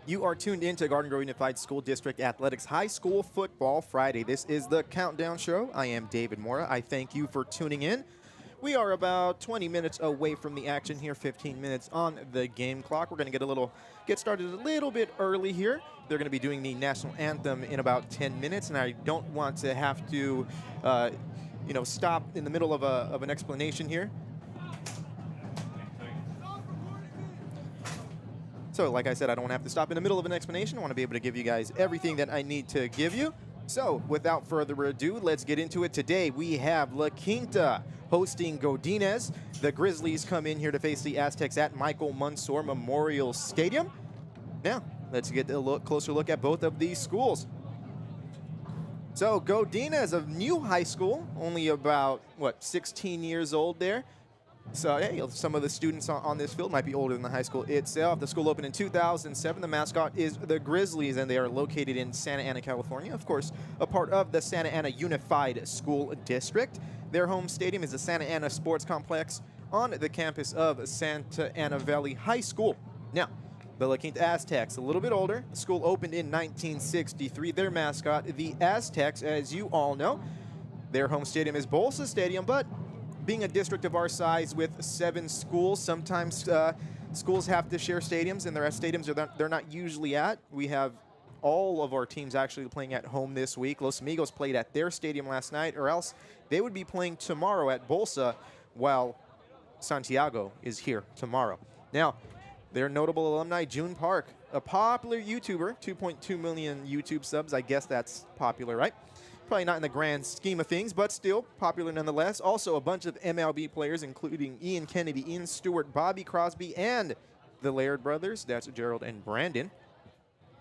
You are tuned into Garden Grove Unified School District Athletics High School Football Friday. This is the Countdown Show. I am David Mora. I thank you for tuning in. We are about 20 minutes away from the action here, 15 minutes on the game clock. We're going to get started a little bit early here. They're going to be doing the national anthem in about 10 minutes, and I don't want to have to, stop in the middle of an explanation here. So like I said, I don't want to have to stop in the middle of an explanation. I want to be able to give you guys everything that I need to give you. So without further ado, let's get into it. Today we have La Quinta hosting Godinez. The Grizzlies come in here to face the Aztecs at Michael Mansour Memorial Stadium. Now, let's get a closer look at both of these schools. So Godinez, a new high school, only about, 16 years old there. So hey, some of the students on this field might be older than the high school itself. The school opened in 2007. The mascot is the Grizzlies, and they are located in Santa Ana, California. Of course, a part of the Santa Ana Unified School District. Their home stadium is the Santa Ana Sports Complex on the campus of Santa Ana Valley High School. Now, the La Quinta Aztecs, a little bit older. The school opened in 1963. Their mascot, the Aztecs, as you all know. Their home stadium is Bolsa Stadium, but being a district of our size with 7 schools, sometimes schools have to share stadiums, and they're at stadiums they're not usually at. We have all of our teams actually playing at home this week. Los Amigos played at their stadium last night, or else they would be playing tomorrow at Bolsa, while Santiago is here tomorrow. Now, their notable alumni, June Park, a popular YouTuber, 2.2 million YouTube subs. I guess that's popular, right? Probably not in the grand scheme of things, but still popular nonetheless. Also, a bunch of MLB players, including Ian Kennedy, Ian Stewart, Bobby Crosby, and the Laird brothers. That's Gerald and Brandon.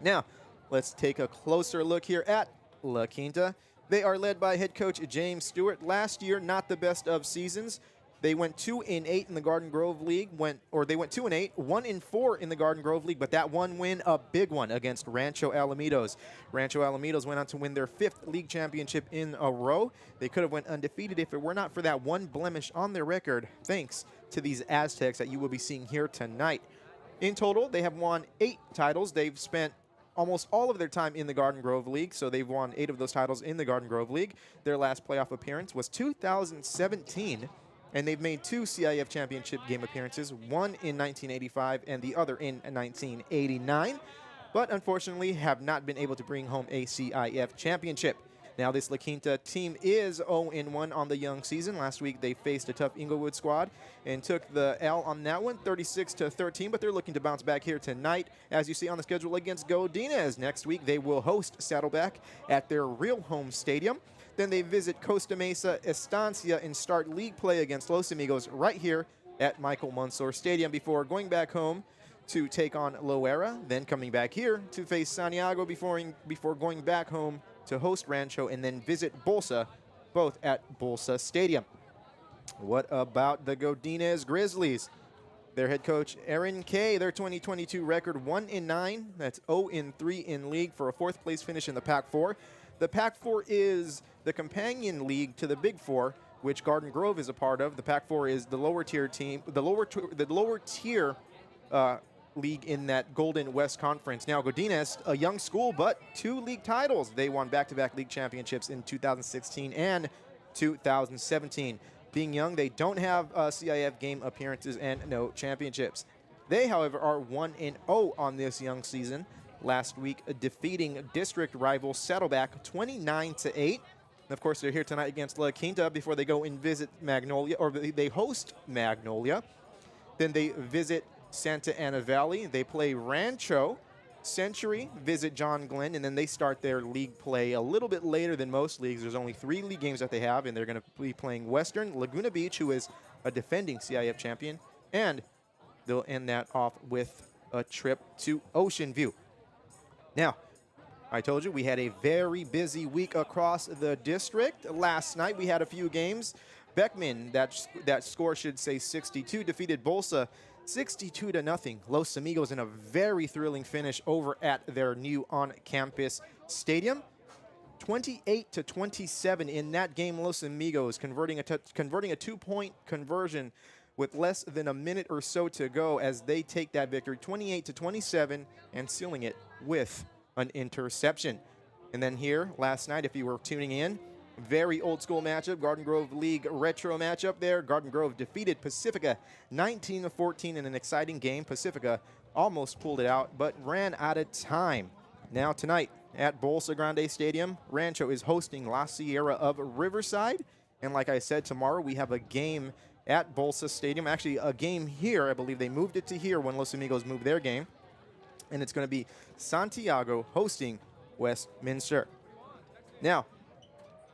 Now, let's take a closer look here at La Quinta. They are led by head coach James Stewart. Last year, not the best of seasons. They went 2-8 in the Garden Grove League. They went 2-8, 1-4 in the Garden Grove League, but that one win, a big one against Rancho Alamitos. Rancho Alamitos went on to win their 5th league championship in a row. They could have went undefeated if it were not for that one blemish on their record, thanks to these Aztecs that you will be seeing here tonight. In total, they have won 8 titles. They've spent almost all of their time in the Garden Grove League, so they've won 8 of those titles in the Garden Grove League. Their last playoff appearance was 2017. And they've made 2 CIF championship game appearances, one in 1985 and the other in 1989, but unfortunately have not been able to bring home a CIF championship. Now, this La Quinta team is 0-1 on the young season. Last week, they faced a tough Inglewood squad and took the L on that one, 36-13, but they're looking to bounce back here tonight, as you see on the schedule, against Godinez. Next week, they will host Saddleback at their real home stadium. Then they visit Costa Mesa Estancia and start league play against Los Amigos right here at Michael Mansour Stadium before going back home to take on Loera, then coming back here to face Santiago before going back home to host Rancho and then visit Bolsa, both at Bolsa Stadium. What about the Godinez Grizzlies? Their head coach, Aaron Kay, their 2022 record 1-9. That's 0-3 in league for a 4th place finish in the Pac-4. The Pac-4 is the companion league to the Big Four, which Garden Grove is a part of. The Pac-4 is the lower tier team, the lower tier league in that Golden West Conference. Now, Godinez, a young school, but 2 league titles. They won back-to-back league championships in 2016 and 2017. Being young, they don't have CIF game appearances and no championships. They, however, are 1-0 on this young season. Last week, defeating district rival Saddleback 29-8. Of course, they're here tonight against La Quinta before they go and visit Magnolia, or they host Magnolia. Then they visit Santa Ana Valley. They play Rancho. Century visit John Glenn, and then they start their league play a little bit later than most leagues. There's only 3 league games that they have, and they're going to be playing Western, Laguna Beach, who is a defending CIF champion, and they'll end that off with a trip to Ocean View. Now, I told you we had a very busy week across the district. Last night we had a few games. Beckman, that score should say 62, defeated Bolsa 62-0. Los Amigos in a very thrilling finish over at their new on-campus stadium. 28-27 in that game. Los Amigos converting a 2-point conversion with less than a minute or so to go as they take that victory 28-27 and sealing it with an interception. And then here last night, if you were tuning in, very old school matchup, Garden Grove League retro matchup there. Garden Grove defeated Pacifica 19-14 in an exciting game. Pacifica almost pulled it out, but ran out of time. Now tonight at Bolsa Grande Stadium, Rancho is hosting La Sierra of Riverside. And like I said, tomorrow we have a game at Bolsa Stadium. Actually, a game here. I believe they moved it to here when Los Amigos moved their game. And it's going to be Santiago hosting Westminster. Now,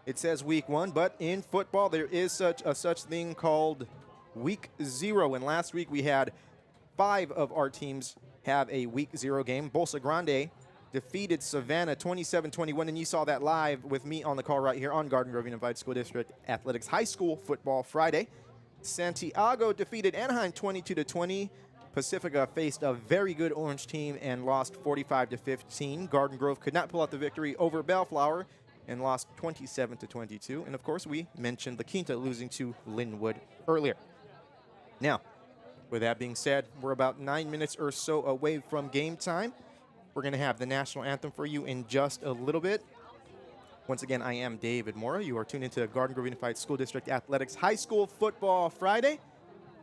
it says week 1, but in football there is such thing called week 0. And last week we had 5 of our teams have a week 0 game. Bolsa Grande defeated Savannah 27-21, and you saw that live with me on the call right here on Garden Grove Unified School District Athletics High School Football Friday. Santiago defeated Anaheim 22-20. Pacifica faced a very good Orange team and lost 45-15. Garden Grove could not pull out the victory over Bellflower and lost 27-22. And of course, we mentioned La Quinta losing to Linwood earlier. Now, with that being said, we're about 9 minutes or so away from game time. We're going to have the national anthem for you in just a little bit. Once again, I am David Mora. You are tuned into Garden Grove Unified School District Athletics High School Football Friday.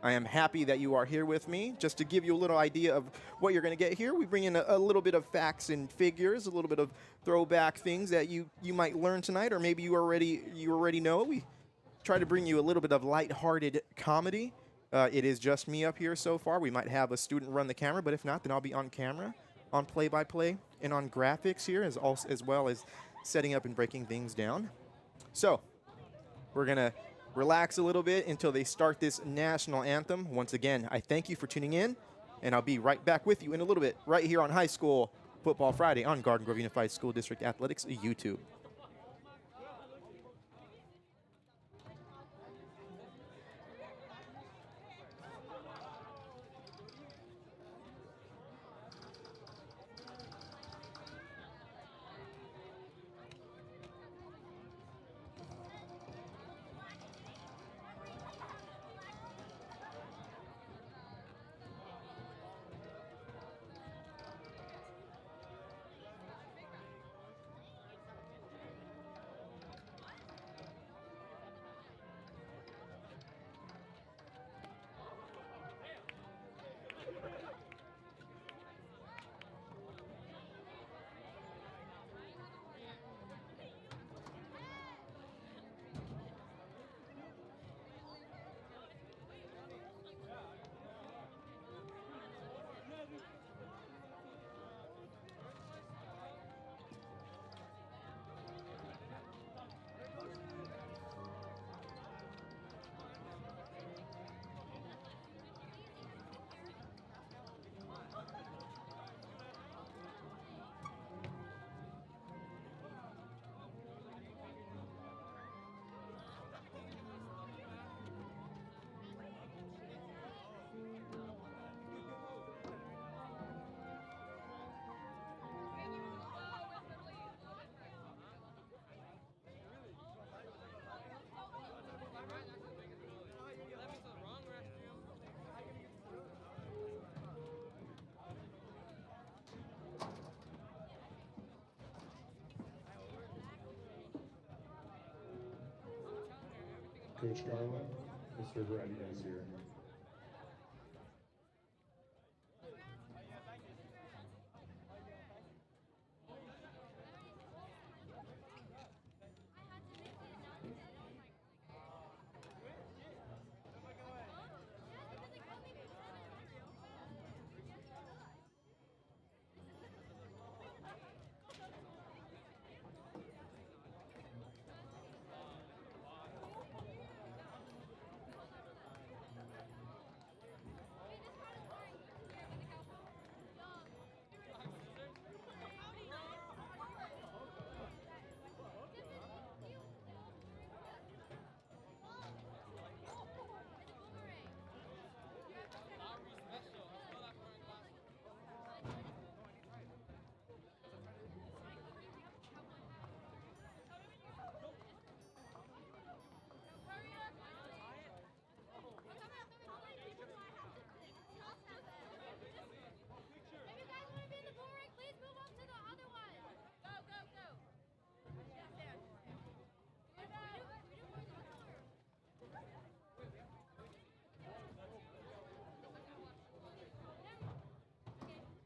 I am happy that you are here with me. Just to give you a little idea of what you're going to get here, we bring in a little bit of facts and figures, a little bit of throwback things that you might learn tonight, or maybe you already know. We try to bring you a little bit of lighthearted comedy. It is just me up here so far. We might have a student run the camera, but if not, then I'll be on camera, on play-by-play, and on graphics here, as well as setting up and breaking things down. So we're going to relax a little bit until they start this national anthem. Once again, I thank you for tuning in, and I'll be right back with you in a little bit right here on High School Football Friday on Garden Grove Unified School District Athletics YouTube. Coach Garland, Mr. Godinez here.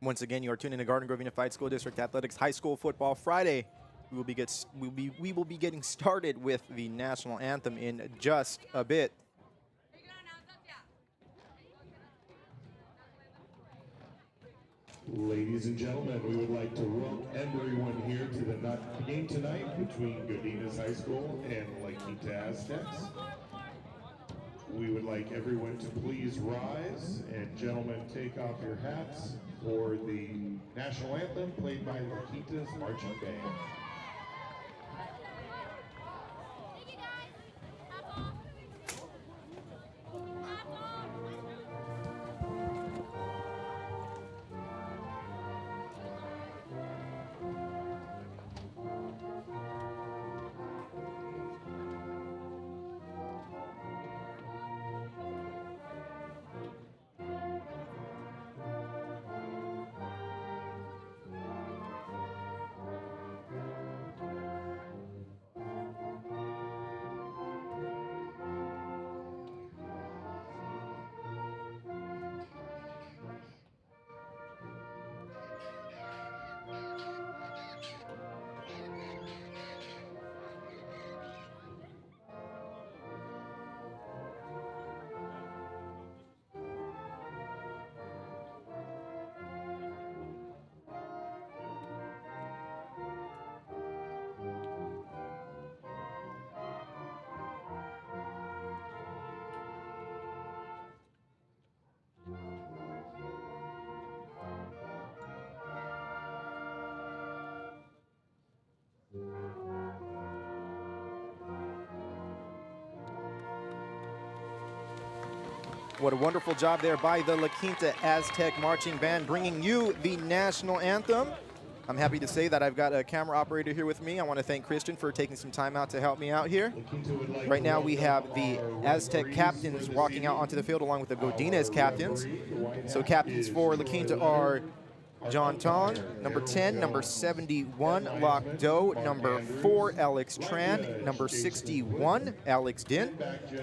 Once again, you are tuning in to Garden Grove Unified School District Athletics High School Football Friday. We will be getting started with the national anthem in just a bit. Ladies and gentlemen, we would like to welcome everyone here to the game tonight between Godinez High School and La Quinta Aztecs. We would like everyone to please rise, and gentlemen, take off your hats for the national anthem played by La Quinta's marching band. What a wonderful job there by the La Quinta Aztec Marching Band, bringing you the national anthem. I'm happy to say that I've got a camera operator here with me. I want to thank Christian for taking some time out to help me out here. Right now we have the Aztec captains walking out onto the field along with the Godinez captains. So captains for La Quinta are John Tong, number 10, number 71, Lock Doe, number 4, Alex Tran, number 61, Alex Din,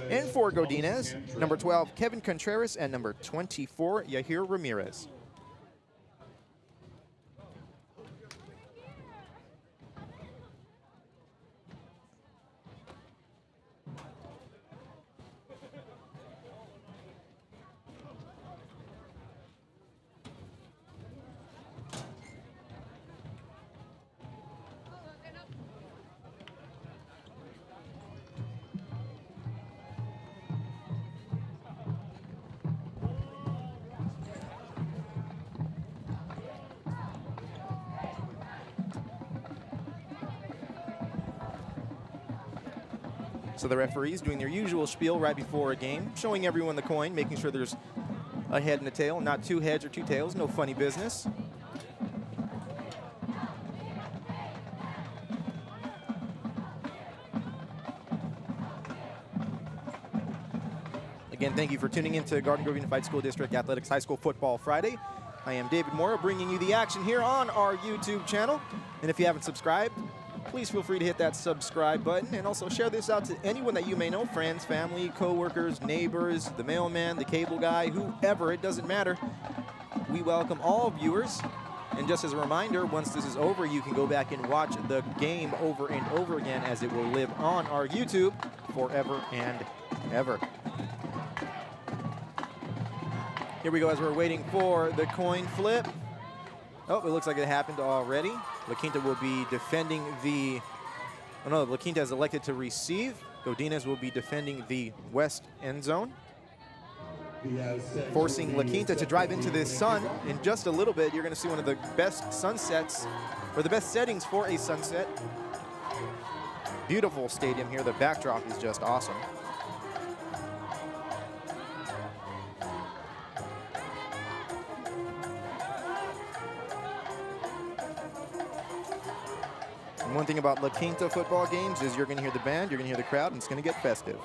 and for Godinez, number 12, Kevin Contreras, and number 24, Yahir Ramirez. So the referees doing their usual spiel right before a game, showing everyone the coin, making sure there's a head and a tail, not two heads or two tails, no funny business. Again, thank you for tuning in to Garden Grove Unified School District Athletics High School Football Friday. I am David Mora, bringing you the action here on our YouTube channel. And if you haven't subscribed, please feel free to hit that subscribe button, and also share this out to anyone that you may know, friends, family, co-workers, neighbors, the mailman, the cable guy, whoever, it doesn't matter. We welcome all viewers. And just as a reminder, once this is over, you can go back and watch the game over and over again, as it will live on our YouTube forever and ever. Here we go as we're waiting for the coin flip. Oh, it looks like it happened already. La Quinta will be defending the... Oh no, La Quinta has elected to receive. Godinez will be defending the west end zone, forcing La Quinta to drive into the sun. In just a little bit, you're going to see one of the best sunsets, or the best settings for a sunset. Beautiful stadium here. The backdrop is just awesome. And one thing about La Quinta football games is you're going to hear the band, you're going to hear the crowd, and it's going to get festive.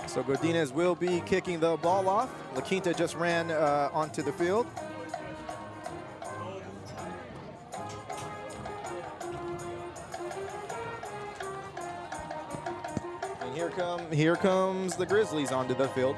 So Godinez will be kicking the ball off. La Quinta just ran onto the field. Here comes the Grizzlies onto the field.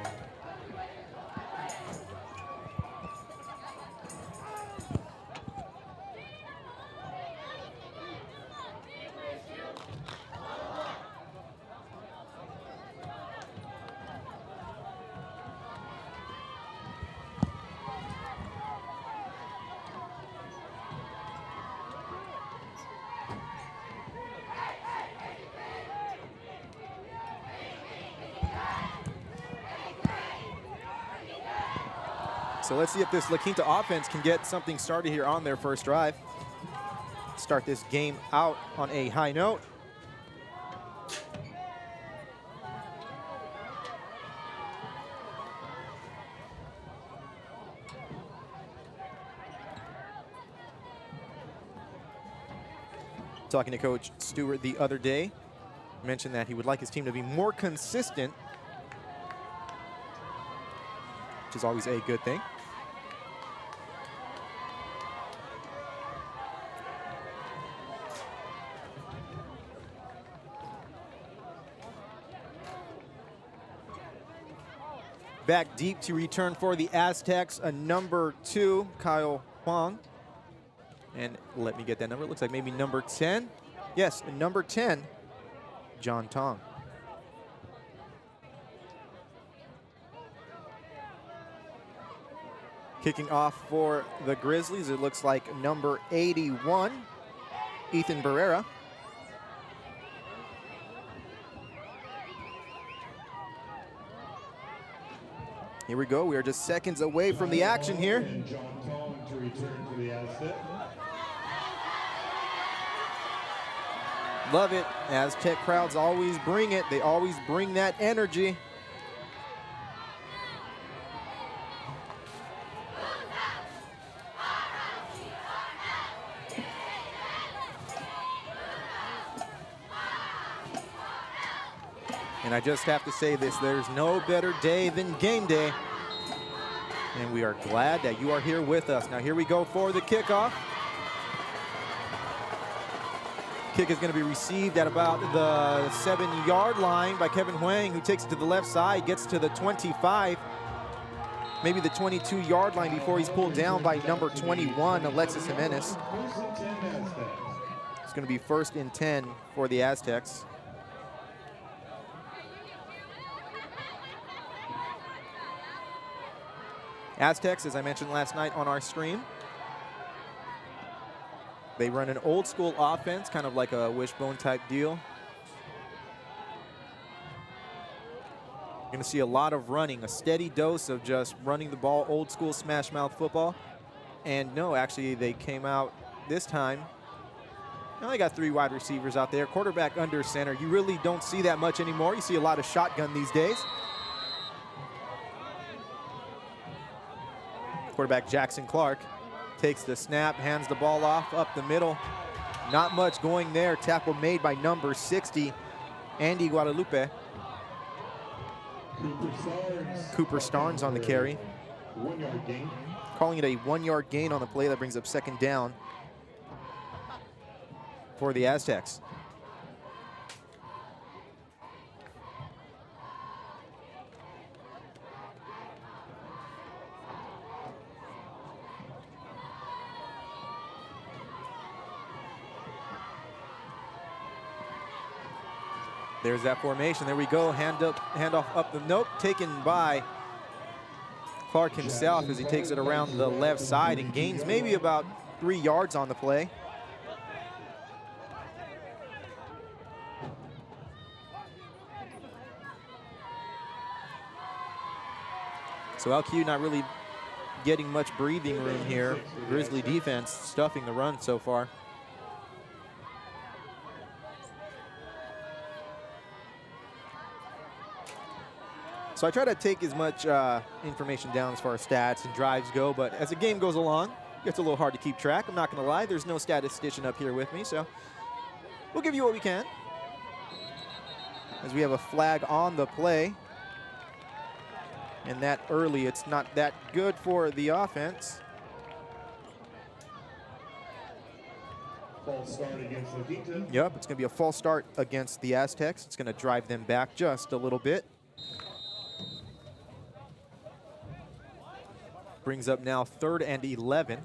So let's see if this La Quinta offense can get something started here on their first drive. Start this game out on a high note. Talking to Coach Stewart the other day, mentioned that he would like his team to be more consistent, which is always a good thing. Back deep to return for the Aztecs, a number 2, Kyle Huang. And let me get that number. It looks like maybe number 10. Yes, number 10, John Tong. Kicking off for the Grizzlies, it looks like number 81, Ethan Barrera. Here we go. We are just seconds away from the action here. And John Tong to return for the Aztec. Love it. Aztec crowds always bring it. They always bring that energy. And I just have to say this, there's no better day than game day. And we are glad that you are here with us. Now here we go for the kickoff. Kick is going to be received at about the 7-yard line by Kevin Huang, who takes it to the left side, gets to the 25, maybe the 22-yard line before he's pulled down by number 21, Alexis Jimenez. It's going to be 1st and 10 for the Aztecs. Aztecs, as I mentioned last night on our stream, they run an old school offense, kind of like a wishbone type deal. You're going to see a lot of running, a steady dose of just running the ball, old school smash mouth football. And no, actually they came out this time. Now they got 3 wide receivers out there, quarterback under center. You really don't see that much anymore. You see a lot of shotgun these days. Quarterback Jackson Clark takes the snap, hands the ball off up the middle. Not much going there. Tackle made by number 60, Andy Guadalupe. Cooper Starnes on the carry. 1-yard gain. Calling it a 1-yard gain on the play. That brings up 2nd down for the Aztecs. There's that formation. There we go. Handoff up the nope. Taken by Clark himself as he takes it around the left side and gains maybe about 3 yards on the play. So LQ not really getting much breathing room here. Grizzly defense stuffing the run so far. So I try to take as much information down as far as stats and drives go, but as the game goes along, it gets a little hard to keep track. I'm not going to lie, there's no statistician up here with me, so we'll give you what we can. As we have a flag on the play, and that early, it's not that good for the offense. false start against La Quinta. Yep, it's going to be a false start against the Aztecs. It's going to drive them back just a little bit. Brings up now 3rd and 11.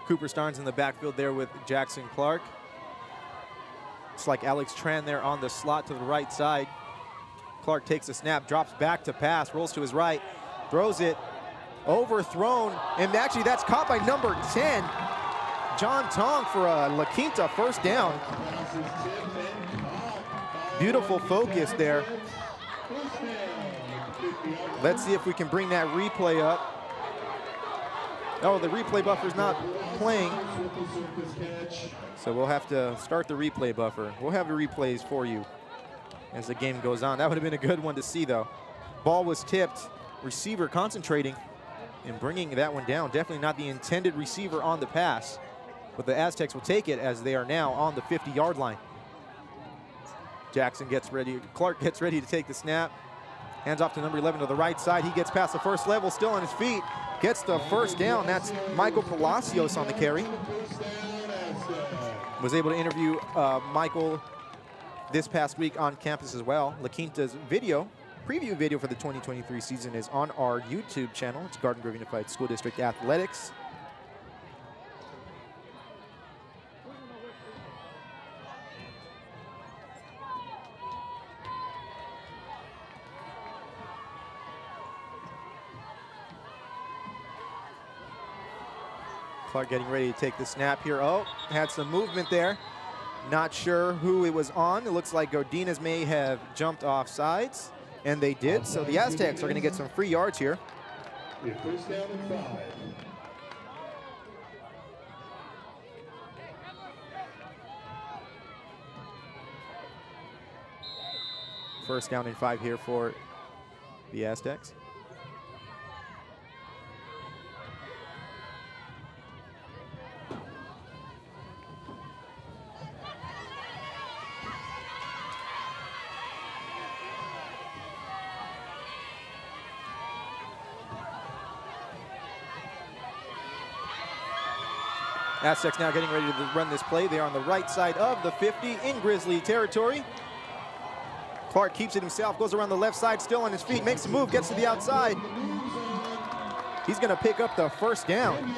Cooper Starnes in the backfield there with Jackson Clark. It's like Alex Tran there on the slot to the right side. Clark takes a snap, drops back to pass, rolls to his right, throws it, overthrown, and actually that's caught by number 10, John Tong, for a La Quinta first down. Beautiful focus there. Let's see if we can bring that replay up. Oh, the replay buffer's not playing. So we'll have to start the replay buffer. We'll have the replays for you as the game goes on. That would have been a good one to see, though. Ball was tipped. Receiver concentrating and bringing that one down. Definitely not the intended receiver on the pass. But the Aztecs will take it as they are now on the 50-yard line. Jackson gets ready. Clark gets ready to take the snap. Hands off to number 11 to the right side. He gets past the first level, still on his feet. Gets the first down. That's Michael Palacios on the carry. Was able to interview Michael this past week on campus as well. La Quinta's preview video for the 2023 season is on our YouTube channel. It's Garden Grove Unified School District Athletics. Clark getting ready to take the snap here. Oh, had some movement there. Not sure who it was on. It looks like Godinez may have jumped off sides, and they did. So the Aztecs are going to get some free yards here. First down and 5. First down and 5 here for the Aztecs. Aztecs now getting ready to run this play. They are on the right side of the 50 in Grizzly territory. Clark keeps it himself, goes around the left side, still on his feet, makes a move, gets to the outside. He's going to pick up the first down.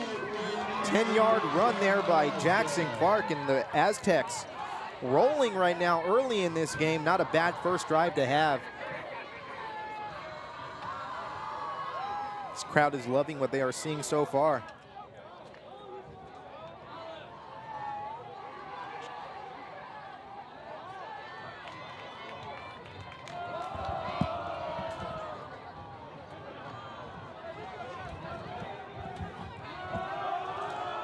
10-yard run there by Jackson Clark, and the Aztecs rolling right now early in this game. Not a bad first drive to have. This crowd is loving what they are seeing so far.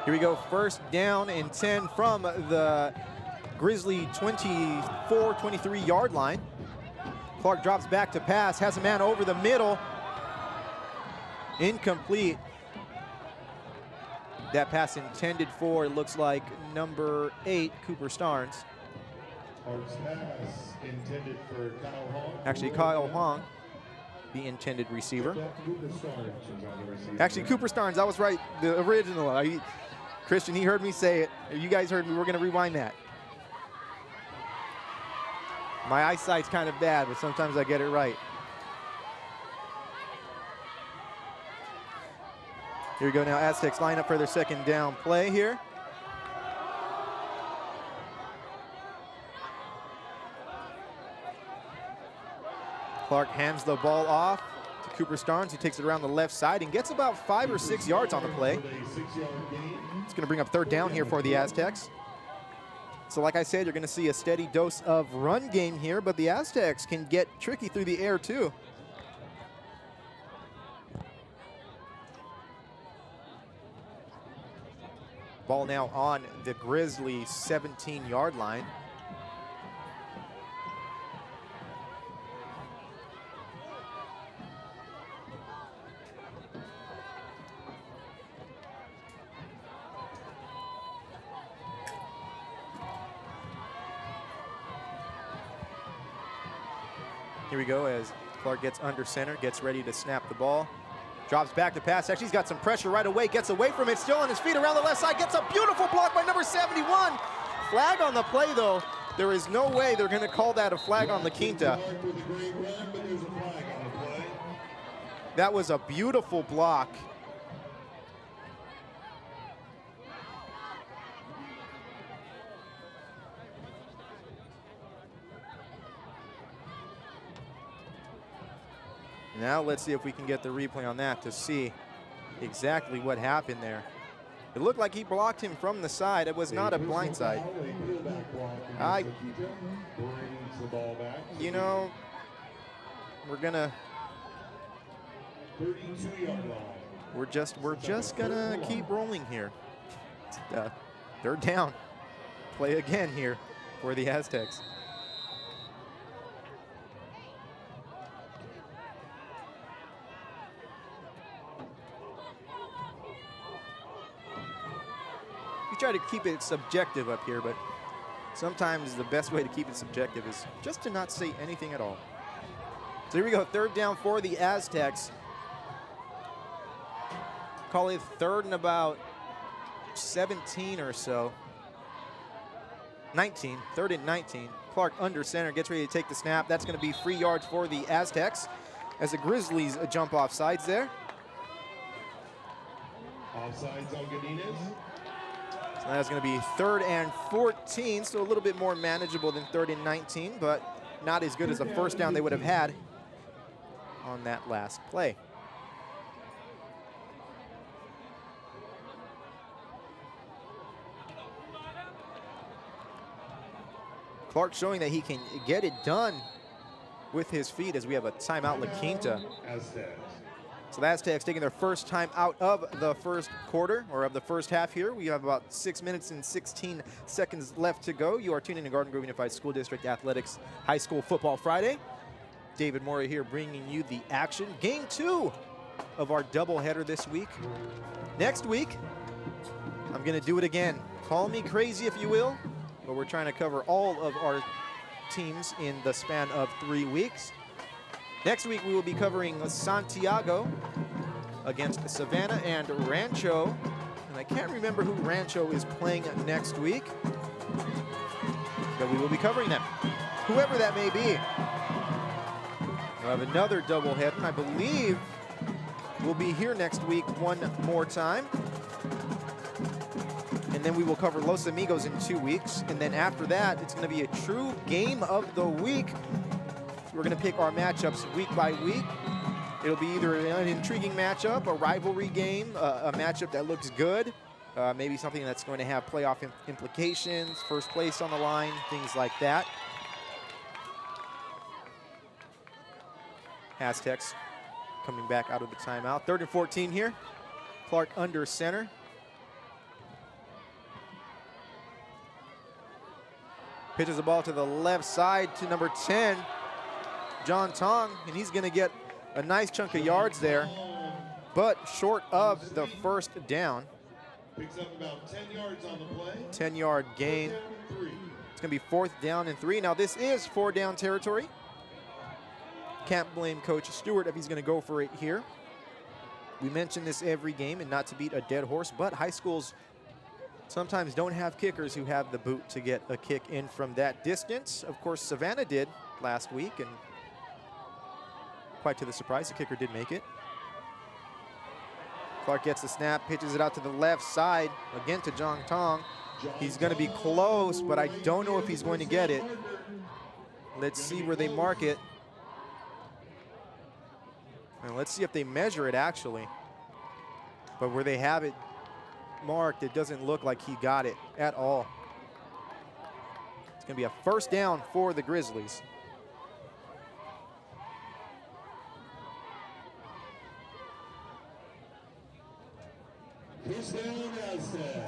Here we go, first down and 10 from the Grizzly 23-yard line. Clark drops back to pass, has a man over the middle. Incomplete. That pass intended for, it looks like, number 8, Cooper Starnes. Pass intended for Kyle Hong. Actually, Kyle Hong, the intended receiver. Actually, Cooper Starnes, I was right, the original. Christian, he heard me say it. You guys heard me. We're going to rewind that. My eyesight's kind of bad, but sometimes I get it right. Here we go now. Aztecs line up for their second down play here. Clark hands the ball off to Cooper Starnes. He takes it around the left side and gets about 5 or 6 yards on the play. It's going to bring up third down here for the Aztecs. So like I said, you're going to see a steady dose of run game here, but the Aztecs can get tricky through the air too. Ball now on the Grizzly 17-yard line. Here we go as Clark gets under center, gets ready to snap the ball. Drops back to pass. Actually, he's got some pressure right away. Gets away from it. Still on his feet around the left side. Gets a beautiful block by number 71. Flag on the play, though. There is no way they're going to call that a flag on La Quinta. That was a beautiful block. Now let's see if we can get the replay on that to see exactly what happened there. It looked like he blocked him from the side. It was not a blind side. You know, we're just gonna keep rolling here. Third down. Play again here for the Aztecs. Try to keep it subjective up here, but sometimes the best way to keep it subjective is just to not say anything at all. So here we go, third down for the Aztecs. Call it third and about 17 or so. 19, third and 19. Clark under center, gets ready to take the snap. That's gonna be free yards for the Aztecs as the Grizzlies jump off sides there. Offsides on Godinez. So that's going to be third and 14, so a little bit more manageable than third and 19, but not as good as the first down they would have had on that last play. Clark showing that he can get it done with his feet as we have a timeout, La Quinta. So the Aztecs taking their first time out of the first quarter, or of the first half here. We have about 6 minutes and 16 seconds left to go. You are tuning in to Garden Grove Unified School District Athletics High School Football Friday. David Maury here bringing you the action. Game 2 of our doubleheader this week. Next week, I'm gonna do it again. Call me crazy if you will, but we're trying to cover all of our teams in the span of 3 weeks. Next week, we will be covering Santiago against Savannah and Rancho. And I can't remember who Rancho is playing next week, but we will be covering them, whoever that may be. We'll have another doubleheader, and I believe we'll be here next week one more time. And then we will cover Los Amigos in 2 weeks. And then after that, it's going to be a true game of the week. We're going to pick our matchups week by week. It'll be either an intriguing matchup, a rivalry game, a matchup that looks good, maybe something that's going to have playoff implications, first place on the line, things like that. Aztecs coming back out of the timeout. 3rd and 14 here. Clark under center. Pitches the ball to the left side to number 10. John Tong, and he's going to get a nice chunk of yards there, but short of the first down. Picks up about 10 yards on the play. 10-yard gain. It's going to be 4th down and 3. Now, this is 4-down territory. Can't blame Coach Stewart if he's going to go for it here. We mention this every game, and not to beat a dead horse, but high schools sometimes don't have kickers who have the boot to get a kick in from that distance. Of course, Savannah did last week, and quite to the surprise, the kicker did make it. Clark gets the snap, pitches it out to the left side, again to John Tong. He's going to be close, but I don't know if he's going to get it. Let's see where they mark it. And let's see if they measure it, actually. But where they have it marked, it doesn't look like he got it at all. It's going to be a 1st down for the Grizzlies.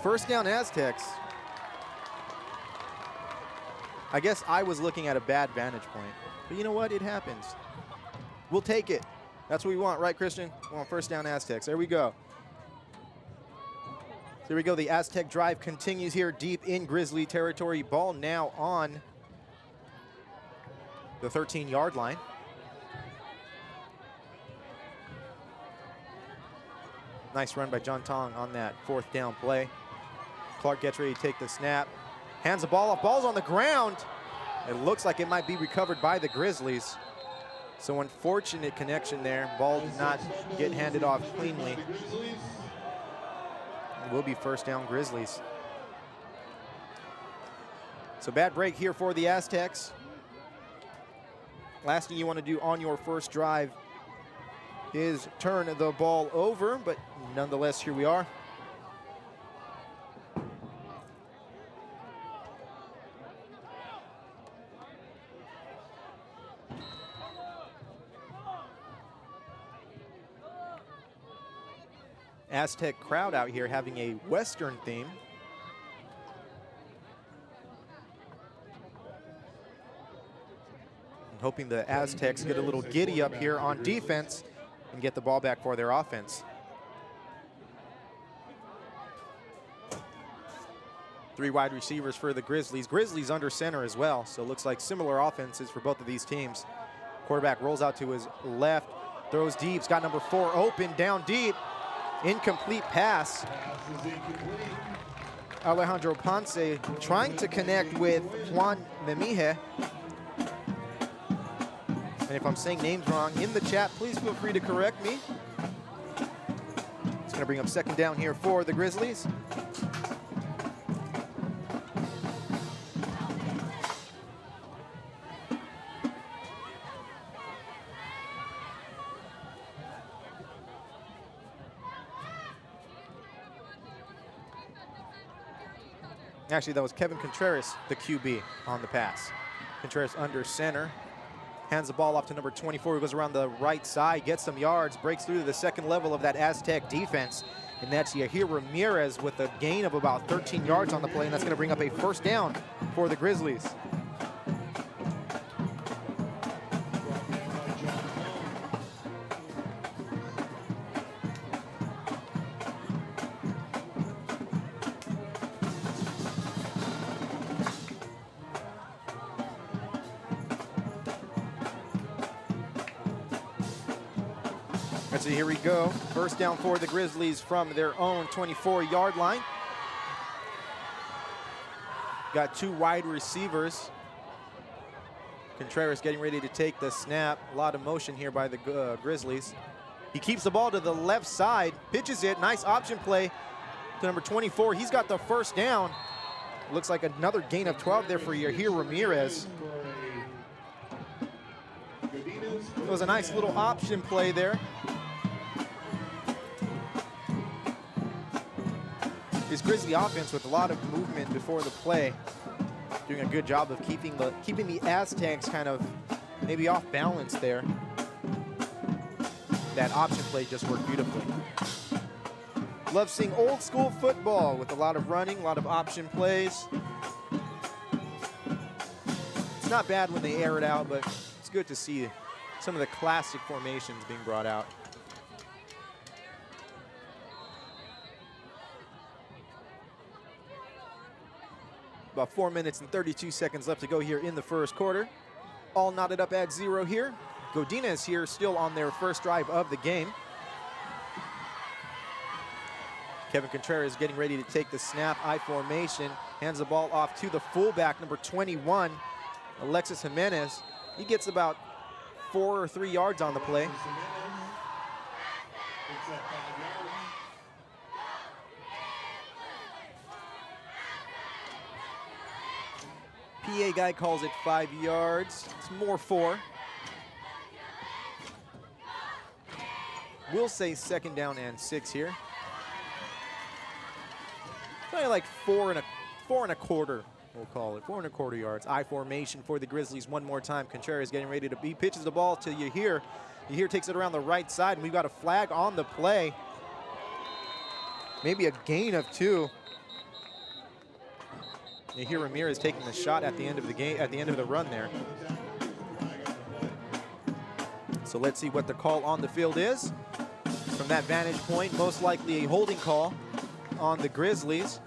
First down Aztecs. I guess I was looking at a bad vantage point. But you know what? It happens. We'll take it. That's what we want, right, Christian? We want 1st down Aztecs. There we go. There we go. The Aztec drive continues here deep in Grizzly territory. Ball now on the 13-yard line. Nice run by John Tong on that 4th down play. Clark gets ready to take the snap. Hands the ball off. Ball's on the ground. It looks like it might be recovered by the Grizzlies. So unfortunate connection there. Ball did not get handed off cleanly. It will be 1st down Grizzlies. So bad break here for the Aztecs. Last thing you want to do on your first drive is turn the ball over, but nonetheless, here we are. Aztec crowd out here having a Western theme. And hoping the Aztecs get a little giddy up here on defense and get the ball back for their offense. 3 wide receivers for the Grizzlies. Grizzlies under center as well, so it looks like similar offenses for both of these teams. Quarterback rolls out to his left, throws deep, he's got number 4 open, down deep. Incomplete pass. Alejandro Ponce trying to connect with Juan Memije. And if I'm saying names wrong in the chat, please feel free to correct me. It's going to bring up 2nd down here for the Grizzlies. Actually, that was Kevin Contreras, the QB, on the pass. Contreras under center. Hands the ball off to number 24, who goes around the right side, gets some yards, breaks through to the 2nd level of that Aztec defense. And that's Yahir Ramirez with a gain of about 13 yards on the play, and that's going to bring up a 1st down for the Grizzlies. So here we go. 1st down for the Grizzlies from their own 24-yard line. Got 2 wide receivers. Contreras getting ready to take the snap. A lot of motion here by the Grizzlies. He keeps the ball to the left side, pitches it. Nice option play to number 24. He's got the 1st down. Looks like another gain of 12 there for Yahir Ramirez. It was a nice little option play there. This Grizzly offense with a lot of movement before the play, doing a good job of keeping the Aztecs kind of maybe off balance there. That option play just worked beautifully. Love seeing old school football with a lot of running, a lot of option plays. It's not bad when they air it out, but it's good to see some of the classic formations being brought out. About 4 minutes and 32 seconds left to go here in the 1st quarter. All knotted up at 0 here. Godinez here still on their 1st drive of the game. Kevin Contreras getting ready to take the snap. I formation. Hands the ball off to the fullback, number 21, Alexis Jimenez. He gets about 4 or 3 yards on the play. PA guy calls it 5 yards. It's more 4. We'll say 2nd down and 6 here. Probably like 4 and a quarter, we'll call it. 4 1/4 yards. I formation for the Grizzlies one more time. Contreras getting ready to be, pitches the ball to Yahir. Yahir takes it around the right side, and we've got a flag on the play. Maybe a gain of 2. Yahir Ramirez taking the shot at the end of the game, at the end of the run there. So let's see what the call on the field is. From that vantage point, most likely a holding call on the Grizzlies.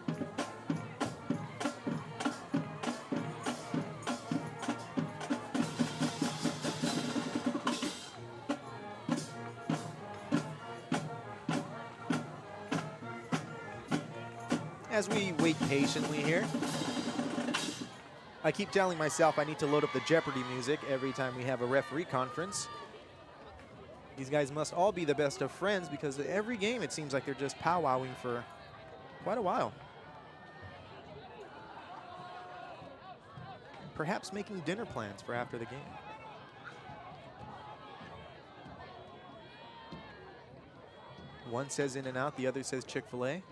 as we wait patiently here. I keep telling myself I need to load up the Jeopardy music every time we have a referee conference. These guys must all be the best of friends because every game it seems like they're just powwowing for quite a while. Perhaps making dinner plans for after the game. One says In and Out, the other says Chick-fil-A.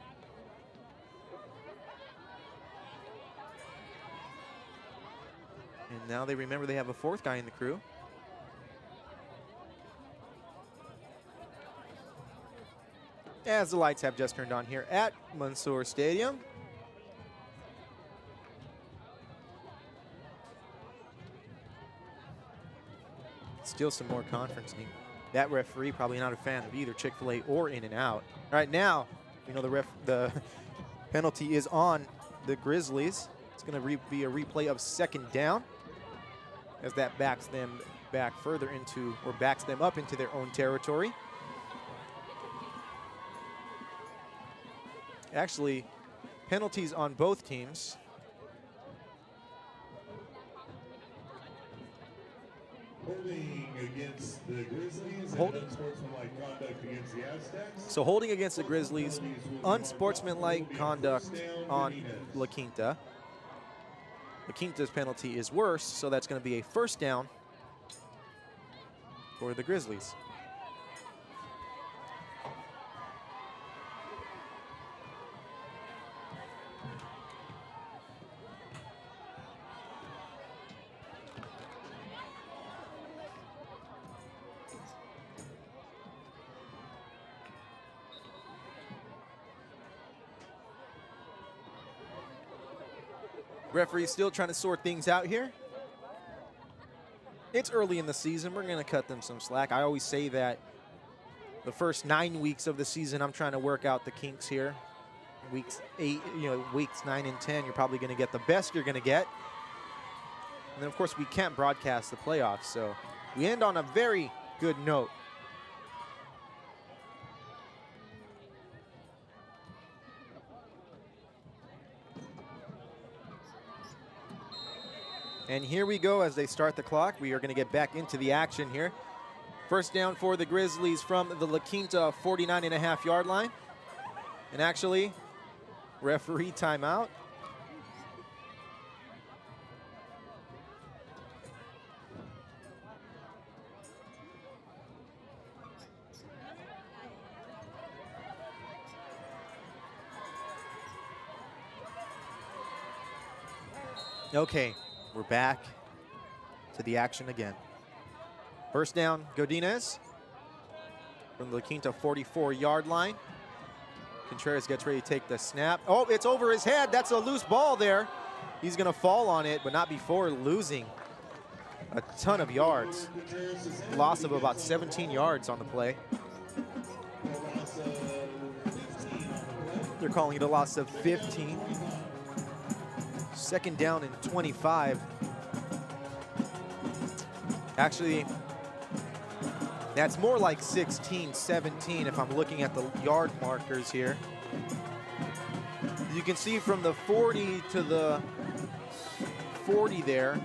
And now they remember they have a fourth guy in the crew. As the lights have just turned on here at Mansour Stadium. Still some more conferencing. That referee probably not a fan of either Chick-fil-A or In and Out. All right, now, you know, the penalty is on the Grizzlies. It's going to be a replay of second down as that backs them back further into, or backs them up into their own territory. Actually, penalties on both teams. Holding against the Grizzlies and unsportsmanlike conduct against the Aztecs. So holding against the Grizzlies, unsportsmanlike conduct on La Quinta. La Quinta's penalty is worse, so that's going to be a first down for the Grizzlies. Referee's still trying to sort things out here. It's early in the season. We're going to cut them some slack. I always say that the first 9 weeks of the season, I'm trying to work out the kinks here. Weeks 8, weeks 9 and 10, you're probably going to get the best you're going to get. And then, of course, we can't broadcast the playoffs, so we end on a very good note. And here we go as they start the clock. We are going to get back into the action here. First down for the Grizzlies from the La Quinta 49.5-yard line. And actually, referee timeout. Okay. We're back to the action again. First down, Godinez from the La Quinta 44-yard line. Contreras gets ready to take the snap. Oh, it's over his head. That's a loose ball there. He's going to fall on it, but not before losing a ton of yards. Loss of about 17 yards on the play. They're calling it a loss of 15. Second down and 25. Actually, that's more like 16, 17 if I'm looking at the yard markers here. You can see from the 40 to the 40 there,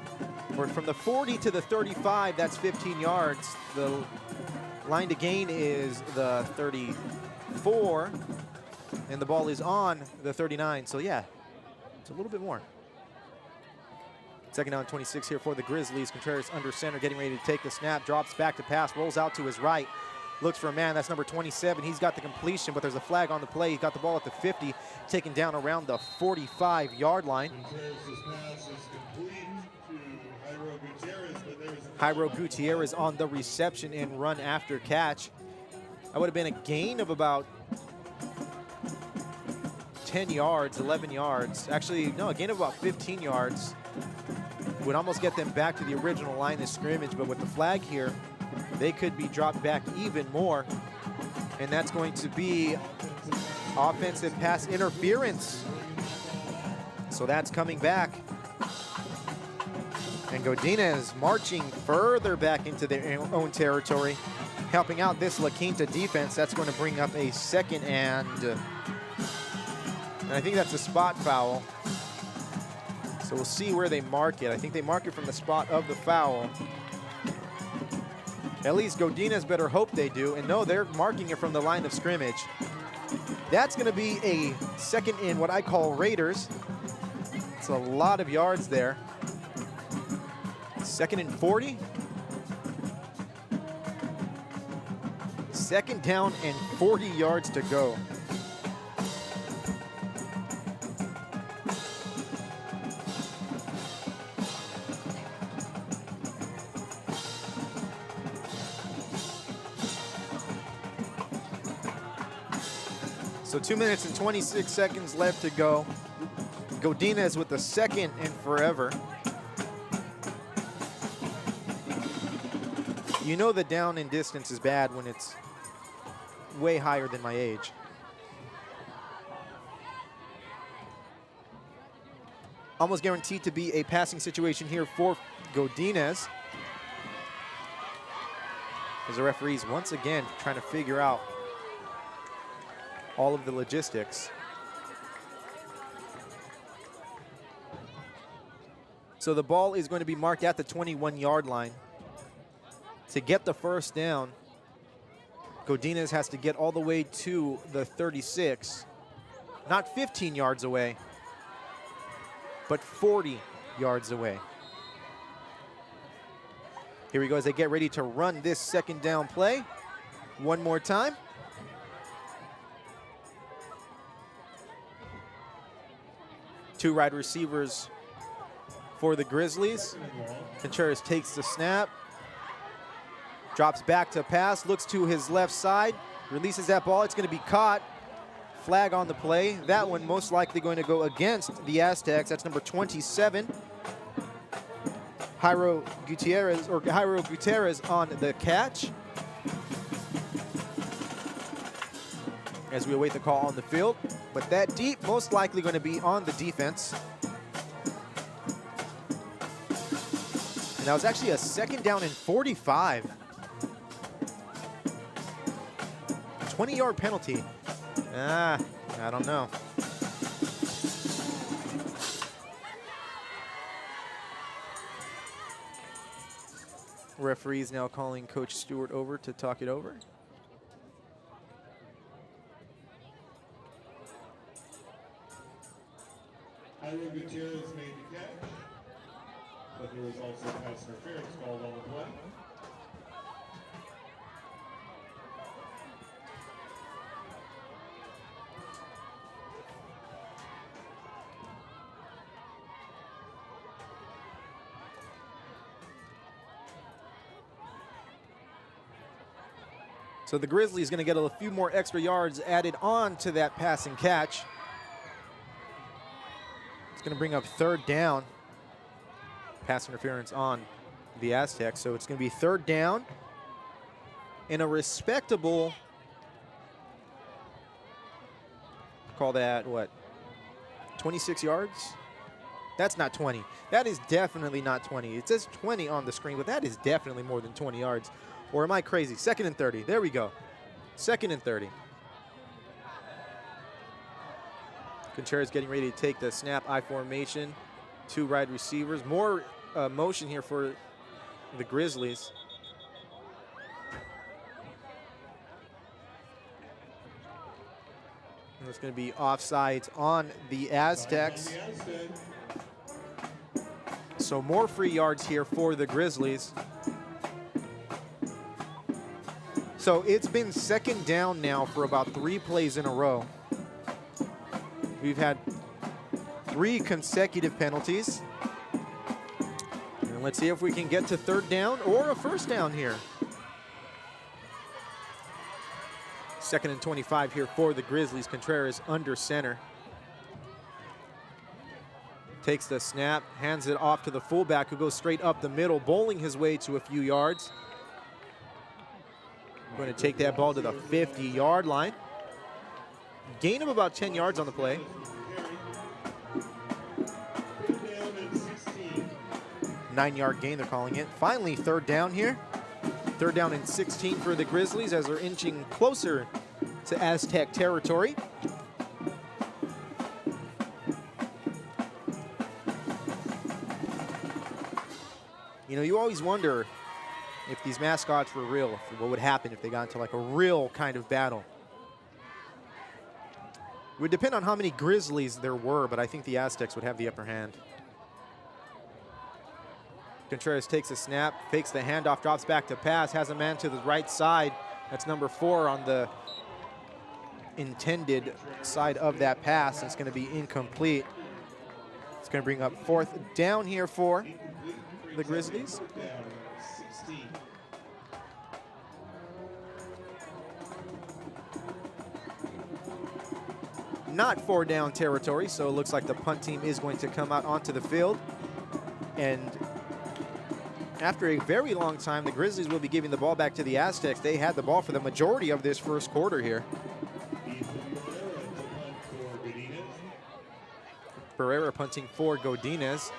or from the 40 to the 35, that's 15 yards. The line to gain is the 34, and the ball is on the 39. So yeah, it's a little bit more. Second down and 26 here for the Grizzlies. Contreras under center, getting ready to take the snap, drops back to pass, rolls out to his right, looks for a man. That's number 27. He's got the completion, but there's a flag on the play. He's got the ball at the 50, taken down around the 45-yard line. Jairo Gutierrez on the reception and run after catch. That would have been a gain of about 10 yards, 11 yards. Actually, no, a gain of about 15 yards. Would almost get them back to the original line of scrimmage, but with the flag here, they could be dropped back even more. And that's going to be offensive pass interference. So that's coming back. And Godinez marching further back into their own territory, helping out this La Quinta defense. That's going to bring up a second and And I think that's a spot foul. So we'll see where they mark it. I think they mark it from the spot of the foul. At least Godinez better hope they do. And no, they're marking it from the line of scrimmage. That's going to be a second in what I call Raiders. It's a lot of yards there. Second and 40. Second down and 40 yards to go. So 2 minutes and 26 seconds left to go. Godinez with the second and forever. You know the down and distance is bad when it's way higher than my age. Almost guaranteed to be a passing situation here for Godinez. As the referees once again trying to figure out all of the logistics. So the ball is going to be marked at the 21-yard line. To get the first down, Godinez has to get all the way to the 36. Not 15 yards away, but 40 yards away. Here we go as they get ready to run this second down play. One more time. Two wide receivers for the Grizzlies. Contreras takes the snap. Drops back to pass, looks to his left side, releases that ball. It's going to be caught. Flag on the play. That one most likely going to go against the Aztecs. That's number 27. Jairo Gutierrez on the catch. As we await the call on the field. But that deep most likely going to be on the defense. And that was actually a second down and 45. 20-yard penalty. I don't know. Referees now calling Coach Stewart over to talk it over. Jairo Gutierrez made the catch, but there was also pass interference called on the play. So the Grizzlies going to get a few more extra yards added on to that passing catch. It's going to bring up third down. Pass interference on the Aztecs. So it's going to be third down in a respectable, call that what, 26 yards? That's not 20. That is definitely not 20. It says 20 on the screen, but that is definitely more than 20 yards. Or am I crazy? Second and 30. There we go. Second and 30. Contreras getting ready to take the snap, I formation. Two wide receivers. More motion here for the Grizzlies. And it's going to be offsides on the Aztecs. So more free yards here for the Grizzlies. So it's been second down now for about 3 plays in a row. We've had 3 consecutive penalties. And let's see if we can get to third down or a first down here. Second and 25 here for the Grizzlies. Contreras under center. Takes the snap, hands it off to the fullback who goes straight up the middle, bowling his way to a few yards. Going to take that ball to the 50-yard line. Gain of about 10 yards on the play. Nine-yard gain, they're calling it. Finally, third down here. Third down and 16 for the Grizzlies as they're inching closer to Aztec territory. You know, you always wonder if these mascots were real, what would happen if they got into like a real kind of battle. It would depend on how many Grizzlies there were, but I think the Aztecs would have the upper hand. Contreras takes a snap, fakes the handoff, drops back to pass, has a man to the right side. That's number 4 on the intended side of that pass. It's going to be incomplete. It's going to bring up 4th down here for the Grizzlies. Not 4 down territory, so it looks like the punt team is going to come out onto the field. And after a very long time, the Grizzlies will be giving the ball back to the Aztecs. They had the ball for the majority of this first quarter here. Pereira punting for Godinez.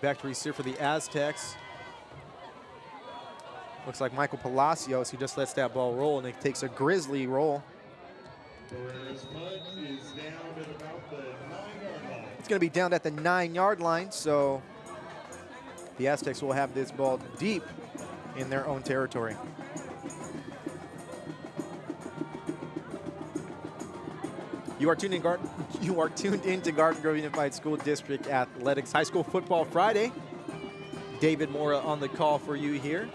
Back to receive for the Aztecs. Looks like Michael Palacios, who just lets that ball roll, and it takes a Grizzly roll. Pereira's punt is down at about the 9-yard line. It's going to be down at the 9-yard line, so the Aztecs will have this ball deep in their own territory. You are tuned into Garden Grove Unified School District Athletics High School Football Friday. David Mora on the call for you here.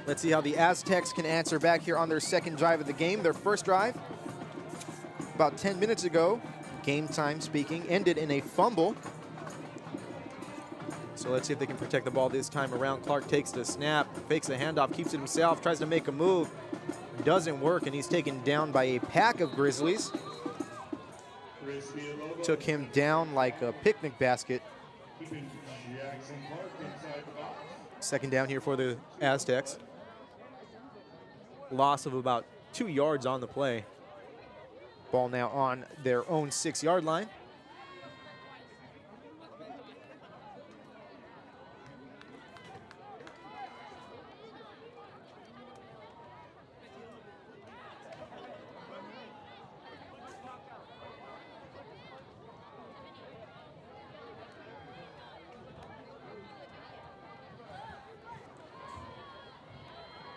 Let's see how the Aztecs can answer back here on their second drive of the game. Their first drive, about 10 minutes ago, game time speaking, ended in a fumble. So let's see if they can protect the ball this time around. Clark takes the snap, fakes the handoff, keeps it himself, tries to make a move. Doesn't work, and he's taken down by a pack of Grizzlies. Took him down like a picnic basket. Second down here for the Aztecs. Loss of about 2 yards on the play. Ball now on their own 6-yard line.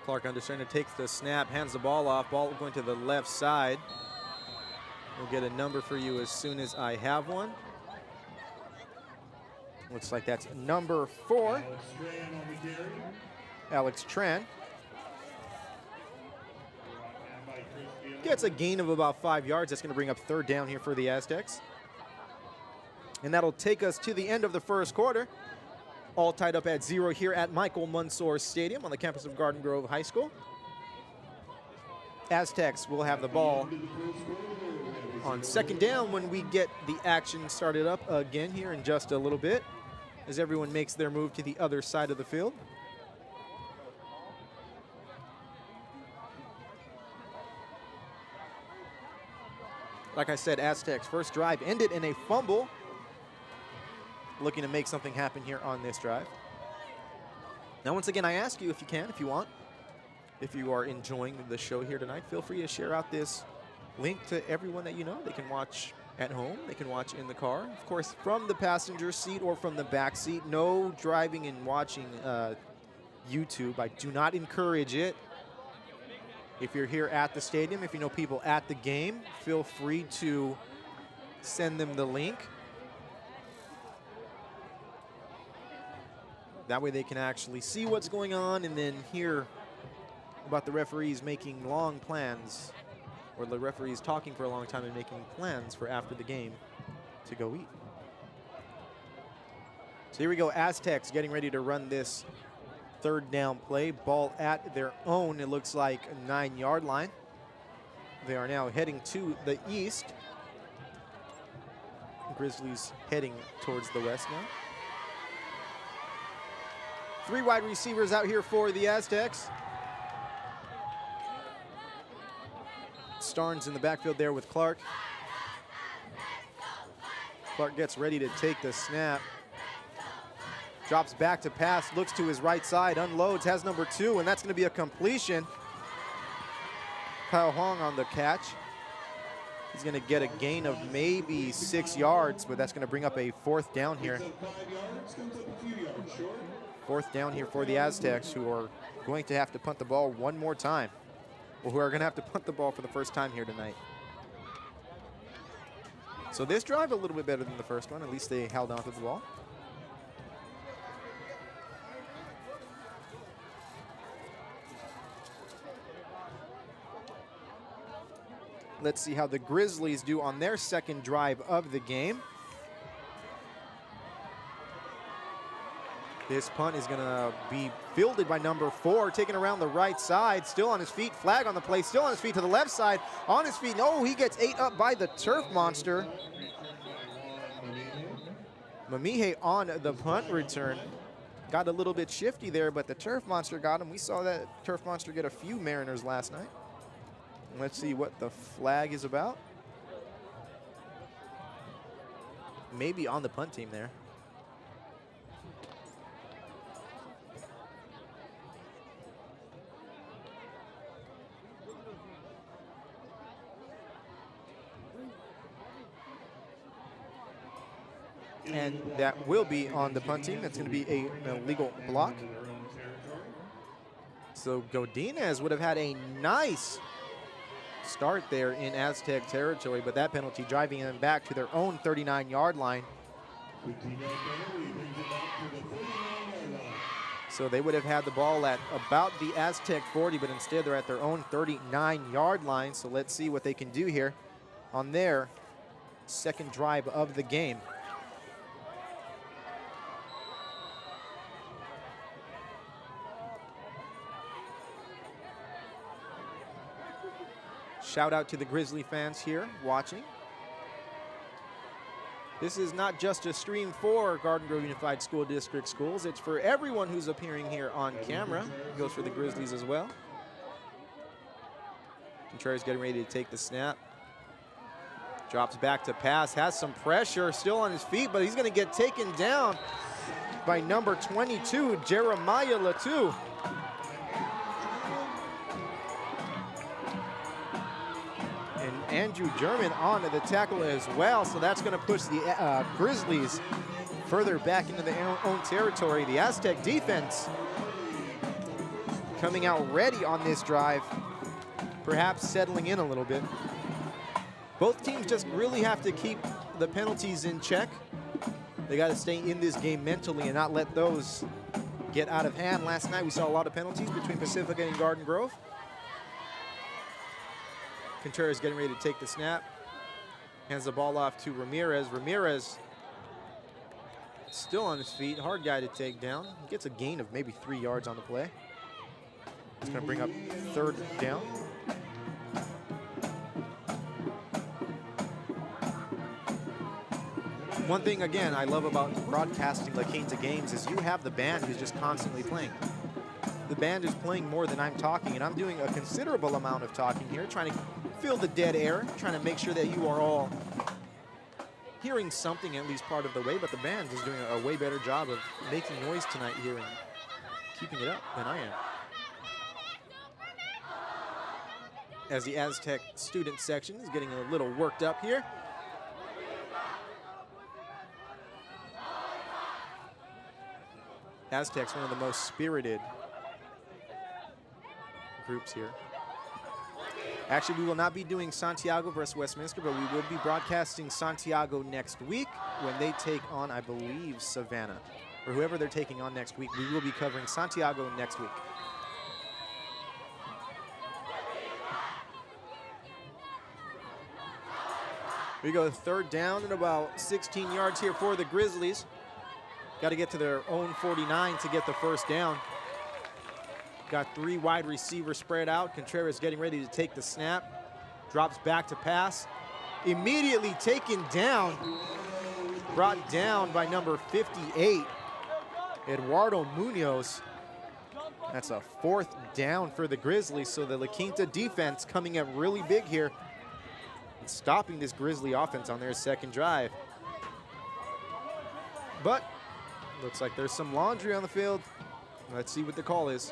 Clark understanding takes the snap, hands the ball off, ball going to the left side. We'll get a number for you as soon as I have one. Looks like that's number 4. Alex Tran. Gets a gain of about 5 yards. That's going to bring up 3rd down here for the Aztecs. And that'll take us to the end of the first quarter. All tied up at 0 here at Michael Mansour Stadium on the campus of Garden Grove High School. Aztecs will have the ball on second down when we get the action started up again here in just a little bit, as everyone makes their move to the other side of the field. Like I said, Aztecs' first drive ended in a fumble. Looking to make something happen here on this drive. Now, once again, I ask you if you can, if you want, if you are enjoying the show here tonight, feel free to share out this link to everyone that you know. They can watch at home, they can watch in the car, of course, from the passenger seat or from the back seat. No driving and watching YouTube. I do not encourage it. If you're here at the stadium, if you know people at the game, feel free to send them the link. That way they can actually see what's going on and then hear about the referees making long plans, or the referees talking for a long time and making plans for after the game to go eat. So here we go, Aztecs getting ready to run this 3rd down play. Ball at their own, it looks like, 9-yard line. They are now heading to the east. Grizzlies heading towards the west now. 3 wide receivers out here for the Aztecs. Starnes in the backfield there with Clark. Clark gets ready to take the snap. Drops back to pass, looks to his right side, unloads, has number 2, and that's going to be a completion. Kyle Hong on the catch. He's going to get a gain of maybe 6 yards, but that's going to bring up a 4th down here. 5 yards, comes up a few yards short. 4th down here for the Aztecs, who are going to have to punt the ball one more time. Well, who are going to have to punt the ball for the first time here tonight. So this drive a little bit better than the first one. At least they held on to the ball. Let's see how the Grizzlies do on their second drive of the game. This punt is going to be fielded by number 4, taken around the right side, still on his feet, flag on the play, still on his feet to the left side, on his feet. No, he gets ate up by the turf monster. Mamihe on the punt return. Got a little bit shifty there, but the turf monster got him. We saw that turf monster get a few Mariners last night. Let's see what the flag is about. Maybe on the punt team there. And that will be on the punt team. That's going to be an illegal block. So Godinez would have had a nice start there in Aztec territory, but that penalty driving them back to their own 39-yard line. So they would have had the ball at about the Aztec 40, but instead they're at their own 39-yard line. So let's see what they can do here on their second drive of the game. Shout out to the Grizzly fans here watching. This is not just a stream for Garden Grove Unified School District schools. It's for everyone who's appearing here on camera. It goes for the Grizzlies as well. Contreras getting ready to take the snap. Drops back to pass, has some pressure, still on his feet, but he's going to get taken down by number 22, Jeremiah Latu. Andrew German on the tackle as well, so that's going to push the Grizzlies further back into their own territory. The Aztec defense coming out ready on this drive, perhaps settling in a little bit. Both teams just really have to keep the penalties in check. They got to stay in this game mentally and not let those get out of hand. Last night we saw a lot of penalties between Pacifica and Garden Grove. Contreras getting ready to take the snap. Hands the ball off to Ramirez. Ramirez still on his feet. Hard guy to take down. He gets a gain of maybe 3 yards on the play. It's going to bring up 3rd down. One thing, again, I love about broadcasting La Quinta games is you have the band who's just constantly playing. The band is playing more than I'm talking, and I'm doing a considerable amount of talking here, trying to fill the dead air, trying to make sure that you are all hearing something at least part of the way, but the band is doing a way better job of making noise tonight here and keeping it up than I am. As the Aztec student section is getting a little worked up here. Aztecs, one of the most spirited groups here. Actually, we will not be doing Santiago versus Westminster, but we will be broadcasting Santiago next week when they take on, I believe, Savannah, or whoever they're taking on next week. We will be covering Santiago next week. We go 3rd down and about 16 yards here for the Grizzlies. Got to get to their own 49 to get the 1st down. Got 3 wide receivers spread out. Contreras getting ready to take the snap. Drops back to pass. Immediately taken down. Brought down by number 58, Eduardo Munoz. That's a 4th down for the Grizzlies. So the La Quinta defense coming up really big here and stopping this Grizzly offense on their 2nd drive. But looks like there's some laundry on the field. Let's see what the call is.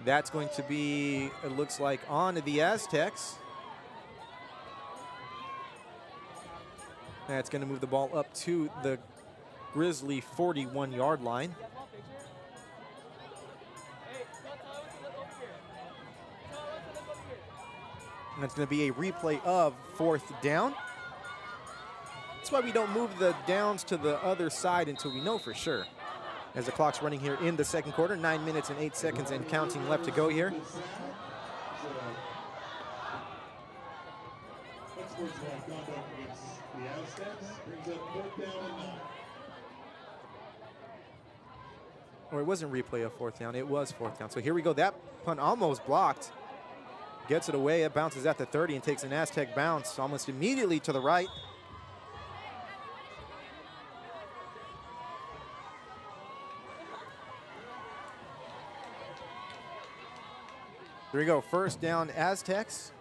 That's going to be, it looks like, on the Aztecs. That's going to move the ball up to the Grizzly 41-yard line. And it's going to be a replay of 4th down. That's why we don't move the downs to the other side until we know for sure. As the clock's running here in the second quarter, 9 minutes and 8 seconds and counting left to go here. Or it wasn't replay of 4th down, it was 4th down. So here we go, that punt almost blocked. Gets it away, it bounces at the 30 and takes an Aztec bounce almost immediately to the right. Here we go, 1st down Aztecs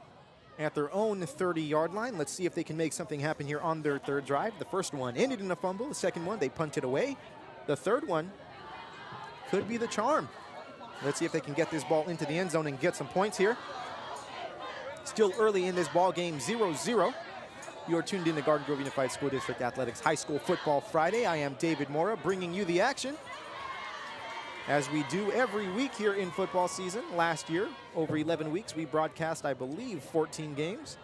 at their own 30-yard line. Let's see if they can make something happen here on their 3rd drive. The first one ended in a fumble. The second one, they punted away. The third one could be the charm. Let's see if they can get this ball into the end zone and get some points here. Still early in this ball game, 0-0. You're tuned in to Garden Grove Unified School District Athletics High School Football Friday. I am David Mora bringing you the action, as we do every week here in football season. Last year, over 11 weeks, we broadcast, I believe, 14 games.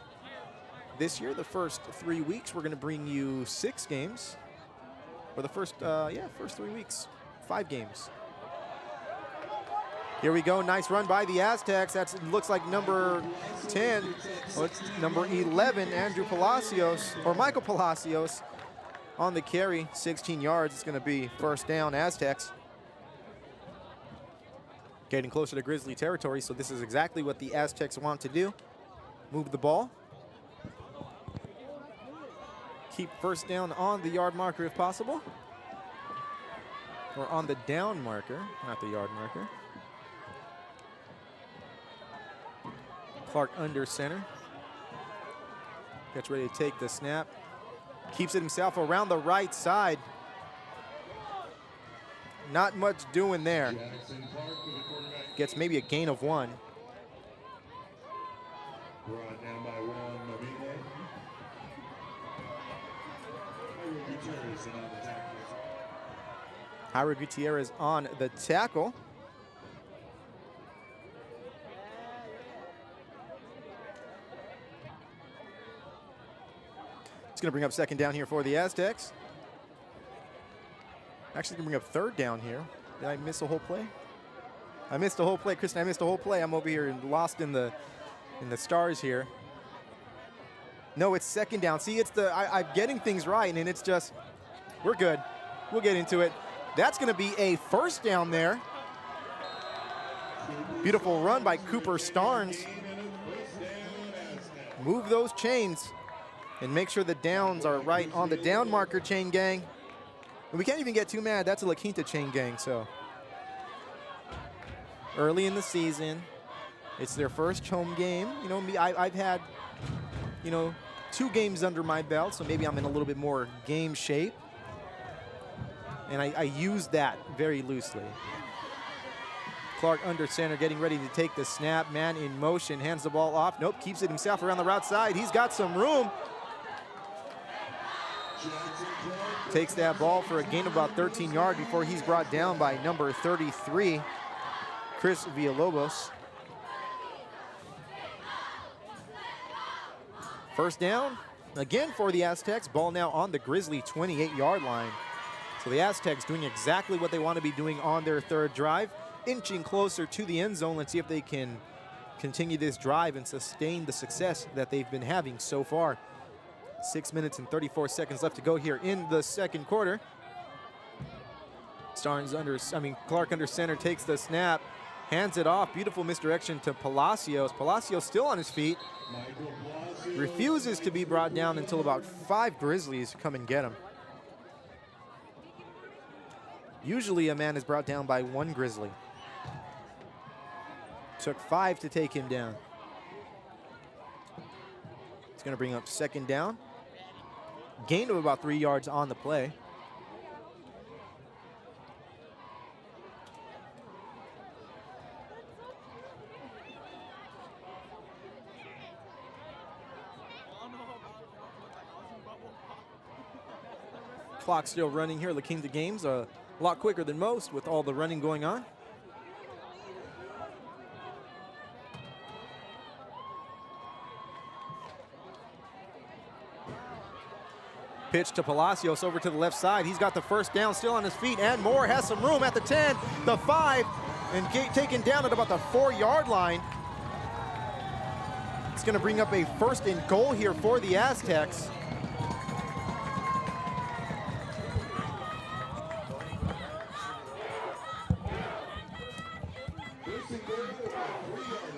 This year, the first 3 weeks, we're going to bring you 6 games. For the first 3 weeks, 5 games. Here we go, nice run by the Aztecs. That looks like number 10, well, it's number 11, Andrew Palacios, or Michael Palacios on the carry, 16 yards. It's going to be 1st down Aztecs. Getting closer to Grizzly territory, so this is exactly what the Aztecs want to do. Move the ball. Keep 1st down on the yard marker if possible. Or on the down marker, not the yard marker. Clark under center. Gets ready to take the snap. Keeps it himself around the right side. Not much doing there. Gets maybe a gain of 1. Brought down by Ira Gutierrez on the tackle. It's going to bring up 2nd down here for the Aztecs. Actually, going to bring up 3rd down here. Did I miss a whole play? I missed a whole play, Kristen. I missed a whole play. I'm over here and lost in the stars here. No, it's 2nd down. See, it's I'm getting things right, and it's just, we're good. We'll get into it. That's going to be a 1st down there. Beautiful run by Cooper Starnes. Move those chains and make sure the downs are right on the down marker, chain gang. And we can't even get too mad. That's a La Quinta chain gang, so. Early in the season, it's their first home game. You know, I've had, 2 games under my belt, so maybe I'm in a little bit more game shape. And I use that very loosely. Clark under center, getting ready to take the snap. Man in motion, hands the ball off. Nope, keeps it himself around the right side. He's got some room. Takes that ball for a gain of about 13 yards before he's brought down by number 33, Chris Villalobos. 1st down, again for the Aztecs. Ball now on the Grizzly 28-yard line. So the Aztecs doing exactly what they want to be doing on their 3rd drive, inching closer to the end zone. Let's see if they can continue this drive and sustain the success that they've been having so far. 6 minutes and 34 seconds left to go here in the second quarter. Clark under center takes the snap, hands it off. Beautiful misdirection to Palacios. Palacios still on his feet. Refuses to be brought down until about 5 Grizzlies come and get him. Usually a man is brought down by 1 Grizzly. Took 5 to take him down. It's going to bring up 2nd down. Gain of about 3 yards on the play. clock still running here. La Quinta games a lot quicker than most with all the running going on. Pitch to Palacios over to the left side. He's got the first down, still on his feet, and Moore has some room at the 10, the 5, and taken down at about the 4-yard line. It's going to bring up a 1st and goal here for the Aztecs.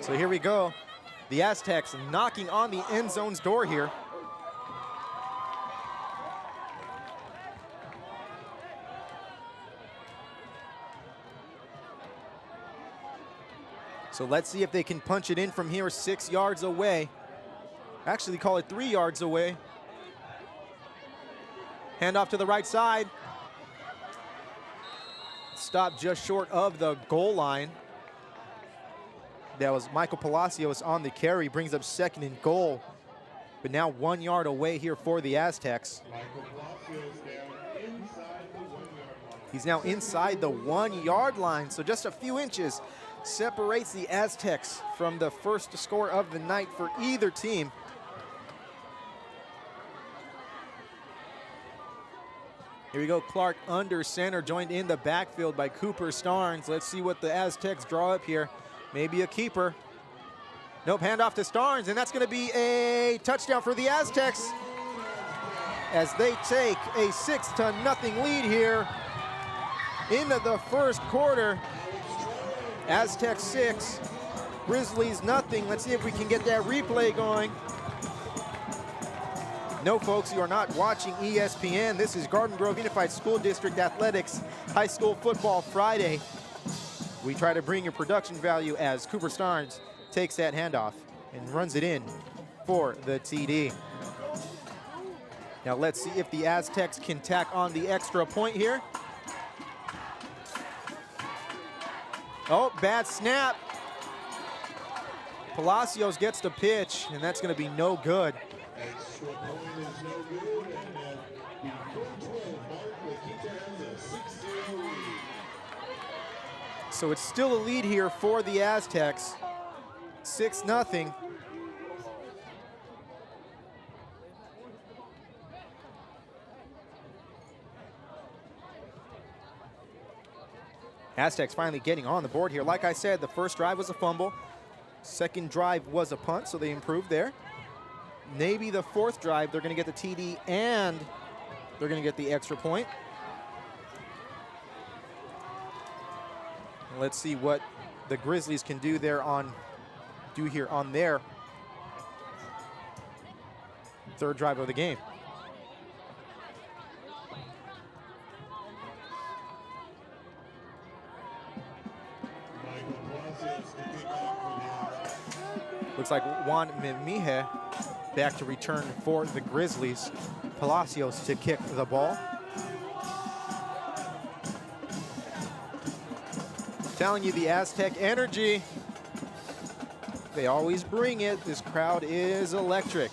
So here we go. The Aztecs knocking on the end zone's door here. So let's see if they can punch it in from here 6 yards away. Actually, call it 3 yards away. Handoff to the right side. Stopped just short of the goal line. That was Michael Palacios on the carry, brings up 2nd and goal. But now 1 yard away here for the Aztecs. He's now inside the 1 yard line, so just a few inches separates the Aztecs from the first score of the night for either team. Here we go, Clark under center, joined in the backfield by Cooper Starnes. Let's see what the Aztecs draw up here. Maybe a keeper. Nope, handoff to Starnes, and that's gonna be a touchdown for the Aztecs as they take a 6-0 lead here into the first quarter. Aztecs 6, Grizzlies nothing. Let's see if we can get that replay going. No, folks, you are not watching ESPN. This is Garden Grove Unified School District Athletics High School Football Friday. We try to bring your production value as Cooper Starnes takes that handoff and runs it in for the TD. Now let's see if the Aztecs can tack on the extra point here. Oh, bad snap. Palacios gets the pitch, and that's going to be no good. Extra point is no good, and the 12 mark, Quinta has a 6-0 lead. So it's still a lead here for the Aztecs, 6-0. Aztecs finally getting on the board here. Like I said, the first drive was a fumble. Second drive was a punt, so they improved there. Maybe the fourth drive, they're going to get the TD and they're going to get the extra point. Let's see what the Grizzlies can do here on their third drive of the game. Looks like Juan Mimihe back to return for the Grizzlies. Palacios to kick the ball. Telling you, the Aztec energy, they always bring it. This crowd is electric.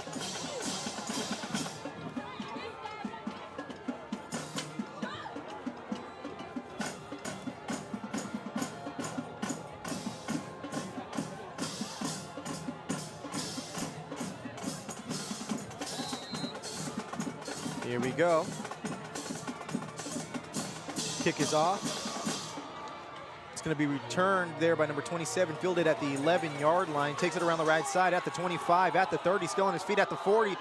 Here we go. Kick is off. It's going to be returned there by number 27, fielded at the 11-yard line. Takes it around the right side at the 25, at the 30, still on his feet at the 40,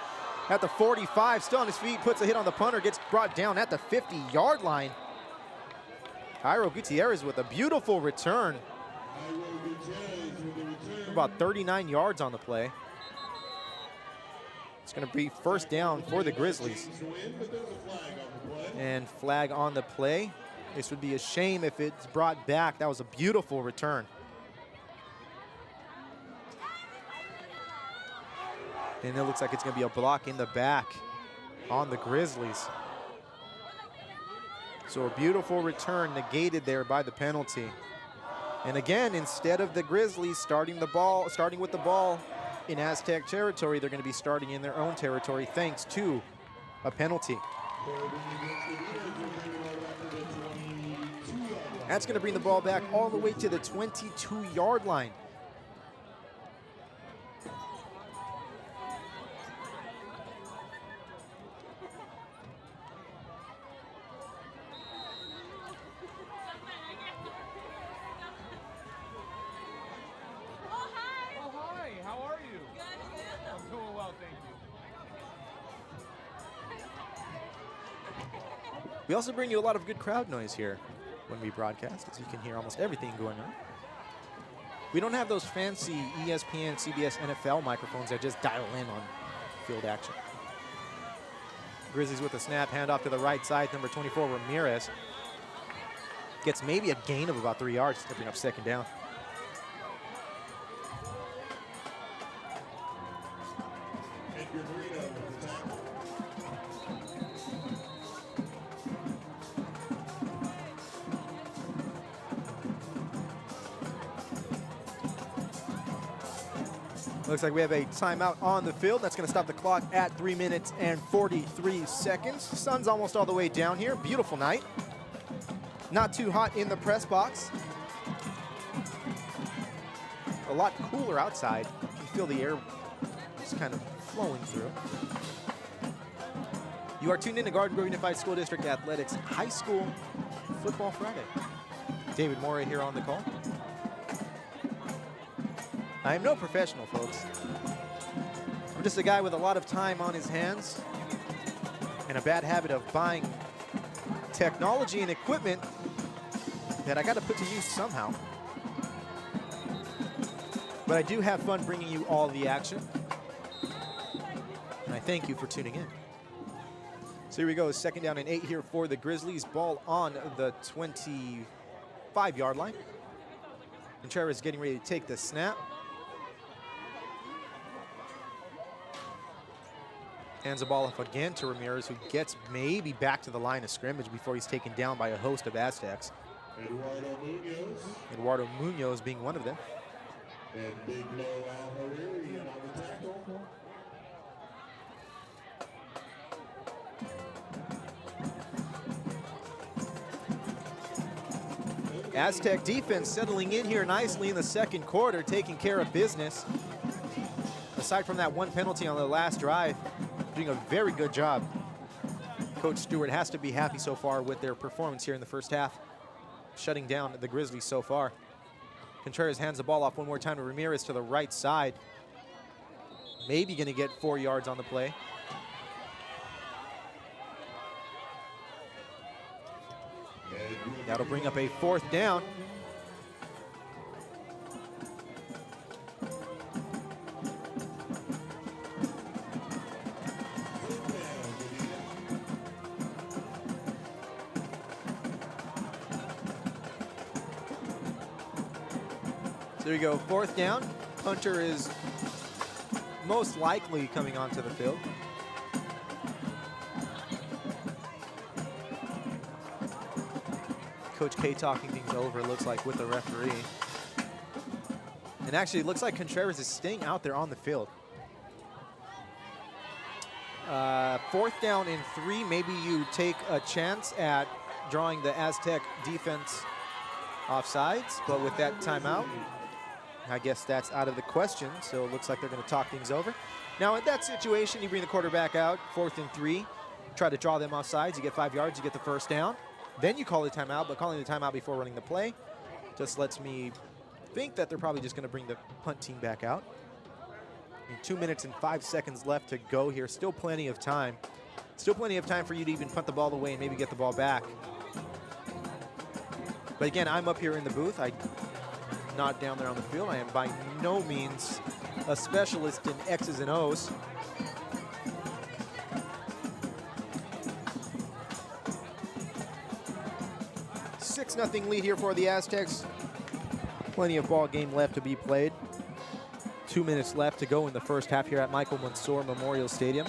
at the 45, still on his feet, puts a hit on the punter, gets brought down at the 50-yard line. Jairo Gutierrez with a beautiful return. About 39 yards on the play. It's going to be first down for the Grizzlies. And flag on the play. This would be a shame if it's brought back. That was a beautiful return. And it looks like it's going to be a block in the back on the Grizzlies. So a beautiful return negated there by the penalty. And again, instead of the Grizzlies starting with the ball in Aztec territory, they're going to be starting in their own territory thanks to a penalty. That's going to bring the ball back all the way to the 22-yard line. We also bring you a lot of good crowd noise here when we broadcast, as you can hear almost everything going on. We don't have those fancy ESPN, CBS, NFL microphones that just dial in on field action. Grizzlies with a snap, handoff to the right side, number 24, Ramirez. Gets maybe a gain of about 3 yards to bring up second down. Looks like we have a timeout on the field. That's going to stop the clock at 3 minutes and 43 seconds. Sun's almost all the way down here. Beautiful night. Not too hot in the press box. A lot cooler outside. You can feel the air just kind of flowing through. You are tuned in to Garden Grove Unified School District Athletics High School Football Friday. David Morey here on the call. I am no professional, folks. I'm just a guy with a lot of time on his hands and a bad habit of buying technology and equipment that I got to put to use somehow. But I do have fun bringing you all the action. And I thank you for tuning in. So here we go, 2nd down and 8 here for the Grizzlies. Ball on the 25-yard line. Contreras getting ready to take the snap. Hands the ball off again to Ramirez, who gets maybe back to the line of scrimmage before he's taken down by a host of Aztecs. Eduardo Munoz being one of them. And Big Mo Al-Hariri on the tackle. Aztec defense settling in here nicely in the second quarter, taking care of business. Aside from that one penalty on the last drive, doing a very good job. Coach Stewart has to be happy so far with their performance here in the first half, shutting down the Grizzlies so far. Contreras hands the ball off one more time to Ramirez to the right side. Maybe going to get 4 yards on the play. That'll bring up a 4th down. There you go, 4th down. Punter is most likely coming onto the field. Coach K talking things over, looks like, with the referee. And actually, it looks like Contreras is staying out there on the field. 4th down and 3. Maybe you take a chance at drawing the Aztec defense offsides, but with that timeout, I guess that's out of the question, so it looks like they're going to talk things over. Now, in that situation, you bring the quarterback out, 4th and 3, try to draw them offsides, you get 5 yards, you get the 1st down. Then you call the timeout, but calling the timeout before running the play just lets me think that they're probably just going to bring the punt team back out. 2 minutes and 5 seconds left to go here. Still plenty of time. Still plenty of time for you to even punt the ball away and maybe get the ball back. But again, I'm up here in the booth. I'm not down there on the field. I am by no means a specialist in X's and O's. Nothing lead here for the Aztecs. Plenty of ball game left to be played. 2 minutes left to go in the first half here at Michael Mansour Memorial Stadium.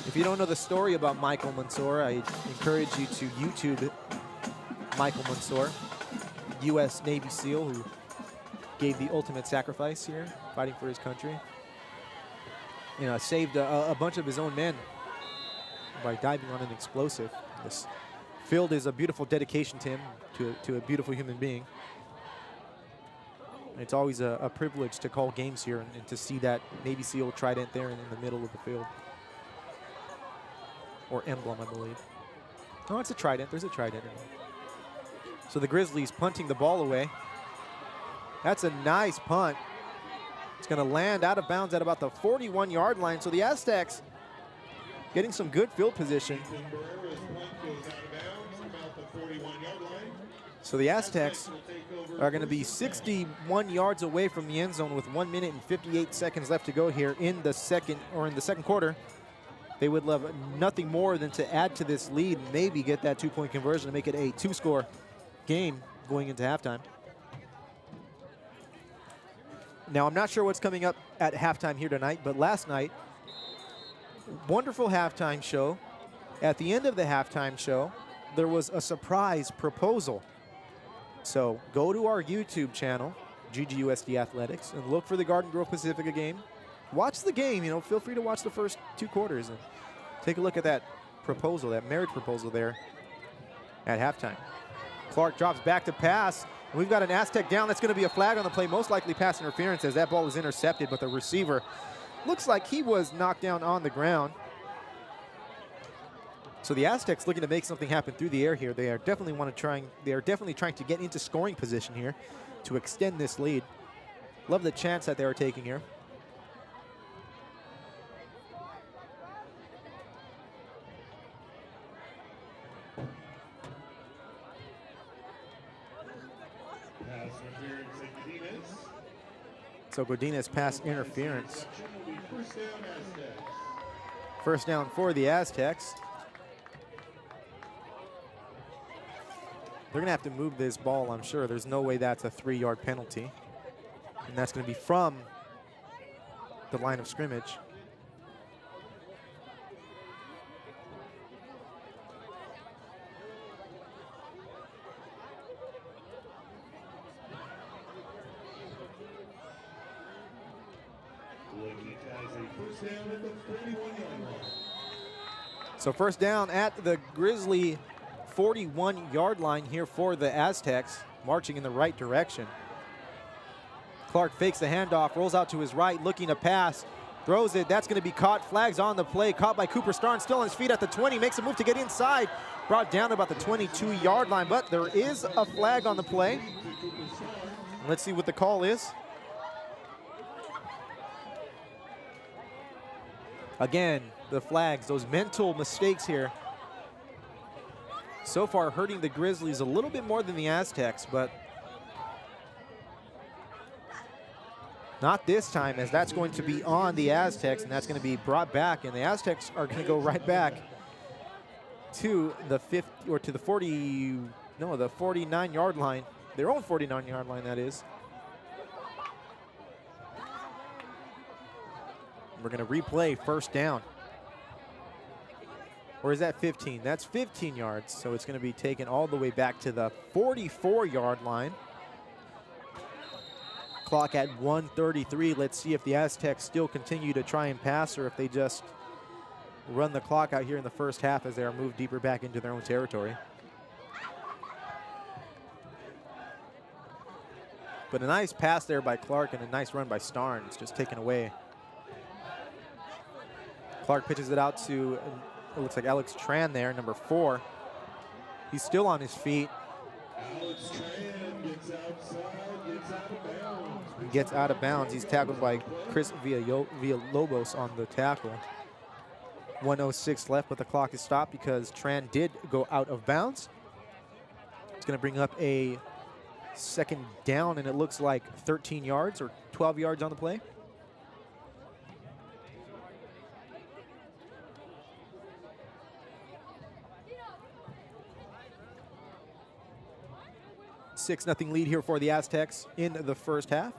If you don't know the story about Michael Mansour, I encourage you to YouTube Michael Mansour, U.S. Navy SEAL who gave the ultimate sacrifice here, fighting for his country. You know, saved a bunch of his own men by diving on an explosive. This field is a beautiful dedication to him, to a beautiful human being. It's always a privilege to call games here and to see that Navy SEAL trident there in the middle of the field. Or emblem, I believe. Oh, it's a trident. There's a trident in there. So the Grizzlies punting the ball away. That's a nice punt. It's going to land out of bounds at about the 41-yard line. So the Aztecs getting some good field position. So the Aztecs are going to be 61 yards away from the end zone with 1 minute and 58 seconds left to go here in the second quarter. They would love nothing more than to add to this lead, maybe get that 2-point conversion to make it a 2-score game going into halftime. Now, I'm not sure what's coming up at halftime here tonight, but last night, wonderful halftime show. At the end of the halftime show, there was a surprise proposal. So go to our YouTube channel, GGUSD Athletics, and look for the Garden Grove Pacifica game. Watch the game, you know, feel free to watch the first 2 quarters and take a look at that proposal, that marriage proposal there at halftime. Clark drops back to pass. And we've got an Aztec down. That's going to be a flag on the play, most likely pass interference as that ball was intercepted, but the receiver looks like he was knocked down on the ground. So the Aztecs looking to make something happen through the air here. They are definitely trying to get into scoring position here to extend this lead. Love the chance that they are taking here. So Godinez pass interference. First down for the Aztecs. They're going to have to move this ball, I'm sure. There's no way that's a 3-yard penalty. And that's going to be from the line of scrimmage. So first down at the Grizzly 41-yard line here for the Aztecs, marching in the right direction. Clark fakes the handoff, rolls out to his right, looking to pass, throws it. That's going to be caught. Flags on the play. Caught by Cooper Starnes, still on his feet at the 20. Makes a move to get inside. Brought down about the 22-yard line, but there is a flag on the play. Let's see what the call is. Again, the flags, those mental mistakes here. So far hurting the Grizzlies a little bit more than the Aztecs, but not this time, as that's going to be on the Aztecs, and that's going to be brought back, and the Aztecs are going to go right back to the 49-yard line, their own 49-yard line, that is. We're going to replay first down. Or is that 15? That's 15 yards, so it's going to be taken all the way back to the 44-yard line. Clock at 1:33. Let's see if the Aztecs still continue to try and pass or if they just run the clock out here in the first half as they are moved deeper back into their own territory. But a nice pass there by Clark and a nice run by Starnes, just taken away. Clark pitches it out to, it looks like Alex Tran there, number 4. He's still on his feet. Alex Tran gets outside, gets out of bounds. He gets out of bounds. He's tackled by Chris Villalobos on the tackle. 1:06 left, but the clock is stopped because Tran did go out of bounds. It's going to bring up a second down, and it looks like 13 yards or 12 yards on the play. $6-0 lead here for the Aztecs in the first half.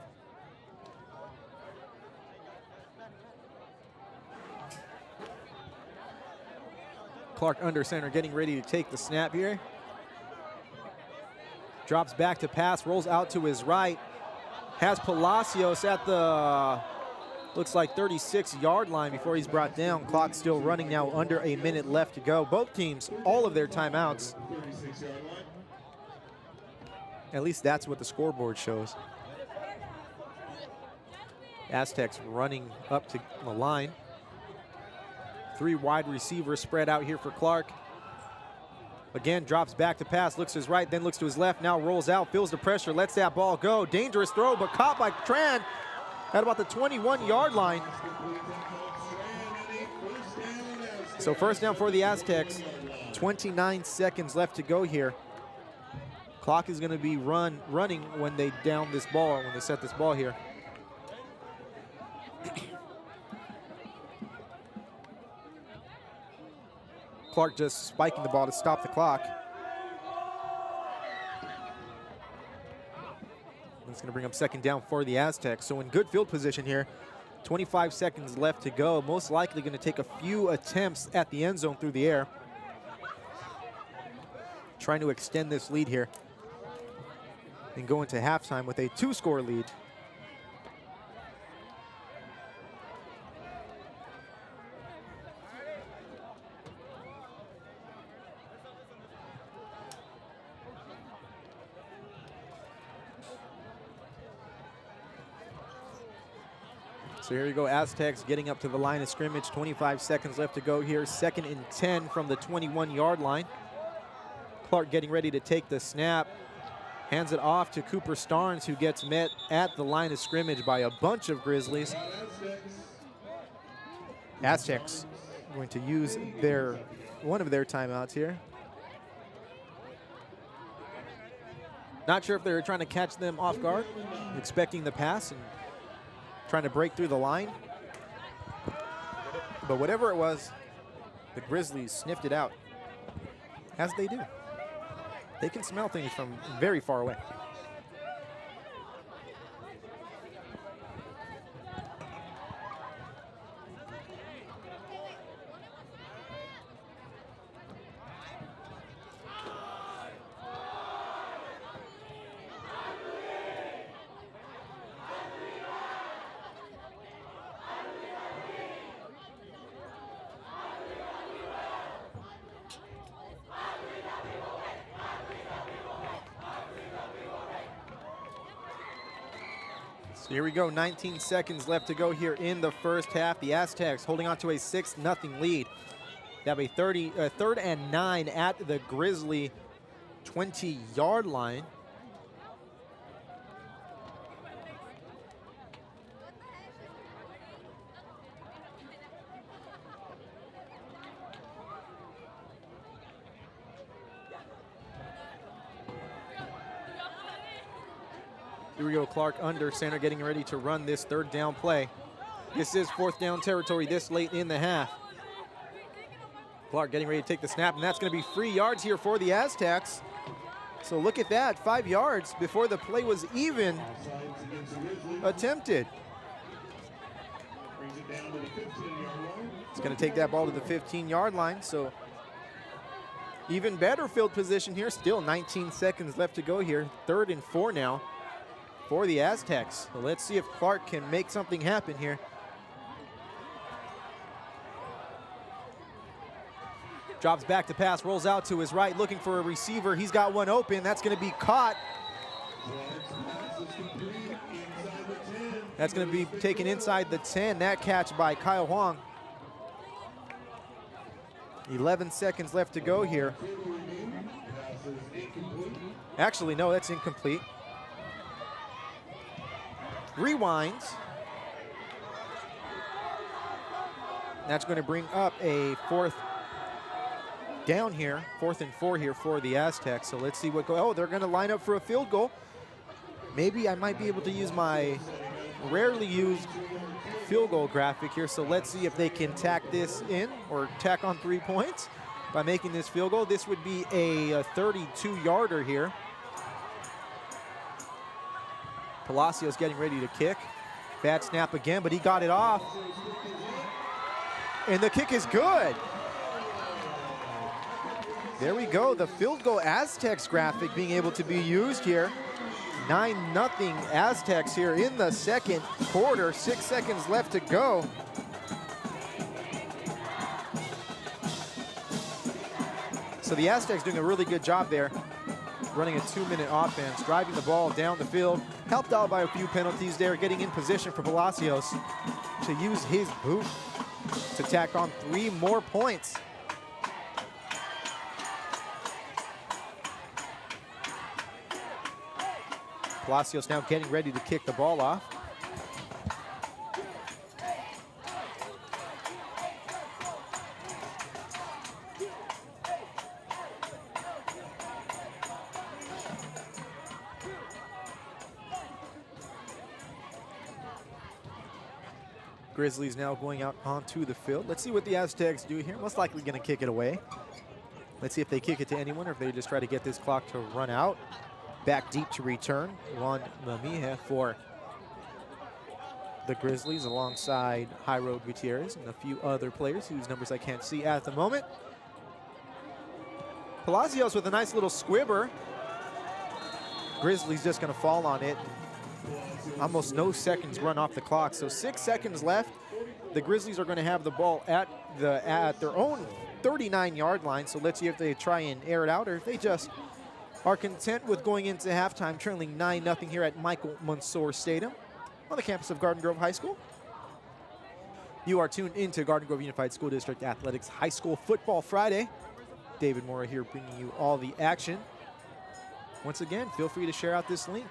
Clark under center, getting ready to take the snap here. Drops back to pass, rolls out to his right. Has Palacios at the looks like 36-yard line before he's brought down. Clock still running now, under a minute left to go. Both teams, all of their timeouts. At least that's what the scoreboard shows. Aztecs running up to the line. 3 wide receivers spread out here for Clark. Again, drops back to pass, looks to his right, then looks to his left, now rolls out, feels the pressure, lets that ball go. Dangerous throw, but caught by Tran at about the 21-yard line. So first down for the Aztecs. 29 seconds left to go here. Clock is going to be running when they down this ball, when they set this ball here. Clark just spiking the ball to stop the clock. It's going to bring up second down for the Aztecs. So in good field position here. 25 seconds left to go. Most likely going to take a few attempts at the end zone through the air. Trying to extend this lead here and go into halftime with a 2-score lead. So here you go, Aztecs getting up to the line of scrimmage. 25 seconds left to go here. 2nd and 10 from the 21-yard line. Clark getting ready to take the snap. Hands it off to Cooper Starnes, who gets met at the line of scrimmage by a bunch of Grizzlies. Aztecs going to use one of their timeouts here. Not sure if they were trying to catch them off guard, expecting the pass and trying to break through the line. But whatever it was, the Grizzlies sniffed it out, as they do. They can smell things from very far away. So here we go, 19 seconds left to go here in the first half. The Aztecs holding on to a 6-0 lead. They have a 3rd and 9 at the Grizzly 20-yard line. Here we go, Clark under center, getting ready to run this 3rd down play. This is 4th down territory this late in the half. Clark getting ready to take the snap, and that's going to be free yards here for the Aztecs. So look at that, 5 yards before the play was even attempted. It's going to take that ball to the 15-yard line, so even better field position here. Still 19 seconds left to go here. 3rd and 4 now for the Aztecs. So let's see if Clark can make something happen here. Drops back to pass, rolls out to his right, looking for a receiver. He's got one open. That's going to be caught. That's going to be taken inside the 10. That catch by Kyle Huang. 11 seconds left to go here. Actually, no, that's incomplete. Rewinds. That's going to bring up a 4th down here, 4th and 4 here for the Aztecs. So let's see what go. Oh, they're going to line up for a field goal. Maybe I might be able to use my rarely used field goal graphic here. So let's see if they can tack this in or tack on 3 points by making this field goal. This would be a 32-yarder here. Palacios getting ready to kick. Bad snap again, but he got it off. And the kick is good. There we go, the field goal Aztecs graphic being able to be used here. 9-0 Aztecs here in the second quarter. 6 seconds left to go. So the Aztecs doing a really good job there, running a 2-minute offense, driving the ball down the field, helped out by a few penalties there, getting in position for Palacios to use his boot to tack on 3 more points. Palacios now getting ready to kick the ball off. Grizzlies now going out onto the field. Let's see what the Aztecs do here. Most likely going to kick it away. Let's see if they kick it to anyone or if they just try to get this clock to run out. Back deep to return. Juan Mamija for the Grizzlies alongside High Road Gutierrez and a few other players whose numbers I can't see at the moment. Palacios with a nice little squibber. Grizzlies just going to fall on it. Almost no seconds run off the clock, so 6 seconds left. The Grizzlies are going to have the ball at their own 39-yard line, so let's see if they try and air it out or if they just are content with going into halftime, trailing 9-0 here at Michael Mansour Stadium on the campus of Garden Grove High School. You are tuned into Garden Grove Unified School District Athletics High School Football Friday. David Mora here bringing you all the action. Once again, feel free to share out this link.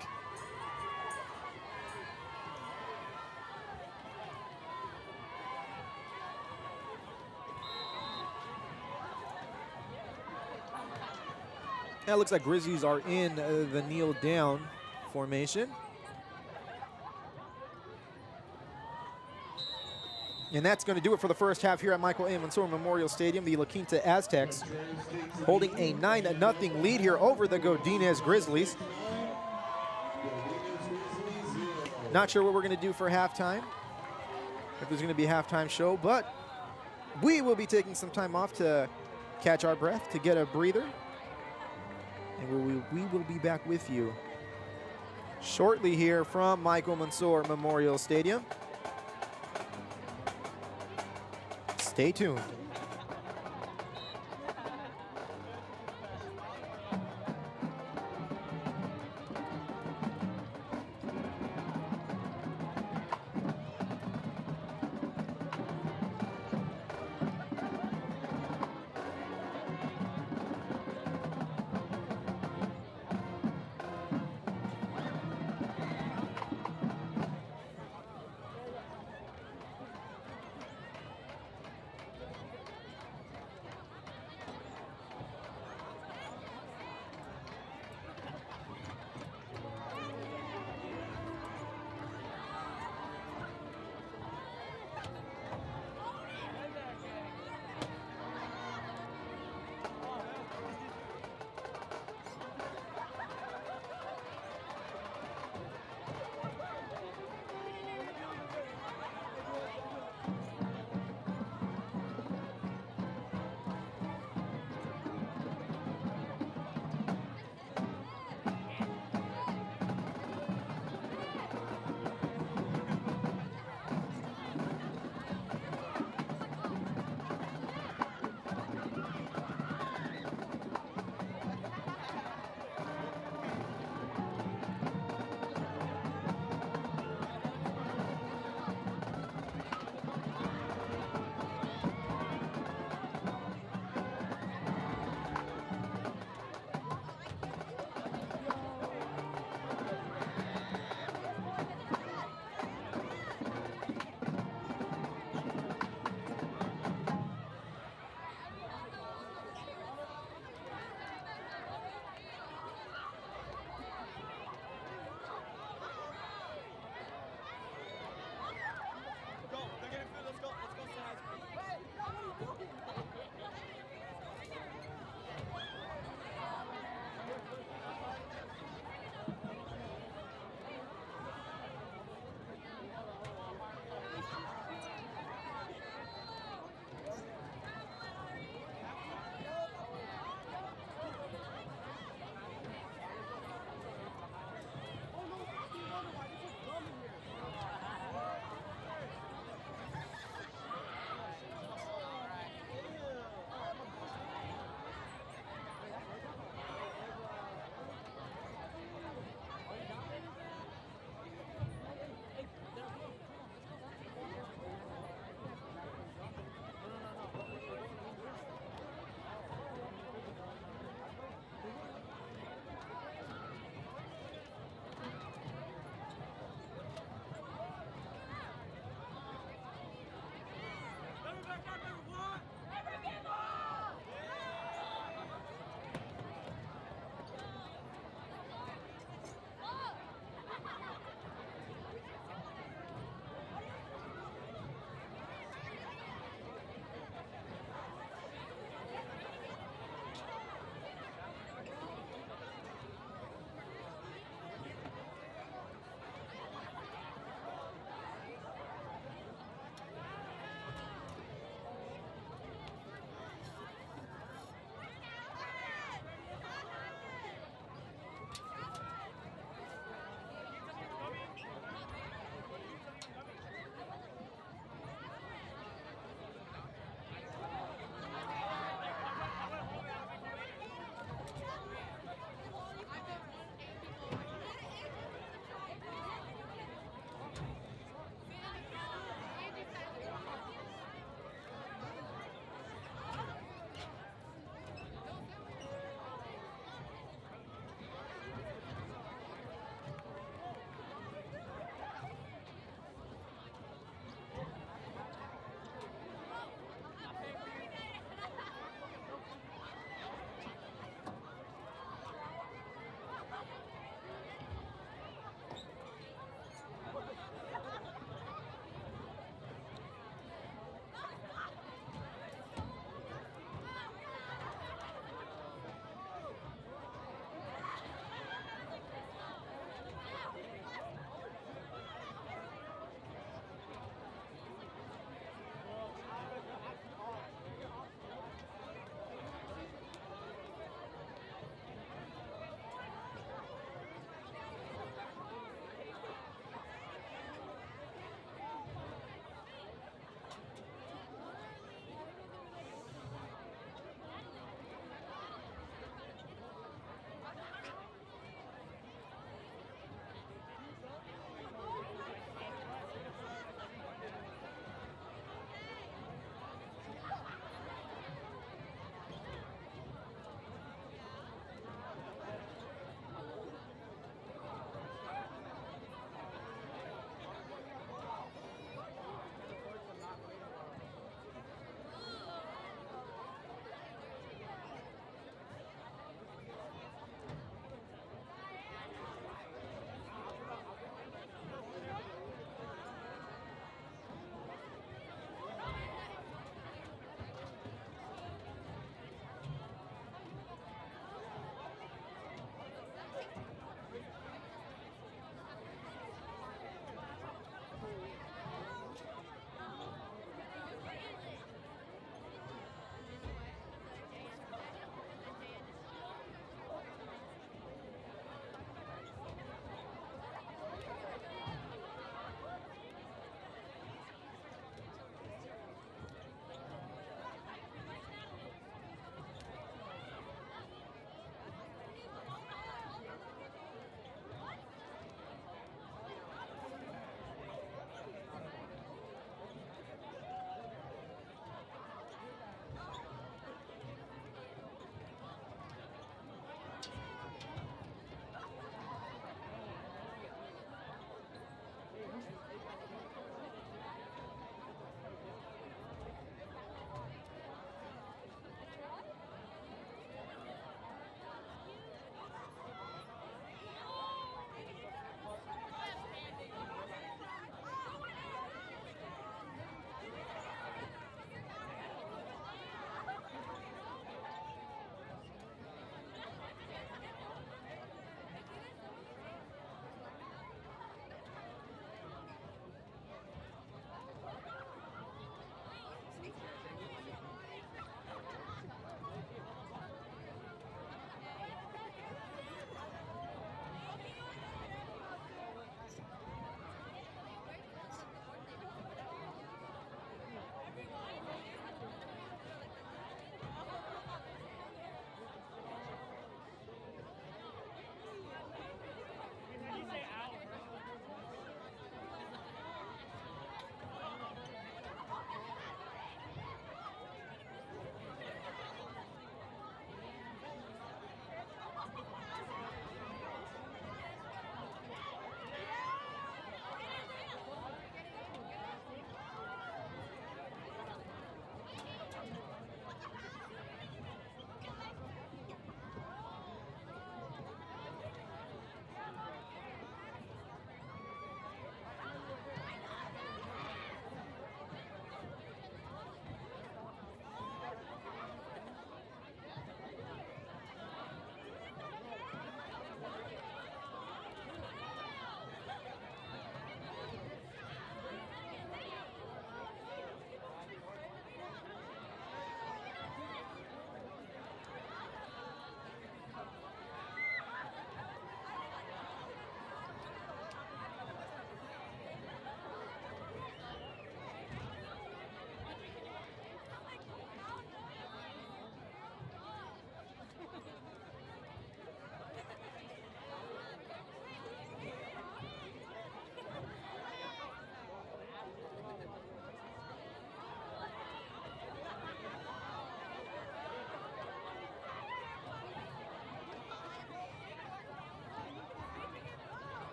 Now it looks like Grizzlies are in the kneel down formation. And that's going to do it for the first half here at Michael A. Mansour Memorial Stadium. The La Quinta Aztecs holding a 9-0 lead here over the Godinez Grizzlies. Not sure what we're going to do for halftime, if there's going to be a halftime show, but we will be taking some time off to catch our breath, to get a breather. And we will be back with you shortly here from Michael Mansour Memorial Stadium. Stay tuned.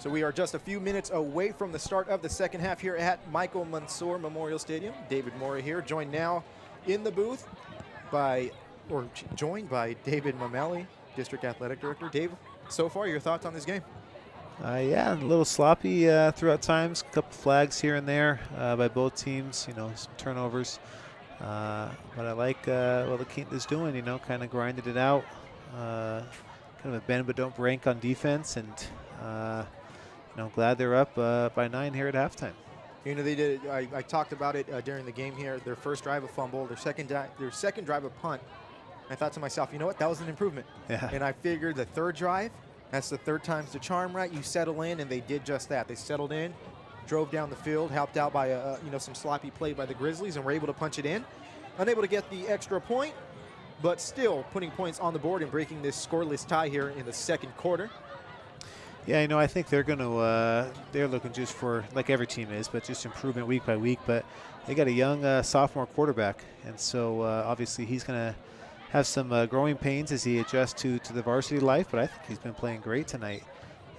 So we are just a few minutes away from the start of the second half here at Michael Mansour Memorial Stadium. David Mora here, joined now in the booth joined by David Mamelli, District Athletic Director. Dave, so far, your thoughts on this game? Yeah, a little sloppy throughout times. A couple flags here and there by both teams. You know, some turnovers. But I like what the Quinta is doing. You know, kind of grinded it out. Kind of a bend but don't break on defense, and you know, glad they're up by 9 here at halftime. You know, they did. I talked about it during the game here. Their first drive a fumble, their second drive a punt. I thought to myself, you know what? That was an improvement. Yeah. And I figured the third drive, that's the third time's the charm, right? You settle in, and they did just that. They settled in, drove down the field, helped out by some sloppy play by the Grizzlies, and were able to punch it in. Unable to get the extra point, but still putting points on the board and breaking this scoreless tie here in the second quarter. Yeah, you know, I think they're going to, they're looking just for, like every team is, but just improvement week by week. But they got a young sophomore quarterback, and so obviously he's going to have some growing pains as he adjusts to the varsity life, but I think he's been playing great tonight.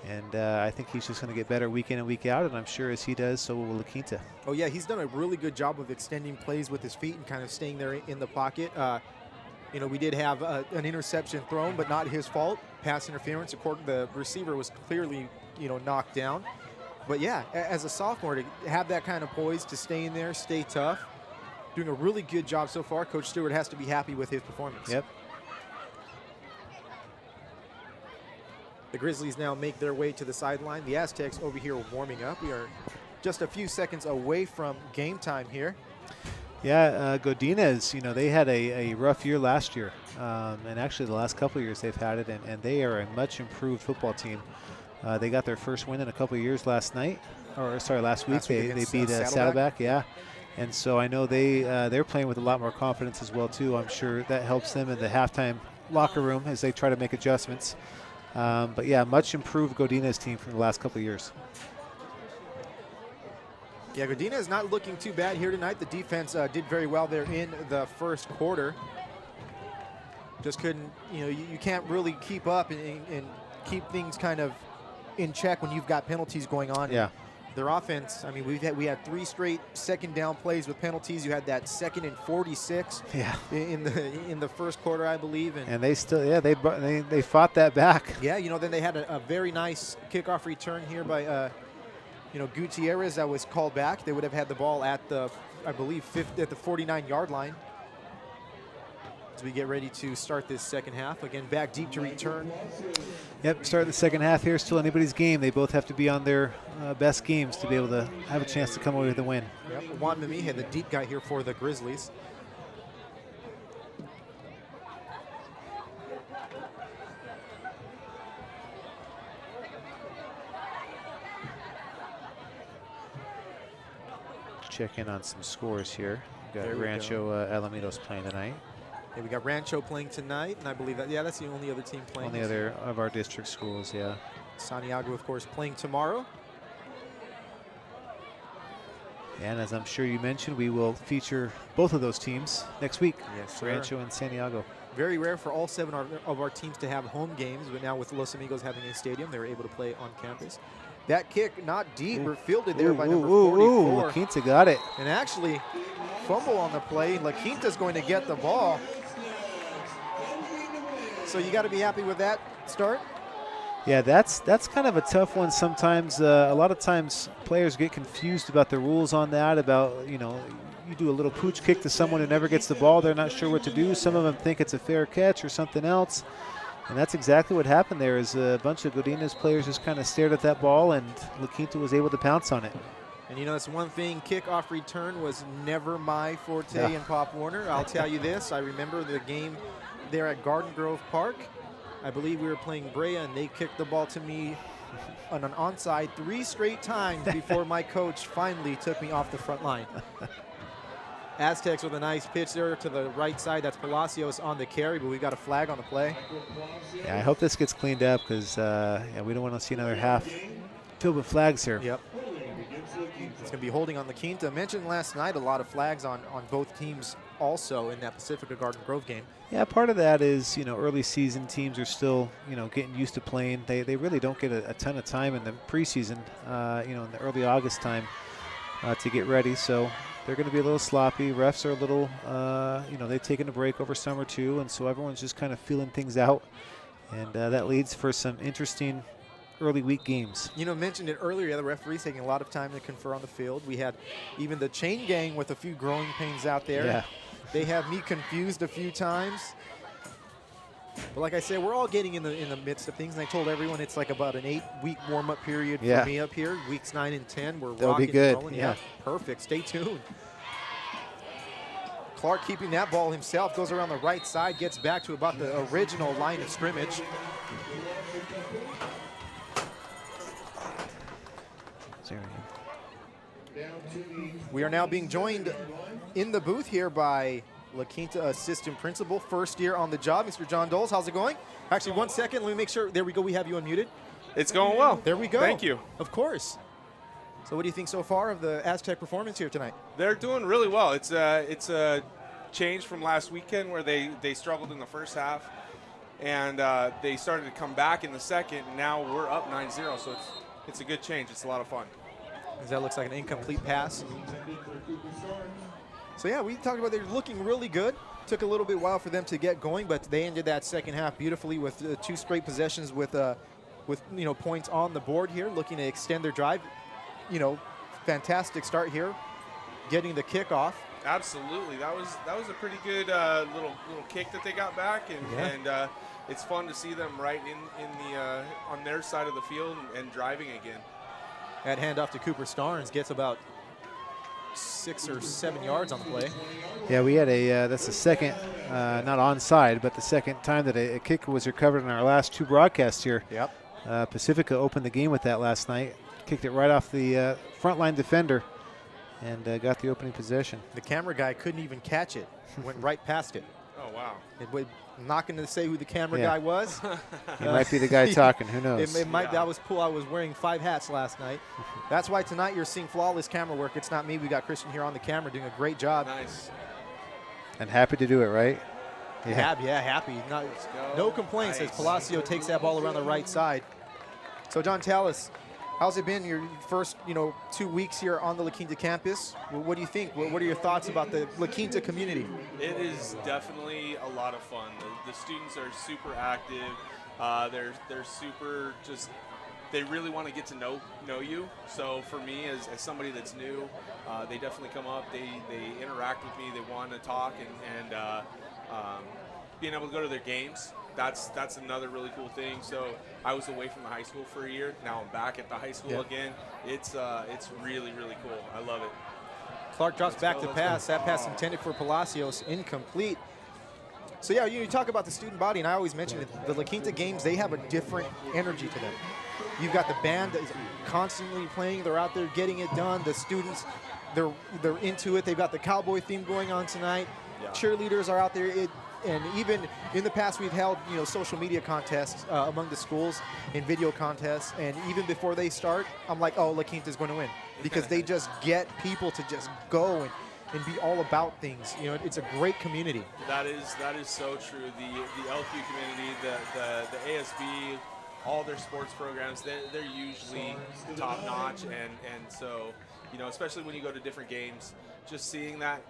And I think he's just going to get better week in and week out, and I'm sure as he does, so will Quinta. Oh, yeah, he's done a really good job of extending plays with his feet and kind of staying there in the pocket. You know, we did have an interception thrown, but not his fault. Pass interference. The receiver was clearly, you know, knocked down. But, yeah, as a sophomore, to have that kind of poise, to stay in there, stay tough, doing a really good job so far. Coach Stewart has to be happy with his performance. Yep. The Grizzlies now make their way to the sideline. The Aztecs over here warming up. We are just a few seconds away from game time here. Yeah, Godinez, you know, they had a rough year last year. And actually the last couple of years they've had it, and they are a much improved football team. They got their first win in a couple of years last week. They beat Saddleback, yeah. And so I know they're playing with a lot more confidence as well, too. I'm sure that helps them in the halftime locker room as they try to make adjustments. But, yeah, much improved Godinez team from the last couple of years. Yeah, Godinez is not looking too bad here tonight. The defense did very well there in the first quarter. Just couldn't, you know, you can't really keep up and keep things kind of in check when you've got penalties going on. Yeah. Their offense, I mean, we had 3 straight second down plays with penalties. You had that 2nd and 46 in the first quarter, I believe. And they still, yeah, they fought that back. Yeah, you know, then they had a very nice kickoff return here by, you know, Gutierrez that was called back. They would have had the ball at the, I believe, at the 49-yard line. As we get ready to start this second half. Again, back deep to return. Yep, start the second half here. Still anybody's game. They both have to be on their best games to be able to have a chance to come away with a win. Yep, Juan Mamihe, the deep guy here for the Grizzlies. Check in on some scores here. We've got Rancho Alamitos playing tonight. Yeah, we got Rancho playing tonight, and I believe that, yeah, that's the only other team playing. Only other of our district schools, yeah. Santiago, of course, playing tomorrow. And as I'm sure you mentioned, we will feature both of those teams next week. Yes, sir. Rancho and Santiago. Very rare for all 7 of our teams to have home games, but now with Los Amigos having a stadium, they were able to play on campus. That kick, not deep, fielded there by number 44. La Quinta got it. And actually, fumble on the play. La Quinta's going to get the ball. So you got to be happy with that start. Yeah, that's kind of a tough one sometimes. A lot of times players get confused about the rules on that, about, you know, you do a little pooch kick to someone who never gets the ball. They're not sure what to do. Some of them think it's a fair catch or something else. And that's exactly what happened there, is a bunch of Godinez players just kind of stared at that ball, and La Quinta was able to pounce on it. And, you know, that's one thing, kickoff return was never my forte in Pop Warner. I'll tell you this. I remember the game there at Garden Grove Park. I believe we were playing Brea, and they kicked the ball to me on an onside 3 straight times before my coach finally took me off the front line. Aztecs with a nice pitch there to the right side. That's Palacios on the carry, but we've got a flag on the play. Yeah, I hope this gets cleaned up, because yeah, we don't want to see another half filled with flags here. Yep. It's going to be holding on the Quinta. Mentioned last night a lot of flags on both teams also in that Pacifica Garden Grove game. Yeah, part of that is, early season teams are still, getting used to playing. They really don't get a ton of time in the preseason, in the early August time to get ready. So they're going to be a little sloppy. Refs are a little, they've taken a break over summer too, and so everyone's just kind of feeling things out. And that leads for some interesting early week games. Mentioned it earlier, the referees taking a lot of time to confer on the field. We had even the chain gang with a few growing pains out there. Yeah. They have me confused a few times. But like I said, we're all getting in the midst of things. And I told everyone it's like about an 8-week warm-up period for me up here. Weeks 9 and 10, we're That'll rocking be good. and rolling. Yeah, perfect. Stay tuned. Clark keeping that ball himself, goes around the right side, gets back to about the original line of scrimmage. We are now being joined in the booth here by La Quinta assistant principal, first year on the job, Mr. John Doles. How's it going? Actually, 1 second. Let me make sure. There we go. We have you unmuted. It's going well. There we go. Thank you. Of course. So what do you think so far of the Aztec performance here tonight? They're doing really well. It's a change from last weekend where they struggled in the first half, and they started to come back in the second, and now we're up 9-0, so it's a good change. It's a lot of fun. That looks like an incomplete pass. So yeah, we talked about they're looking really good. Took a little bit while for them to get going, but they ended that second half beautifully with 2 straight possessions with points on the board here, looking to extend their drive. Fantastic start here, getting the kickoff. Absolutely, that was a pretty good little kick that they got back, and it's fun to see them right in the on their side of the field and driving again. That handoff to Cooper Starnes gets about 6 or 7 yards on the play. Yeah, we had that's the second, not onside, but the second time that a kick was recovered in our last 2 broadcasts here. Yep. Pacifica opened the game with that last night. Kicked it right off the front line defender and got the opening possession. The camera guy couldn't even catch it. Went right past it. Oh, wow. I'm not going to say who the camera guy was. He might be the guy talking. Who knows? It might. That was cool. I was wearing 5 hats last night. That's why tonight you're seeing flawless camera work. It's not me. We got Christian here on the camera doing a great job. Nice. And happy to do it, right? Happy. No complaints as Palacio takes that ball around the right side. So John, tell us, how's it been your first 2 weeks here on the La Quinta campus? What do you think? What are your thoughts about the La Quinta community? It is definitely a lot of fun. The students are super active. They're super just. They really want to get to know you. So for me, as somebody that's new, they definitely come up. They interact with me. They want to talk and being able to go to their games. That's another really cool thing. So I was away from the high school for a year. Now I'm back at the high school again. It's really, really cool. I love it. Clark drops back to pass. That pass intended for Palacios, incomplete. So yeah, you talk about the student body, and I always mention that the La Quinta games, they have a different energy to them. You've got the band that is constantly playing. They're out there getting it done. The students, they're into it. They've got the cowboy theme going on tonight. Yeah. Cheerleaders are out there. And even in the past, we've held social media contests among the schools and video contests. And even before they start, I'm like, oh, La Quinta's going to win, because they just get people to just go and be all about things. It's a great community. That is so true. The LQ community, the ASB, all their sports programs, they're usually top notch. And so, especially when you go to different games, just seeing that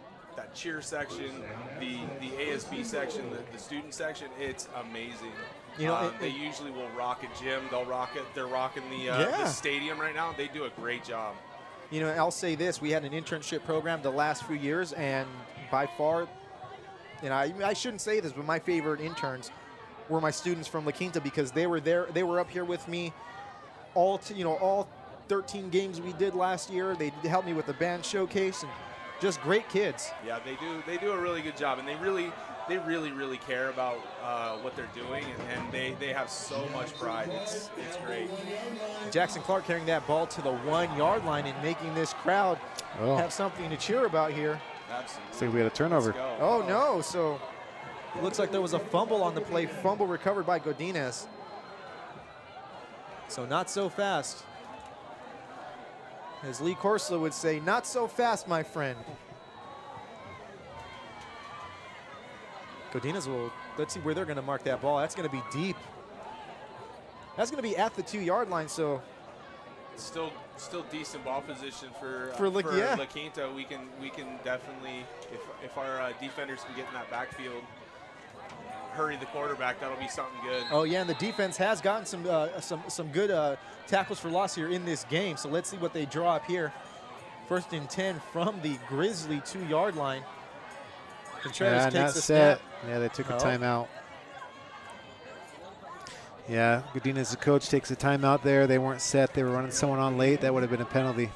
cheer section, the ASB section, the student section, it's amazing. They usually will rock a gym. They're rocking the stadium right now. They do a great job. I'll say this: we had an internship program the last few years, and by far, I shouldn't say this, but my favorite interns were my students from La Quinta, because they were there. They were up here with me all 13 games we did last year. They helped me with the band showcase, and just great kids. Yeah, they do a really good job, and they really care about what they're doing, and they have so much pride. It's great. Jackson Clark carrying that ball to the 1-yard line and making this crowd have something to cheer about here. Absolutely. So we had a turnover. Oh no! So it looks like there was a fumble on the play. Fumble recovered by Godinez. So not so fast. As Lee Corso would say, not so fast, my friend. Godinez will, let's see where they're going to mark that ball. That's going to be deep. That's going to be at the 2-yard line, so. Still decent ball position for La Quinta. We can definitely, if our defenders can get in that backfield, hurry the quarterback, that'll be something good. Oh yeah, and the defense has gotten some good tackles for loss here in this game. So let's see what they draw up here. 1st and 10 from the Grizzly 2-yard line. Contreras takes the snap. Yeah, they took a timeout. Yeah, Godinez, the coach, takes a timeout there. They weren't set. They were running someone on late. That would have been a penalty.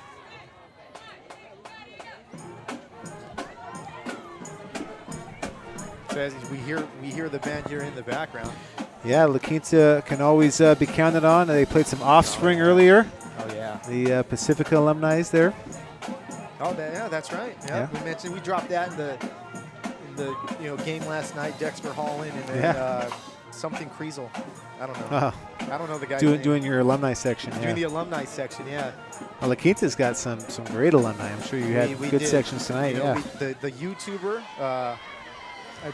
So as we hear the band here in the background. Yeah, La Quinta can always be counted on. They played some Offspring earlier. Oh yeah. The Pacifica alumni is there. Oh yeah, that's right. Yeah, we mentioned we dropped that in the game last night. Dexter Holland and then something Kriesel. I don't know. I don't know the guy. Doing your alumni section. Doing the alumni section, yeah. Well, La Quinta's got some great alumni. I'm sure you had good sections tonight. The YouTuber.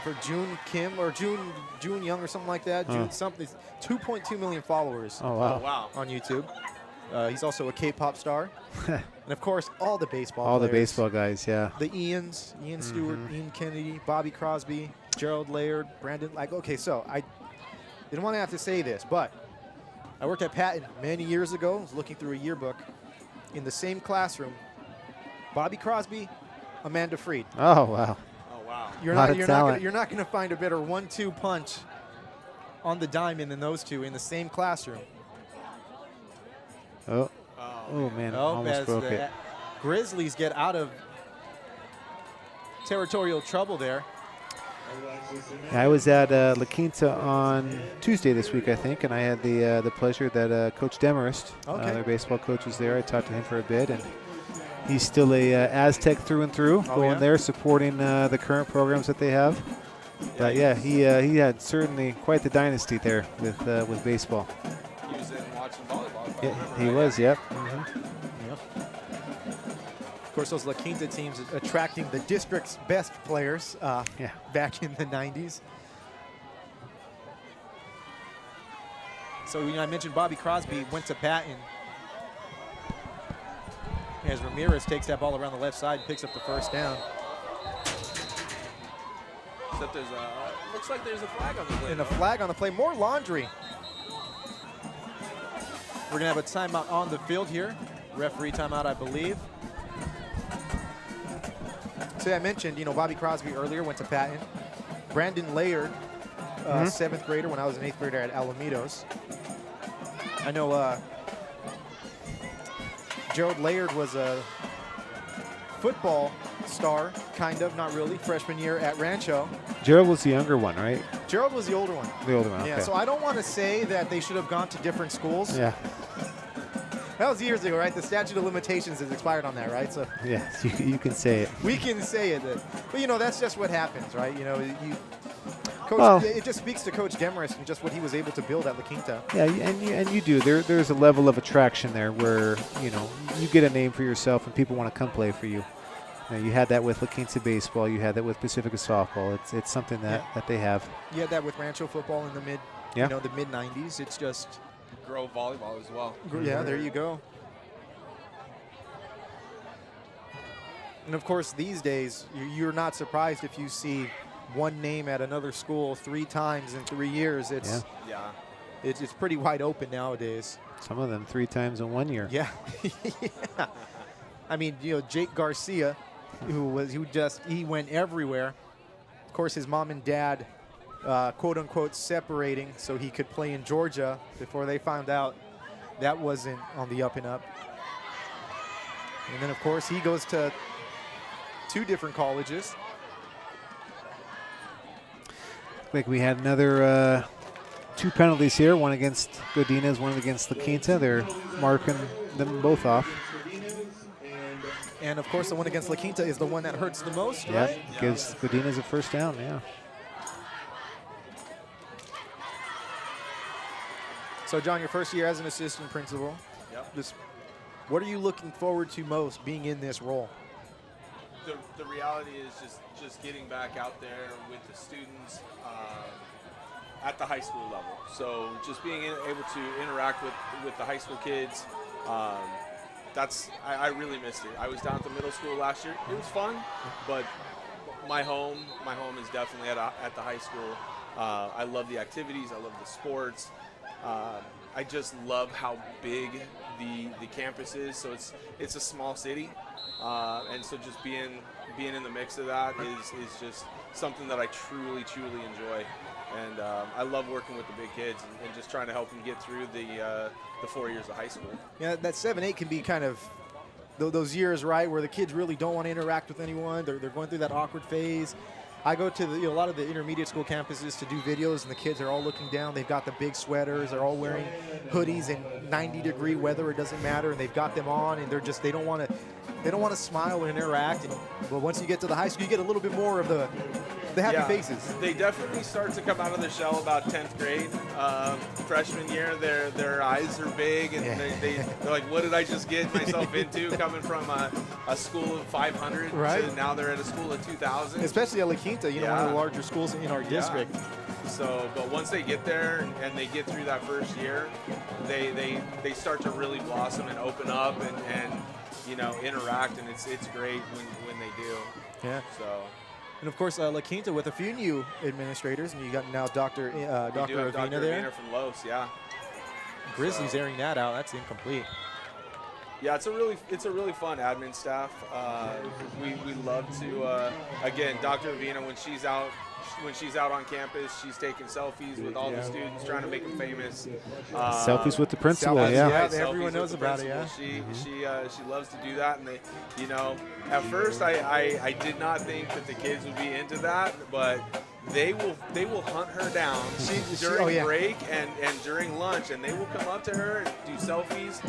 For June Kim or June Young or something like that. June something. 2.2 million followers. Oh wow. On YouTube. He's also a K-pop star. And of course, all the baseball All players. the baseball guys, yeah. The Ians, Ian Stewart, Ian Kennedy, Bobby Crosby, Gerald Laird, Brandon. Okay, so I didn't want to have to say this, but I worked at Patton many years ago. I was looking through a yearbook. In the same classroom, Bobby Crosby, Amanda Freed. Oh, wow. You're not going to find a better 1-2 punch on the diamond than those two in the same classroom. Oh man, almost broke it. Grizzlies get out of territorial trouble there. I was at La Quinta on Tuesday this week, I think, and I had the pleasure that Coach Demarest, their baseball coach, was there. I talked to him for a bit, and he's still a Aztec through and through, going there, supporting the current programs that they have. But yeah, he had certainly quite the dynasty there with baseball. He was in watching volleyball. He was, yep. Of course, those La Quinta teams attracting the district's best players back in the 90s. So I mentioned Bobby Crosby went to Patton. As Ramirez takes that ball around the left side and picks up the 1st down. Except looks like there's a flag on the play. And a flag on the play. More laundry. We're going to have a timeout on the field here. Referee timeout, I believe. So I mentioned, Bobby Crosby earlier went to Patton. Brandon Laird, 7th grader when I was an 8th grader at Alamitos. I know Gerald Laird was a football star, kind of, not really, freshman year at Rancho. Gerald was the younger one, right? Gerald was the older one. The older one, Yeah, okay. so I don't want to say that they should have gone to different schools. Yeah. That was years ago, right? The statute of limitations has expired on that, right? So Yes, you can say it. we can say it. But, that's just what happens, right? It just speaks to Coach Demarest and just what he was able to build at La Quinta. Yeah, and you do. There's a level of attraction there where, you get a name for yourself and people want to come play for you. You had that with La Quinta baseball. You had that with Pacifica softball. It's something that they have. You had that with Rancho football in the mid 90s. It's just Grow volleyball as well. Yeah, there you go. And of course, these days, you're not surprised if you see one name at another school 3 times in 3 years. It's pretty wide open nowadays. Some of them 3 times in 1 year. Yeah. Yeah. I mean, Jake Garcia, he went everywhere. Of course, his mom and dad, quote unquote, separating so he could play in Georgia before they found out that wasn't on the up and up. And then, of course, he goes to 2 different colleges. Like we had another 2 penalties here, one against Godinez, one against La Quinta. They're marking them both off. And, of course, the one against La Quinta is the one that hurts the most, right? Gives Godinez a 1st down, yeah. So, John, your first year as an assistant principal. Yep. Just What are you looking forward to most being in this role? The reality is just getting back out there with the students at the high school level. So just being able to interact with the high school kids, I really missed it. I was down at the middle school last year. It was fun, but my home is definitely at the high school. I love the activities. I love the sports. I just love how big the campus is. So it's a small city, and so just being in the mix of that is just something that I truly enjoy. And I love working with the big kids and just trying to help them get through the 4 years of high school. Yeah, that 7-8 can be kind of those years, right, where the kids really don't want to interact with anyone. They're going through that awkward phase. I go to a lot of the intermediate school campuses to do videos, and the kids are all looking down. They've got the big sweaters. They're all wearing hoodies in 90-degree weather. It doesn't matter, and they've got them on, and they don't want to smile and interact. But once you get to the high school, you get a little bit more of the happy faces. They definitely start to come out of their shell about 10th grade. Freshman year, their eyes are big, and they're like, what did I just get myself into, coming from a school of 500 to now they're at a school of 2,000. Especially at La Quinta, one of the larger schools in our district. So, but once they get there and they get through that first year, they start to really blossom and open up and interact, and it's great when they do. Yeah. So. And of course, La Quinta with a few new administrators, and you got now Dr. Avina there. Avina from Los, yeah. Grizzly's airing that out. That's incomplete. Yeah, it's a really fun admin staff. We love to again, Dr. Avina, when she's out on campus, she's taking selfies with all the students, trying to make them famous. Selfies with the principal, everyone knows about it. Yeah, she loves to do that, and at first I did not think that the kids would be into that, but they will hunt her down during break and during lunch, and they will come up to her and do selfies.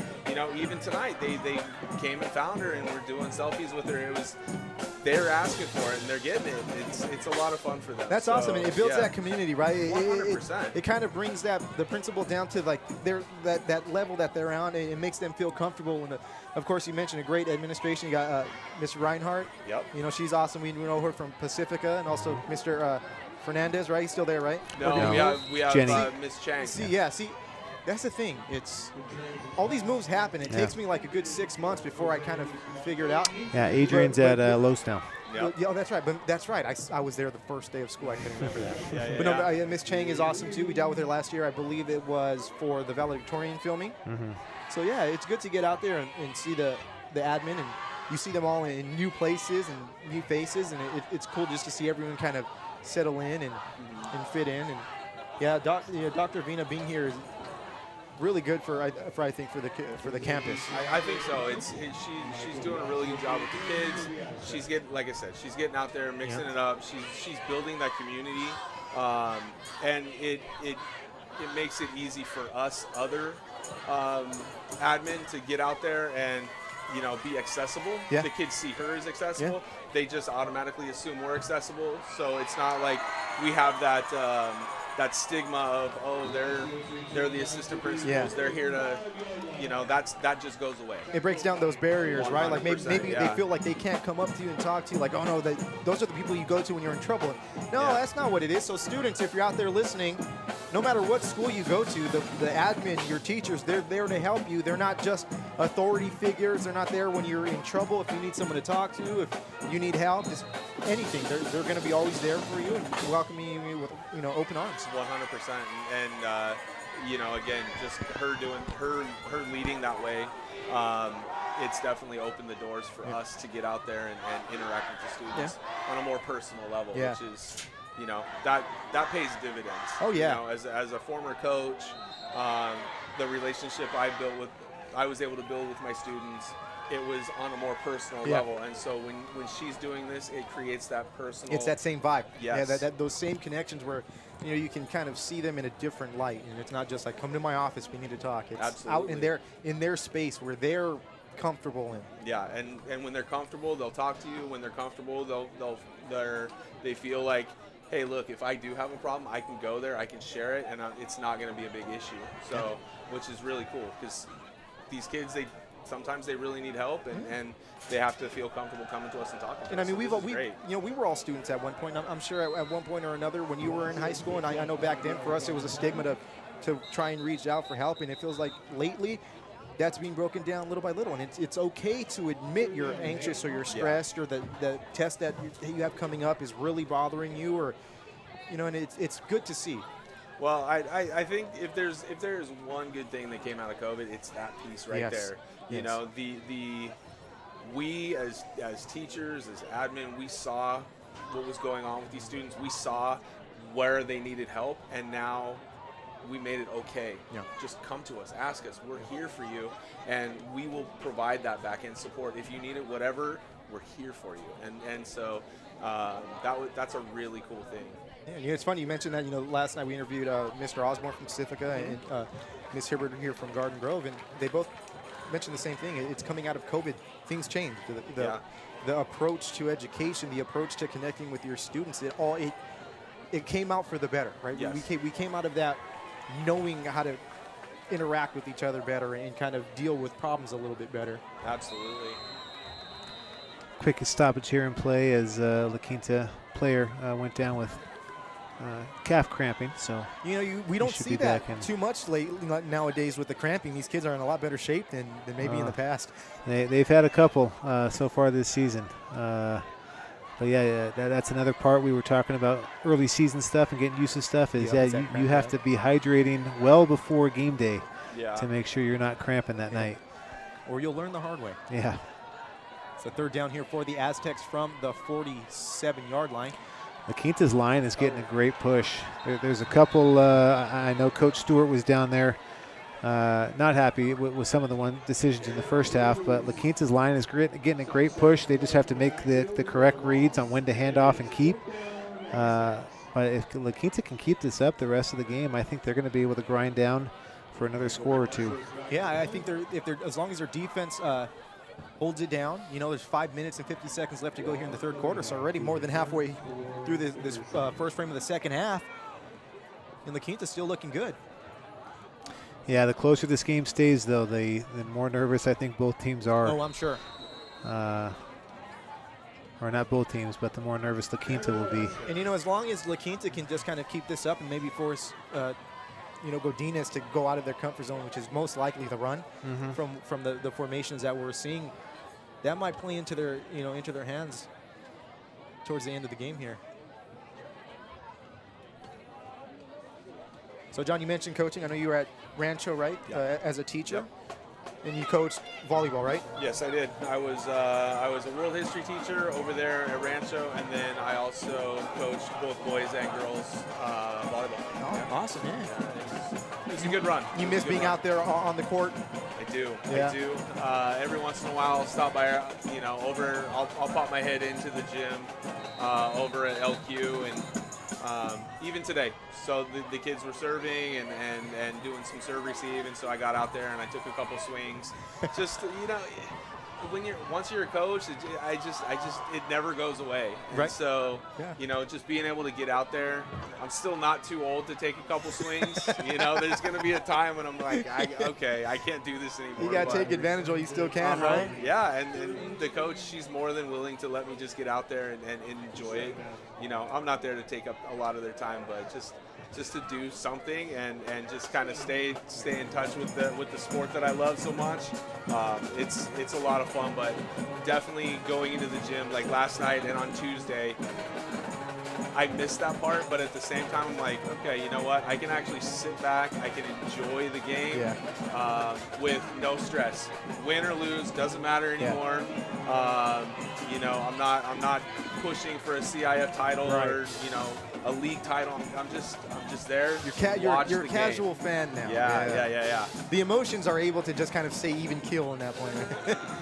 Even tonight they came and found her and were doing selfies with her. They're asking for it and they're getting it. It's a lot of fun for them. That's awesome, and it builds that community, right? 100%. It kind of brings the principal down to like that level that they're on, and it makes them feel comfortable. And of course, you mentioned a great administration. You got Ms. Reinhardt. Yep. She's awesome. We know her from Pacifica, and also Mr. Fernandez, right? He's still there, right? No, we have Miss Chang. See, that's the thing. It's all these moves happen. It takes me like a good 6 months before I kind of figure it out. Yeah, Adrian's at Los now. Yep. Yeah, that's right. But that's right. I was there the first day of school. I couldn't remember that. No, Miss Chang is awesome too. We dealt with her last year. I believe it was for the valedictorian filming. Mm-hmm. So yeah, it's good to get out there and see the admin, and you see them all in new places and new faces, and it's cool just to see everyone kind of settle in and fit in. And yeah, Dr. Avina being here is really good for I think for the campus. I think so. She's doing a really good job with the kids. She's getting, like I said, she's getting out there, mixing it up. She's building that community, and it makes it easy for us other admin to get out there and be accessible. Yeah. The kids see her as accessible. Yeah. They just automatically assume we're accessible. So it's not like we have that stigma of they're the assistant principals. Yeah. They're here to, that just goes away. It breaks down those barriers, right? Like maybe they feel like they can't come up to you and talk to you. Like, oh no, those are the people you go to when you're in trouble. No, that's not what it is. So students, if you're out there listening, no matter what school you go to, the admin, your teachers, they're there to help you. They're not just authority figures. They're not there when you're in trouble. If you need someone to talk to, if you need help, just anything, they're going to be always there for you and welcoming you with open arms. 100%. And again, just her doing her leading that way. It's definitely opened the doors for us to get out there and interact with the students on a more personal level, which is. That pays dividends. Oh yeah. As a former coach, the relationship I was able to build with my students, it was on a more personal level. And so when she's doing this, it creates that personal. It's that same vibe. Yes. Yeah. Those same connections where you can kind of see them in a different light, and it's not just like come to my office, we need to talk. It's Absolutely. out in their space where they're comfortable in. Yeah, and when they're comfortable, they'll talk to you. When they're comfortable, they feel like, hey, look, if I do have a problem, I can go there, I can share it, and it's not going to be a big issue. So, which is really cool because these kids, sometimes they really need help, and they have to feel comfortable coming to us and talking to us. And I mean, So we were all students at one point. I'm sure at one point or another when you were in high school, and I know back then for us it was a stigma to try and reach out for help, and it feels like lately that's being broken down little by little, and it's okay to admit you're anxious or you're stressed or the test that you have coming up is really bothering you, or and it's good to see. Well, I think if there's one good thing that came out of COVID, it's that piece right there. You know, we as teachers, as admin, we saw what was going on with these students. We saw where they needed help, and now we made it okay. Just come to us, ask us. We're here for you, and we will provide that back end support. If you need it, whatever, we're here for you. And so that's a really cool thing. Yeah, it's funny you mentioned that. Last night we interviewed Mr. Osborne from Pacifica and Ms. Hibbert here from Garden Grove, and they both mentioned the same thing. It's coming out of COVID. Things changed. The approach to education, the approach to connecting with your students, it came out for the better, right? Yes. We came out of that knowing how to interact with each other better and kind of deal with problems a little bit better. Absolutely. Quickest stoppage here in play as La Quinta player went down with calf cramping. So we don't see that too much nowadays with the cramping. These kids are in a lot better shape than maybe in the past. They've had a couple so far this season. But yeah, that's another part we were talking about early season stuff and getting used to stuff is you have to be hydrating well before game day to make sure you're not cramping that night. Or you'll learn the hard way. Yeah. It's a third down here for the Aztecs from the 47-yard line. La Quinta's line is getting a great push. There's a couple, I know Coach Stewart was down there not happy with some of the decisions in the first half, but La Quinta's line is getting a great push. They just have to make the correct reads on when to hand off and keep. But if La Quinta can keep this up the rest of the game, I think they're going to be able to grind down for another score or two. Yeah, I think as long as their defense holds it down. There's 5 minutes and 50 seconds left to go here in the third quarter, so already more than halfway through this first frame of the second half, and La Quinta's still looking good. Yeah, the closer this game stays, though, the more nervous I think both teams are. Oh, I'm sure. Or not both teams, but the more nervous La Quinta will be. And, as long as La Quinta can just kind of keep this up and maybe force, Godinez to go out of their comfort zone, which is most likely the run from the formations that we're seeing, that might play into their, into their hands towards the end of the game here. So, John, you mentioned coaching. I know you were at Rancho, right, as a teacher? Yep. And you coached volleyball, right? Yes, I did. I was a world history teacher over there at Rancho, and then I also coached both boys and girls volleyball. Oh, awesome, It was a good run. You miss being out there on the court? I do. Yeah. I do. Every once in a while, I'll stop by, I'll pop my head into the gym over at LQ, and even today. So the kids were serving and doing some serve receive, and so I got out there and I took a couple swings. Just once you're a coach, it never goes away. And right. So just being able to get out there. I'm still not too old to take a couple swings. There's going to be a time when I'm like, I can't do this anymore. You got to take advantage while you still can, right? Yeah, and the coach, she's more than willing to let me just get out there and enjoy it. I'm not there to take up a lot of their time, but just to do something and just kind of stay in touch with the sport that I love so much. It's a lot of fun, but definitely going into the gym like last night and on Tuesday, I missed that part, but at the same time, I'm like, okay, you know what? I can actually sit back. I can enjoy the game with no stress. Win or lose, doesn't matter anymore. I'm not pushing for a CIF title or a league title. I'm just there. You're a casual fan now. Yeah. The emotions are able to just kind of stay even keel in that point.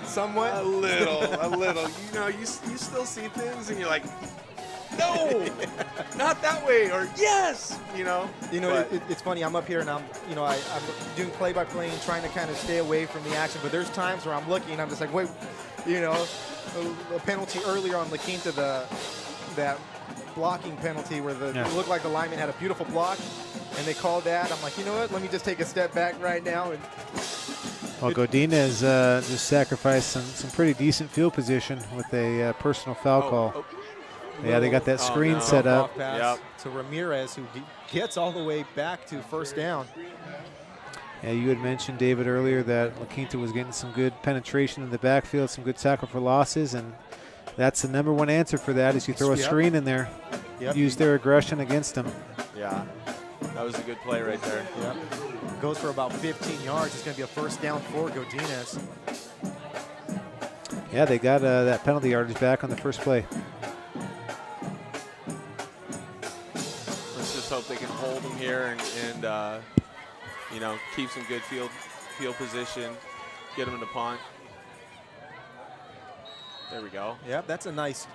Somewhat. A little. You still see things and you're like, no, not that way, or yes, It's funny. I'm up here and I'm doing play-by-play and trying to kind of stay away from the action. But there's times where I'm looking and I'm just like, wait, a penalty earlier on La Quinta, that blocking penalty where it looked like the lineman had a beautiful block, and they called that. I'm like, you know what? Let me just take a step back right now. And Well, Godinez just sacrificed some pretty decent field position with a personal foul call. Yeah, they got that screen set up. Pass to Ramirez, who gets all the way back to first down. Yeah, you had mentioned, David, earlier that La Quinta was getting some good penetration in the backfield, some good tackle for losses, and that's the #1 answer for that is you throw a screen in there, use their aggression against them. Yeah, that was a good play right there. Yep. Goes for about 15 yards. It's going to be a first down for Godinez. Yeah, they got that penalty yardage back on the first play. Let's just hope they can hold them here and you know, keep some good field position, get them in the punt. There we go. Yep, that's a nice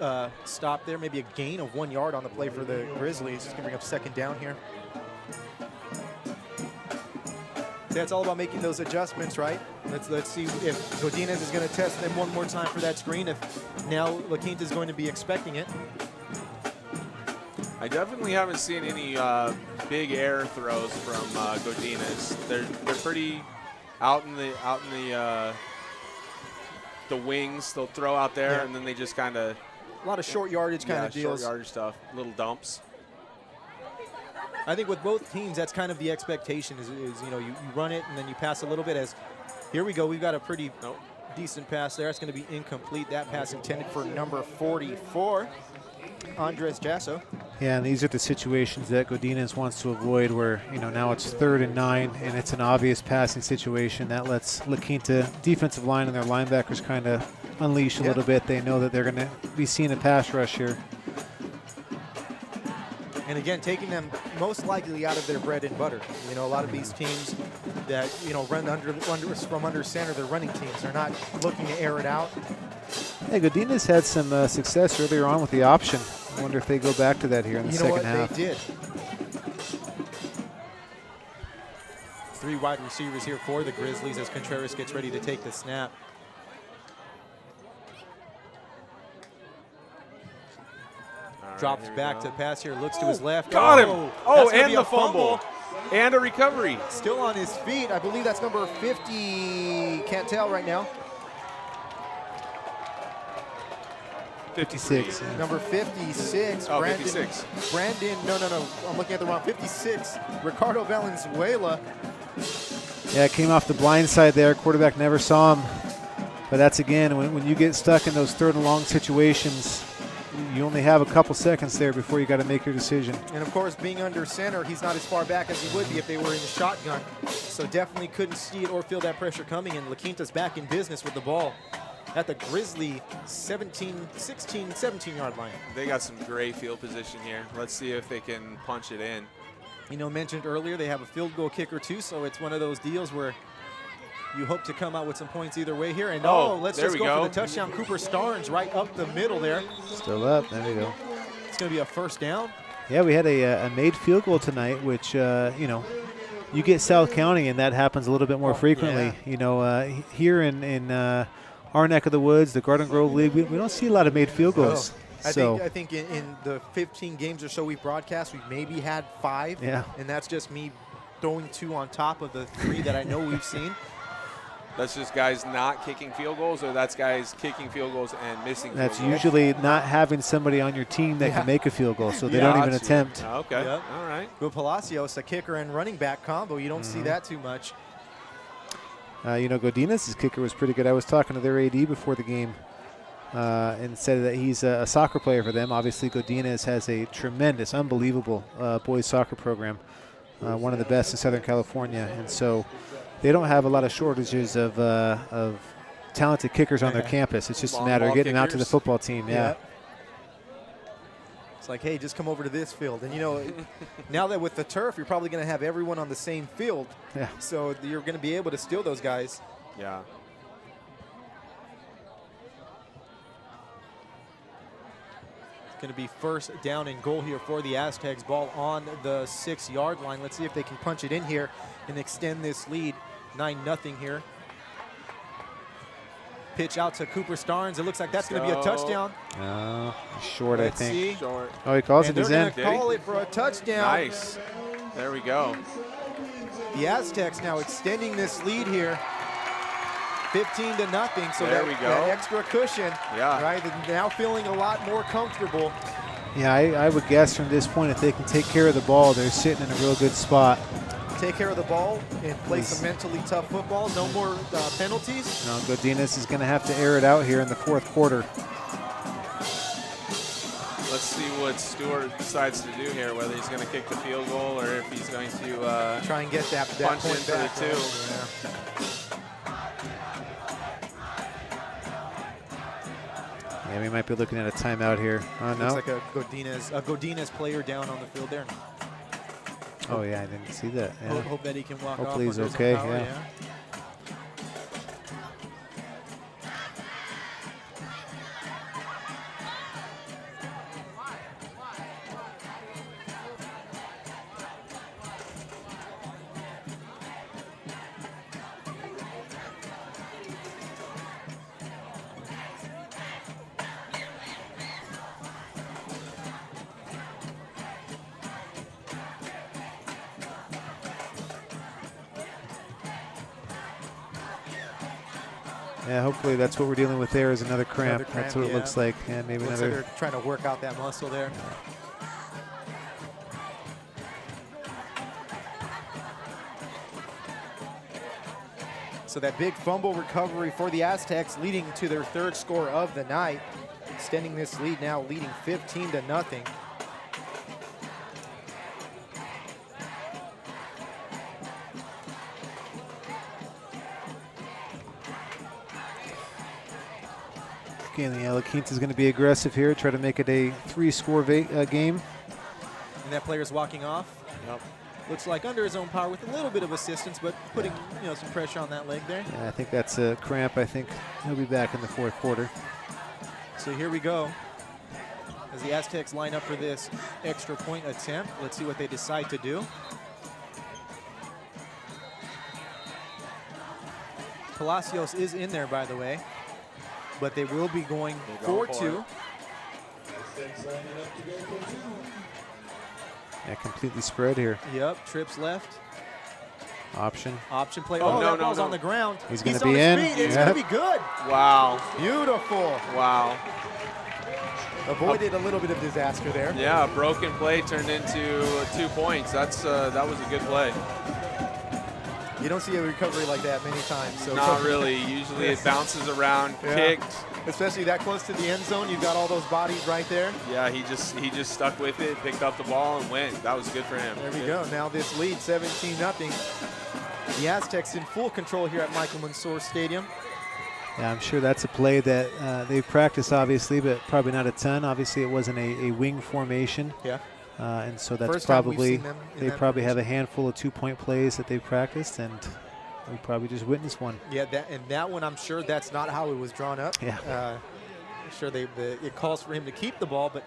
stop there. Maybe a gain of 1 yard on the play for the Grizzlies. It's going to bring up second down here. Yeah, it's all about making those adjustments, right? Let's see if Godinez is going to test them one more time for that screen. If now La Quinta is going to be expecting it. I definitely haven't seen any big air throws from Godinez. They're pretty out in the wings. They'll throw out there and then they just kind of a lot of short yardage kind of deals. Short yardage stuff, little dumps. I think with both teams, that's kind of the expectation is you know, you run it and then you pass a little bit. As here we go, we've got a pretty decent pass there. It's going to be incomplete. That pass intended for number 44, Andres Jasso. Yeah, and these are the situations that Godinez wants to avoid where, you know, now it's 3rd and 9 and it's an obvious passing situation. That lets La Quinta defensive line and their linebackers kind of unleash a little bit. They know that they're going to be seeing a pass rush here. And again, taking them most likely out of their bread and butter. You know, a lot of these teams that, you know, run from under center, they're running teams. They're not looking to air it out. Yeah, Godinez had some success earlier on with the option. I wonder if they go back to that here in the second half. They did. 3 wide receivers here for the Grizzlies as Contreras gets ready to take the snap. Drops back to pass here, looks to his left. Got him! Oh, and the fumble. And a recovery. Still on his feet. I believe that's number 50. Can't tell right now. 56. Number 56. Oh, Brandon, 56. Brandon, no. I'm looking at the wrong. 56. Ricardo Valenzuela. Yeah, it came off the blind side there. Quarterback never saw him. But that's, again, when you get stuck in those 3rd and long situations, you only have a couple seconds there before you got to make your decision. And of course, being under center, he's not as far back as he would be if they were in the shotgun. So definitely couldn't see it or feel that pressure coming. And La Quinta's back in business with the ball at the Grizzly 17-yard line. They got some great field position here. Let's see if they can punch it in. You know, mentioned earlier, they have a field goal kicker too, so it's one of those deals where you hope to come out with some points either way here. And let's just go for the touchdown. Cooper Starnes right up the middle there. Still up. There we go. It's going to be a first down. Yeah, we had a made field goal tonight, which, you know, you get South County, and that happens a little bit more frequently. Yeah. You know, here in our neck of the woods, the Garden Grove League, we don't see a lot of made field goals. I think in the 15 games or so we've broadcast, we've maybe had 5. Yeah. And that's just me throwing 2 on top of the 3 that I know we've seen. That's just guys not kicking field goals, or that's guys kicking field goals and missing That's field goals? usually not having somebody on your team that can make a field goal, so they don't even attempt. Okay, all right. With Palacios, a kicker and running back combo, you don't see that too much. You know, Godinez's kicker was pretty good. I was talking to their AD before the game and said that he's a soccer player for them. Obviously, Godinez has a tremendous, unbelievable boys soccer program, one of the best in Southern California. And so they don't have a lot of shortages of talented kickers on their campus. It's just a matter of getting them out to the football team. Yeah. It's like, hey, just come over to this field. And, you know, now that with the turf, you're probably going to have everyone on the same field. Yeah. So you're going to be able to steal those guys. Yeah. It's going to be first down and goal here for the Aztecs. Ball on the 6-yard line. Let's see if they can punch it in here and extend this lead. 9-0 here. Pitch out to Cooper Starnes. It looks like that's going to be a touchdown. Short, Let's I think. see. Short. Oh, he calls And it his they're end. going to call it for a touchdown. Nice. There we go. The Aztecs now extending this lead here. 15 to nothing. So There that, we go. that extra cushion, Yeah. right? They're now feeling a lot more comfortable. Yeah, I would guess from this point, if they can take care of the ball, they're sitting in a real good spot. Take care of the ball and play some mentally tough football. No more penalties. No, Godinez is going to have to air it out here in the fourth quarter. Let's see what Stewart decides to do here, whether he's going to kick the field goal or if he's going to try and get that punch point in for the back, two. right? Yeah, we might be looking at a timeout here. Oh, no. Looks like a Godinez player down on the field there. Oh, yeah, I didn't see that. Yeah. Hope that he can walk Hopefully off. he's under his okay, own power, yeah. Yeah, hopefully that's what we're dealing with there is another cramp. That's what it looks like. And maybe looks another. like they're trying to work out that muscle there. So that big fumble recovery for the Aztecs, leading to their third score of the night, extending this lead now, leading 15 to nothing. Again, yeah, Quinta is going to be aggressive here, try to make it a 3-score game. And that player's walking off. Yep. Looks like under his own power with a little bit of assistance, but putting some pressure on that leg there. Yeah, I think that's a cramp. I think he'll be back in the fourth quarter. So here we go. As the Aztecs line up for this extra point attempt, let's see what they decide to do. Palacios is in there, by the way, but they will be going for 2. Yeah, completely spread here. Yep, trips left. Option. Option play. Oh, no, that ball's no. on the ground. He's gonna on be his in. feet. It's Yep. going to be good. Wow. Beautiful. Wow. Avoided a little bit of disaster there. Yeah, a broken play turned into 2 points. That was a good play. You don't see a recovery like that many times. So Not really. Usually it bounces around, Yeah. kicked. Especially that close to the end zone. You've got all those bodies right there. Yeah, he just stuck with it, picked up the ball, and went. That was good for him. There we go. Now this lead, 17-0. The Aztecs in full control here at Michael Mansour Stadium. Yeah, I'm sure that's a play that they've practiced, obviously, but probably not a ton. Obviously, it wasn't a wing formation. Yeah. And so that's First time we've probably, seen them in they that probably have a formation. handful of 2-point plays that they've practiced, and we probably just witnessed one. Yeah, that one, I'm sure that's not how it was drawn up. Yeah. I'm sure it calls for him to keep the ball, but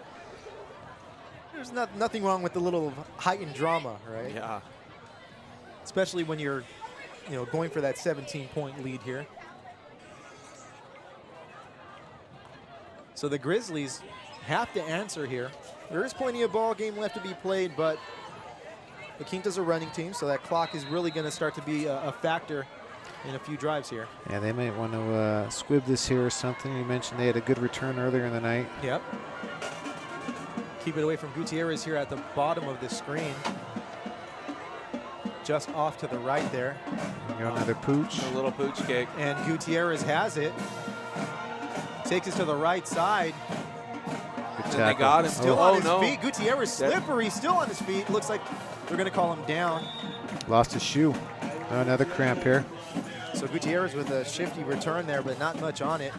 there's nothing wrong with a little heightened drama, right? Yeah. Especially when you're, going for that 17-point lead here. So the Grizzlies have to answer here. There is plenty of ball game left to be played, but the Quinta's a running team, so that clock is really going to start to be a factor in a few drives here. Yeah, they might want to squib this here or something. You mentioned they had a good return earlier in the night. Yep. Keep it away from Gutierrez here at the bottom of the screen. Just off to the right there. You got another pooch. A little pooch kick. And Gutierrez has it. Takes it to the right side. Good And they tackle. got him. Still Oh, on his no. feet. Gutierrez slippery, still on his feet. Looks like they're going to call him down. Lost his shoe. Another cramp here. So Gutierrez with a shifty return there, but not much on it.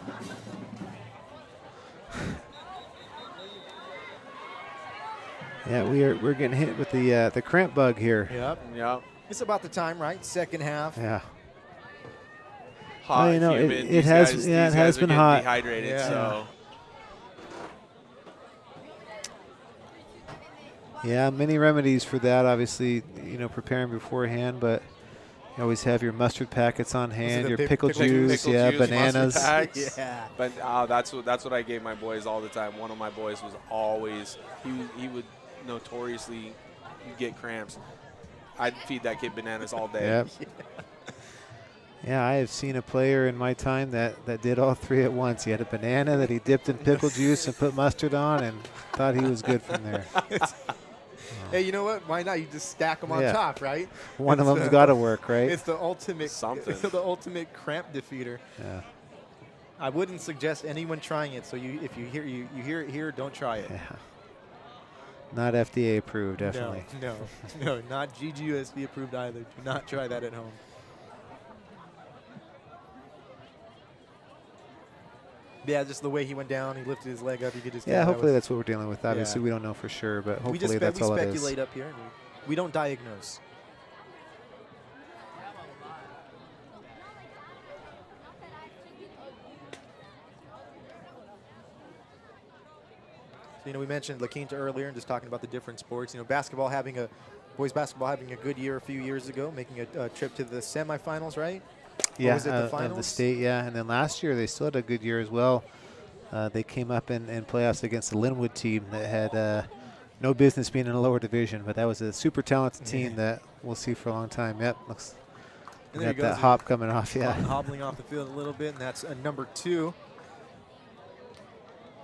Yeah, we're getting hit with the cramp bug here. Yep. Yep. It's about the time, right? Second half. Yeah. Hot, Well, you know, humid. it These has- guys- yeah, these it has guys are been getting hot. Dehydrated, Yeah. so. Yeah, many remedies for that. Obviously, preparing beforehand, but you always have your mustard packets on hand, the your big pickle pickle juice, Pickle yeah, juice, mustard bananas. packs. Yeah. But that's what I gave my boys all the time. One of my boys was always he would notoriously get cramps. I'd feed that kid bananas all day. Yep. Yeah, I have seen a player in my time that did all three at once. He had a banana that he dipped in pickle juice and put mustard on and thought he was good from there. Hey, you know what? Why not? You just stack them on Yeah. top, right? One of It's, them's got to work, right? It's the ultimate Something. the ultimate cramp defeater. Yeah. I wouldn't suggest anyone trying it. So if you hear it here, don't try it. Yeah. Not FDA approved, definitely. No, not GGUSD approved either. Do not try that at home. Yeah, just the way he went down, he lifted his leg up. You could just Yeah, hopefully that's what we're dealing with. Obviously, Yeah. we don't know for sure, but we hopefully that's all it is. speculate up here. And we don't diagnose. So, we mentioned La Quinta earlier and just talking about the different sports. Boys basketball having a good year a few years ago, making a trip to the semifinals, right? Yeah, was it the of the finals? state, yeah. And then last year they still had a good year as well. They came up in playoffs against the Linwood team that had no business being in a lower division, but that was a super talented team that we'll see for a long time. Yep, looks And there got he that goes, hop coming off, yeah. hobbling off the field a little bit, and that's number 2.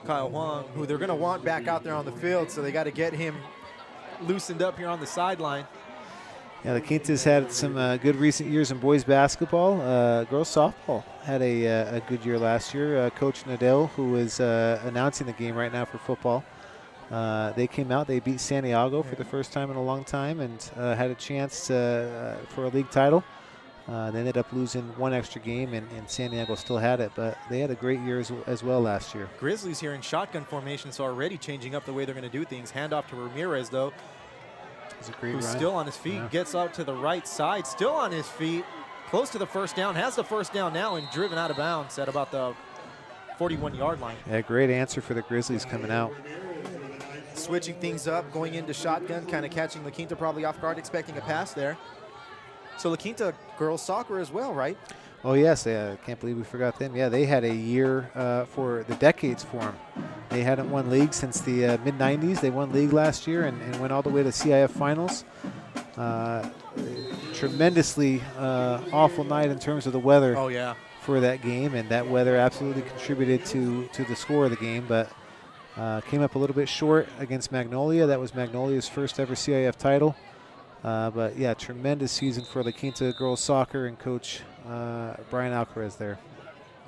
Kyle Huang, who they're going to want back out there on the field, so they got to get him loosened up here on the sideline. Yeah, the Quintas had some good recent years in boys basketball. Girls softball had a good year last year. Coach Nadell, who is announcing the game right now for football, they came out. They beat Santiago for the first time in a long time and had a chance for a league title. They ended up losing one extra game, and Santiago still had it, but they had a great year as well last year. Grizzlies here in shotgun formation, so already changing up the way they're going to do things. Hand off to Ramirez, though, It's a great who's run. still on his feet, Yeah. gets out to the right side, still on his feet, close to the first down, has the first down now, and driven out of bounds at about the 41-yard line. Yeah, great answer for the Grizzlies coming out. Switching things up, going into shotgun, kind of catching La Quinta probably off guard, expecting a pass there. So La Quinta girls soccer as well, right? Oh, yes. I can't believe we forgot them. Yeah, they had a year for the decades for them. They hadn't won league since the mid-'90s. They won league last year and went all the way to CIF finals. Tremendously awful night in terms of the weather Oh, yeah. for that game, and that weather absolutely contributed to the score of the game, but came up a little bit short against Magnolia. That was Magnolia's first ever CIF title. But, yeah, tremendous season for La Quinta girls soccer and Coach Brian Alcaraz there.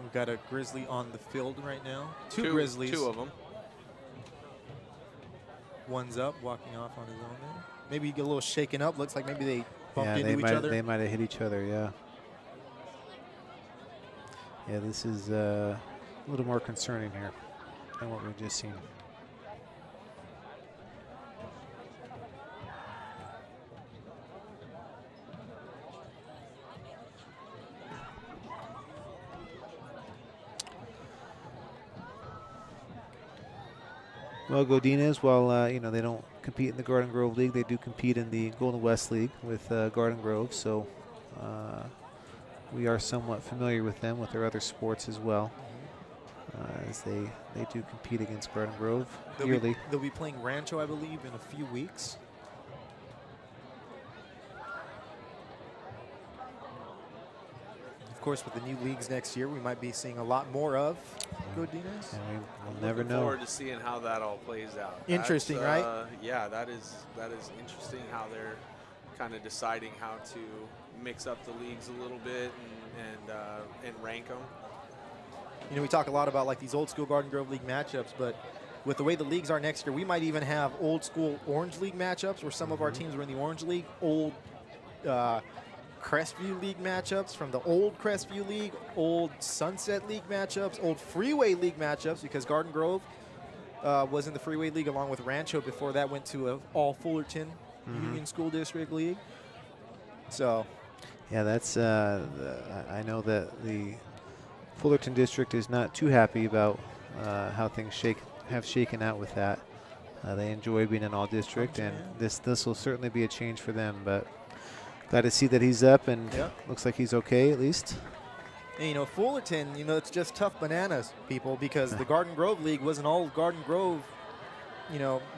We've got a Grizzly on the field right now. Two Grizzlies. Two of them. One's up, walking off on his own there. Maybe you get a little shaken up. Looks like maybe they bumped Yeah, into each other. they might have hit each other, yeah. Yeah, this is a little more concerning here than what we've just seen. Well, Godinez, while they don't compete in the Garden Grove League, they do compete in the Golden West League with Garden Grove. So we are somewhat familiar with them with their other sports as well, as they do compete against Garden Grove yearly. They'll be playing Rancho, I believe, in a few weeks. Of course, with the new leagues next year, we might be seeing a lot more of Godinez. And we'll never Looking know. forward to seeing how that all plays out. Interesting, right? Yeah, that is interesting how they're kind of deciding how to mix up the leagues a little bit and rank them. We talk a lot about like these old school Garden Grove League matchups, but with the way the leagues are next year, we might even have old school Orange League matchups where some of our teams were in the Orange League, old Crestview League matchups from the old Crestview League, old Sunset League matchups, old Freeway League matchups, because Garden Grove was in the Freeway League along with Rancho before that went to a all Fullerton Union School District League. So, Yeah, that's I know that the Fullerton District is not too happy about how things have shaken out with that. They enjoy being an all district, and this will certainly be a change for them. But glad to see that he's up, and looks like he's okay at least. and, Fullerton, it's just tough bananas, people, because the Garden Grove League was an all Garden Grove,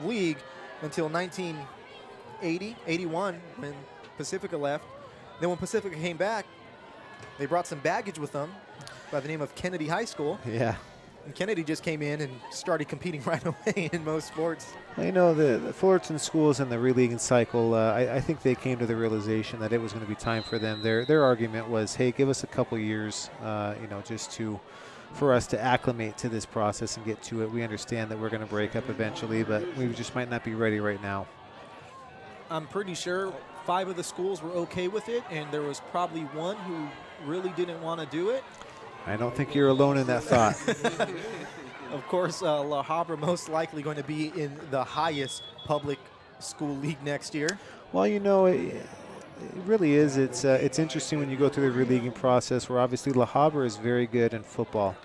league until 1980, 81 when Pacifica left. Then when Pacifica came back, They brought some baggage with them by the name of Kennedy High School. Yeah. And Kennedy just came in and started competing right away in most sports. Well, you know, the Fullerton schools in the re-leaguing cycle, I think they came to the realization that it was going to be time for them. Their argument was, hey, give us a couple years, you know, just for us to acclimate to this process and get to it. We understand that we're going to break up eventually, but we just might not be ready right now. I'm pretty sure 5 of the schools were okay with it, and there was probably one who really didn't want to do it. I don't think you're alone in that thought. Of course, La Habra most likely going to be in the highest public school league next year. Well, you know, it really is. It's interesting when you go through the re-leaguing process, where obviously La Habra is very good in football,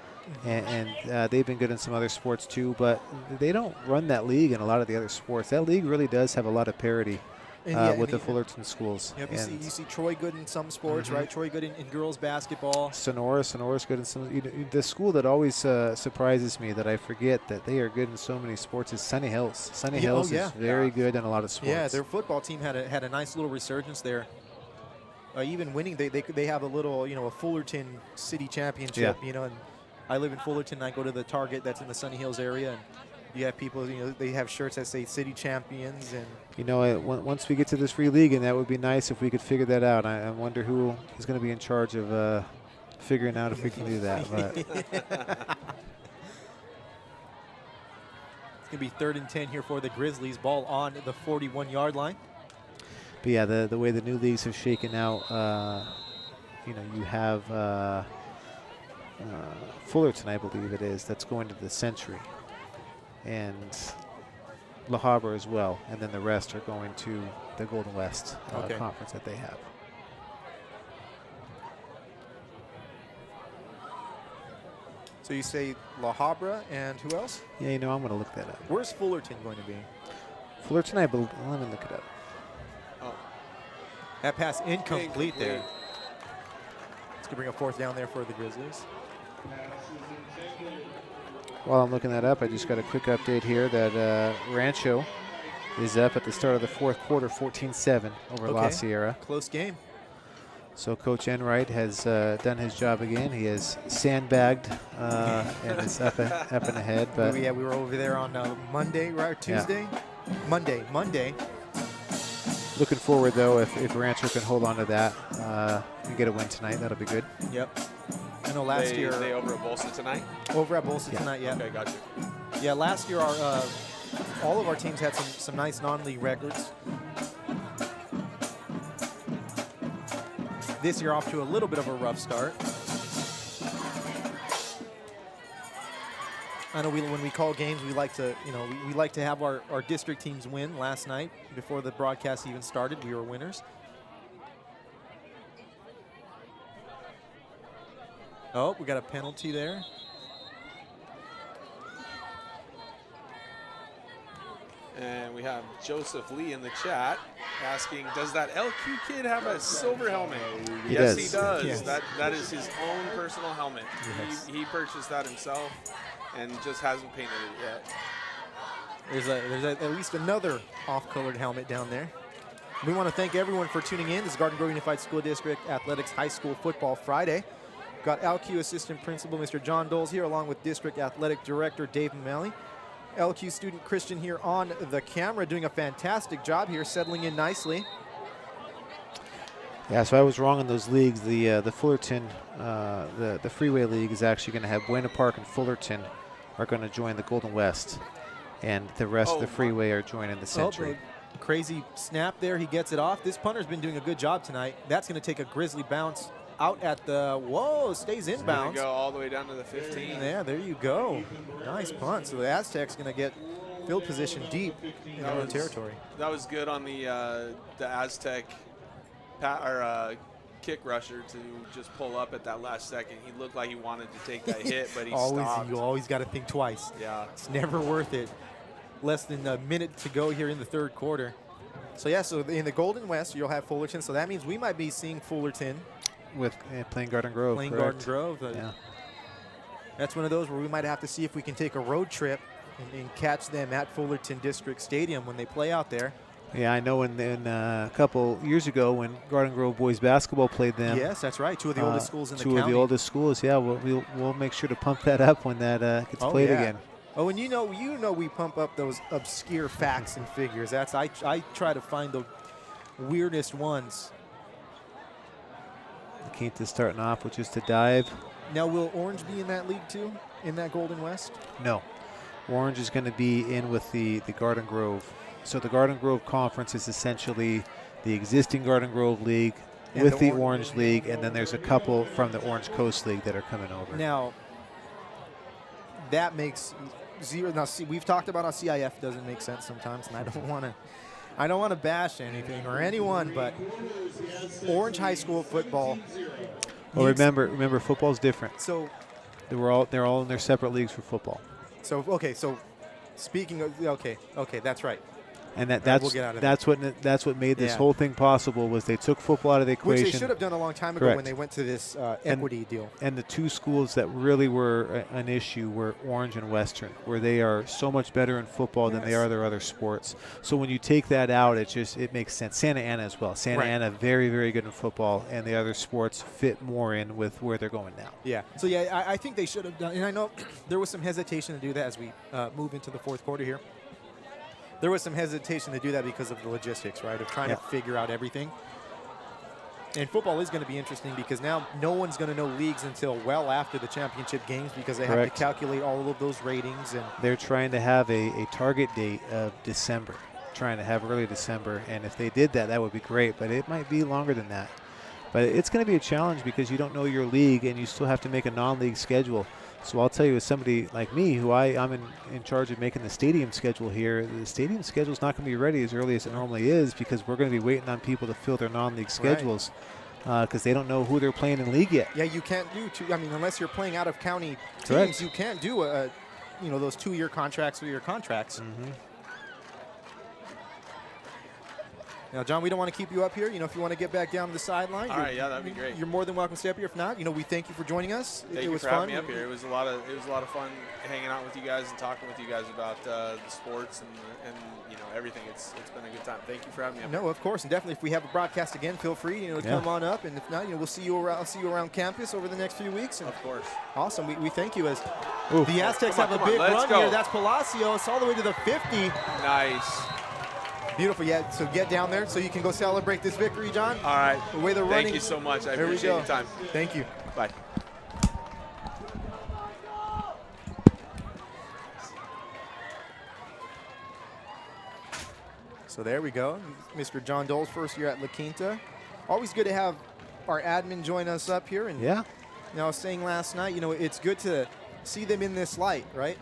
and they've been good in some other sports too, but they don't run that league in a lot of the other sports. That league really does have a lot of parity with the Fullerton schools. Yep, you see Troy good in some sports, right? Troy good in girls basketball. Sonora's good in some. You know, the school that always surprises me that I forget that they are good in so many sports is Sunny Hills. Sunny Hills is very good in a lot of sports. Yeah, their football team had a nice little resurgence there. Even winning, they have a little, you know, a Fullerton City Championship. Yeah. You know, and I live in Fullerton. And I go to the Target that's in the Sunny Hills area, and you have people, you know, they have shirts that say City Champions. And you know, once we get to this free league, and that would be nice if we could figure that out. I wonder who is going to be in charge of figuring out if we can do that. But it's going to be 3rd and 10 here for the Grizzlies. Ball on the 41-yard line. But yeah, the way the new leagues have shaken out, you know, you have Fullerton, I believe it is, that's going to the Century, and La Habra as well, and then the rest are going to the Golden West conference that they have. So you say La Habra and who else? Yeah, you know, I'm going to look that up. Where's Fullerton going to be? Fullerton, I believe. Let me look it up. Oh, that pass incomplete there. It's going to bring a 4th down there for the Grizzlies. While I'm looking that up, I just got a quick update here that Rancho is up at the start of the 4th quarter, 14-7 over La Sierra. Close game. So Coach Enright has done his job again. He has sandbagged and is up and ahead. But we were over there on Monday, right? Tuesday? Yeah. Monday. Looking forward, though, if Rancho can hold on to that and get a win tonight, that'll be good. Yep. I know last year. They over at Bolsa tonight? Over at Bolsa tonight, yeah. Okay, got you. Yeah, last year all of our teams had some nice non-league records. This year off to a little bit of a rough start. I know when we call games, we like to, you know, we like to have our district teams win. Last night, before the broadcast even started, we were winners. Oh, we got a penalty there. And we have Joseph Lee in the chat asking, does that LQ kid have a silver helmet? Yes, he does. Yes. That is his own personal helmet. Yes. He purchased that himself and just hasn't painted it yet. There's at least another off-colored helmet down there. We want to thank everyone for tuning in. This is Garden Grove Unified School District Athletics High School Football Friday. Got LQ Assistant Principal Mr. John Doles here, along with District Athletic Director Dave Malley. LQ student Christian here on the camera, doing a fantastic job here, settling in nicely. Yeah, so I was wrong in those leagues. The Fullerton, the Freeway League is actually going to have Buena Park and Fullerton are going to join the Golden West, and the rest of the Freeway are joining the Century. Crazy snap there. He gets it off. This punter's been doing a good job tonight. That's going to take a Grizzly bounce out at the, stays inbounds. Go all the way down to the 15. Yeah, there you go. Nice punt. So the Aztecs going to get field position deep in their own territory. That was good on the Aztec kick rusher to just pull up at that last second. He looked like he wanted to take that hit, but he stopped. You always got to think twice. Yeah. It's never worth it. Less than a minute to go here in the 3rd quarter. So yeah, so in the Golden West, you'll have Fullerton. So that means we might be seeing Fullerton with playing Garden Grove. Playing correct? Garden Grove. Yeah. That's one of those where we might have to see if we can take a road trip and catch them at Fullerton District Stadium when they play out there. Yeah, I know in a couple years ago when Garden Grove boys basketball played them. Yes, that's right. Two of the oldest schools in the Two county. of the oldest schools. Yeah, we'll make sure to pump that up when that gets played again. Oh, and you know we pump up those obscure facts and figures. That's I try to find the weirdest ones. Quinta starting off with just a dive. Now, will Orange be in that league too, in that Golden West? No. Orange is going to be in with the Garden Grove. So the Garden Grove Conference is essentially the existing Garden Grove League And with the the Orange League, and then there's a couple from the Orange Coast League that are coming over. Now, that makes zero. Now, see, we've talked about how CIF doesn't make sense sometimes, and I don't want to bash anything or anyone, but Orange High School football. Well, remember, football's different. So they're all in their separate leagues for football. So okay, so speaking of okay, that's right. And that's what made this whole thing possible was they took football out of the equation. Which they should have done a long time ago when they went to this equity deal. And the two schools that really were an issue were Orange and Western, where they are so much better in football than they are their other sports. So when you take that out, it makes sense. Santa Ana as well. Santa Ana, very, very good in football, and the other sports fit more in with where they're going now. Yeah. So, yeah, I think they should have done, and I know there was some hesitation to do that as we move into the fourth quarter here. There was some hesitation to do that because of the logistics, right, of trying to figure out everything. And football is going to be interesting because now no one's going to know leagues until well after the championship games because they have to calculate all of those ratings. And they're trying to have a target date of December, trying to have early December. And if they did that, that would be great. But it might be longer than that. But it's going to be a challenge because you don't know your league and you still have to make a non-league schedule. So I'll tell you, as somebody like me, who I'm in charge of making the stadium schedule here, the stadium schedule is not going to be ready as early as it normally is because we're going to be waiting on people to fill their non-league schedules because they don't know who they're playing in league yet. Yeah, you can't do two. I mean, unless you're playing out of county teams, you can't do those 2-year contracts, 3-year contracts. Mm-hmm. Now, John, we don't want to keep you up here. If you want to get back down to the sideline. All right, yeah, that'd be great. You're more than welcome to stay up here. If not, we thank you for joining us. Thank you for having me up here. It was a lot of fun hanging out with you guys and talking with you guys about the sports and everything. It's been a good time. Thank you for having me up. No, of course, and definitely if we have a broadcast again, feel free to come on up. And if not, we'll see you around campus over the next few weeks. And of course. Awesome. We thank you as the Aztecs have a big run here. That's Palacios all the way to the 50. Nice. Beautiful, yeah. So get down there so you can go celebrate this victory, John. All right. The way they're running. Thank you so much. I appreciate your time. Thank you. Bye. So there we go. Mr. John Dole's first year at La Quinta. Always good to have our admin join us up here. And I was saying last night, it's good to see them in this light, right?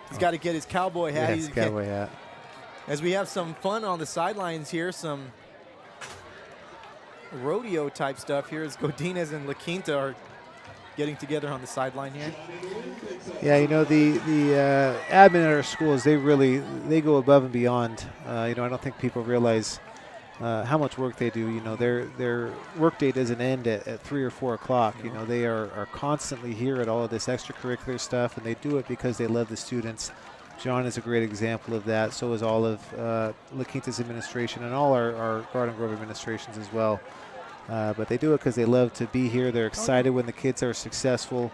He's got to get his cowboy hat. Yes, cowboy hat. As we have some fun on the sidelines here, some rodeo type stuff here as Godinez and La Quinta are getting together on the sideline here. Yeah, the admin at our schools, they go above and beyond. I don't think people realize how much work they do. Their work day doesn't end at 3 or 4 o'clock. They are constantly here at all of this extracurricular stuff, and they do it because they love the students. John is a great example of that. So is all of La Quinta's administration and all our Garden Grove administrations as well. But they do it because they love to be here. They're excited when the kids are successful.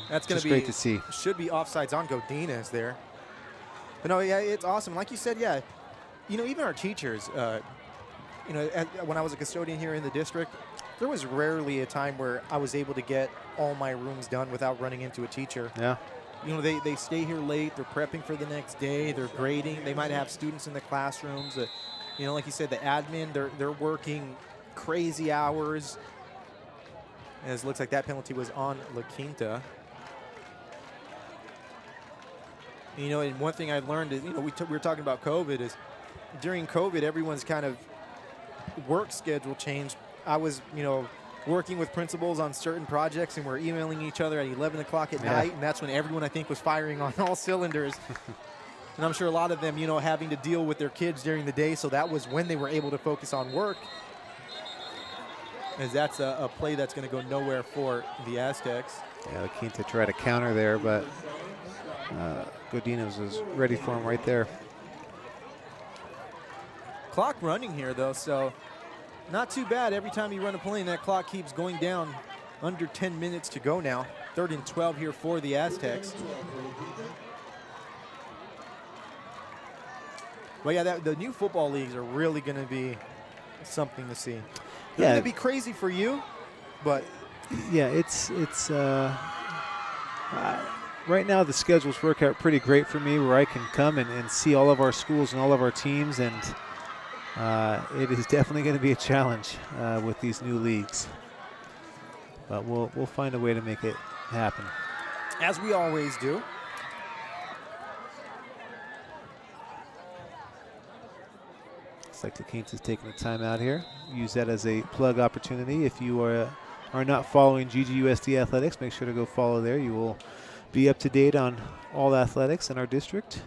That's going to be great to see. Should be offsides on Godinez there. But no, yeah, it's awesome. Like you said, yeah. Even our teachers, when I was a custodian here in the district, there was rarely a time where I was able to get all my rooms done without running into a teacher. Yeah. They stay here late. They're prepping for the next day. They're grading. They might have students in the classrooms. Like you said, the admin, they're working crazy hours. As it looks like that penalty was on La Quinta. And one thing I learned is, we were talking about COVID is, during COVID, everyone's kind of work schedule changed. I was, working with principals on certain projects, and we're emailing each other at 11 o'clock at night, and that's when everyone, I think, was firing on all cylinders. And I'm sure a lot of them, having to deal with their kids during the day, so that was when they were able to focus on work. As that's a play that's going to go nowhere for the Aztecs. Yeah, La Quinta tried to counter there, but Godinez was ready for him right there. Clock running here, though, so not too bad. Every time you run a play, that clock keeps going down. Under 10 minutes to go now. 3rd and 12 here for the Aztecs. Well, yeah, the new football leagues are really going to be something to see. They're going to be crazy for you, but yeah, it's right now the schedules work out pretty great for me, where I can come and see all of our schools and all of our teams, and it is definitely going to be a challenge with these new leagues. But we'll find a way to make it happen, as we always do. Looks like the Quinta's taking a timeout here. Use that as a plug opportunity. If you are not following GGUSD athletics, make sure to go follow there. You will be up to date on all athletics in our district.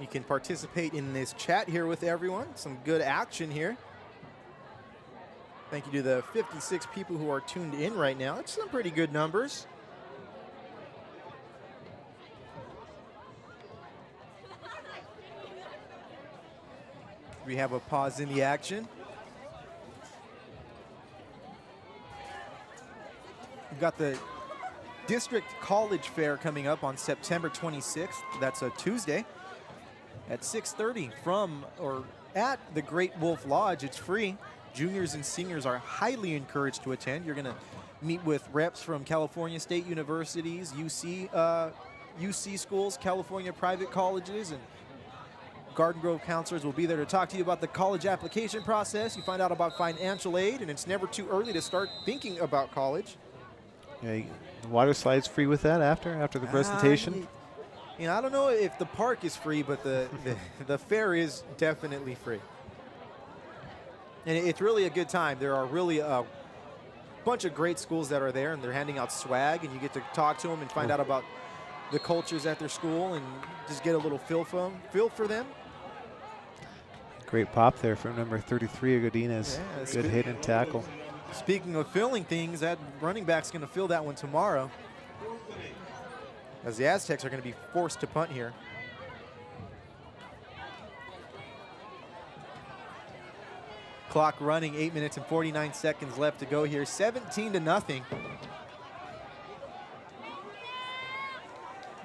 You can participate in this chat here with everyone. Some good action here. Thank you to the 56 people who are tuned in right now. It's some pretty good numbers. We have a pause in the action. We've got the District College Fair coming up on September 26th. That's a Tuesday at 6:30 from or at the Great Wolf Lodge. It's free. Juniors and seniors are highly encouraged to attend. You're going to meet with reps from California State Universities, UC schools, California private colleges, and Garden Grove counselors will be there to talk to you about the college application process. You find out about financial aid, and it's never too early to start thinking about college. Yeah, the water slide's free with that after the presentation. You know, I don't know if the park is free, but the fair is definitely free. And it's really a good time. There are really a bunch of great schools that are there, and they're handing out swag, and you get to talk to them and find out about the cultures at their school and just get a little feel for them. Great pop there from number 33, Godinez. Yeah, good hit and tackle. Speaking of filling things, that running back's going to fill that one tomorrow, as the Aztecs are going to be forced to punt here. Clock running, 8 minutes and 49 seconds left to go here. 17-0.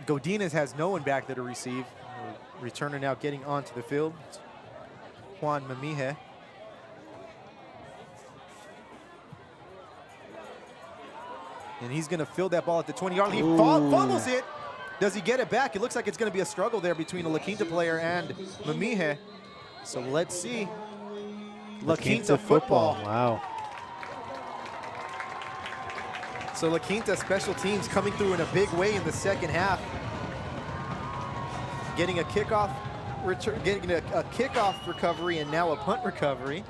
Godinez has no one back there to receive. Returner now getting onto the field. It's Juan Mamihe. And he's going to field that ball at the 20-yard line. He fumbles it. Does he get it back? It looks like it's going to be a struggle there between a La Quinta player and Mamihe. So let's see. La Quinta football. Wow. So La Quinta special teams coming through in a big way in the second half. Getting a kickoff return, getting a kickoff recovery, and now a punt recovery.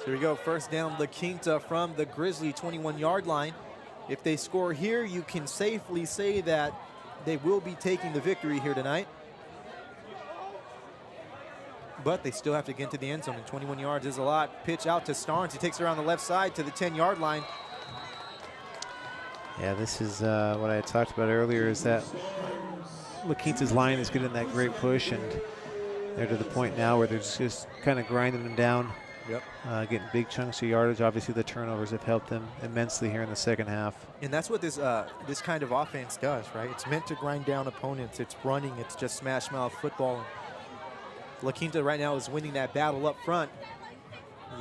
Here we go, first down La Quinta from the Grizzly 21-yard line. If they score here, you can safely say that they will be taking the victory here tonight. But they still have to get into the end zone, and 21 yards is a lot. Pitch out to Starnes. He takes it around the left side to the 10-yard line. Yeah, this is what I had talked about earlier, is that La Quinta's line is getting that great push, and they're to the point now where they're just kind of grinding them down. Yep. Getting big chunks of yardage. Obviously, the turnovers have helped them immensely here in the second half. And that's what this kind of offense does, right? It's meant to grind down opponents. It's running. It's just smash mouth football. La Quinta right now is winning that battle up front.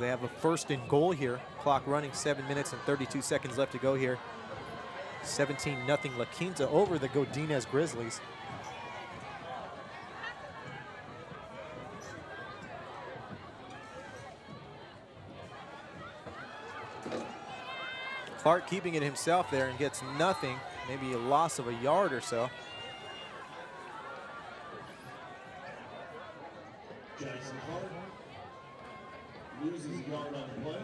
They have a 1st and goal here. Clock running, 7 minutes and 32 seconds left to go here. 17-0 La Quinta over the Godinez Grizzlies. Clark keeping it himself there and gets nothing, maybe a loss of a yard or so. Jackson Clark loses a yard on the play.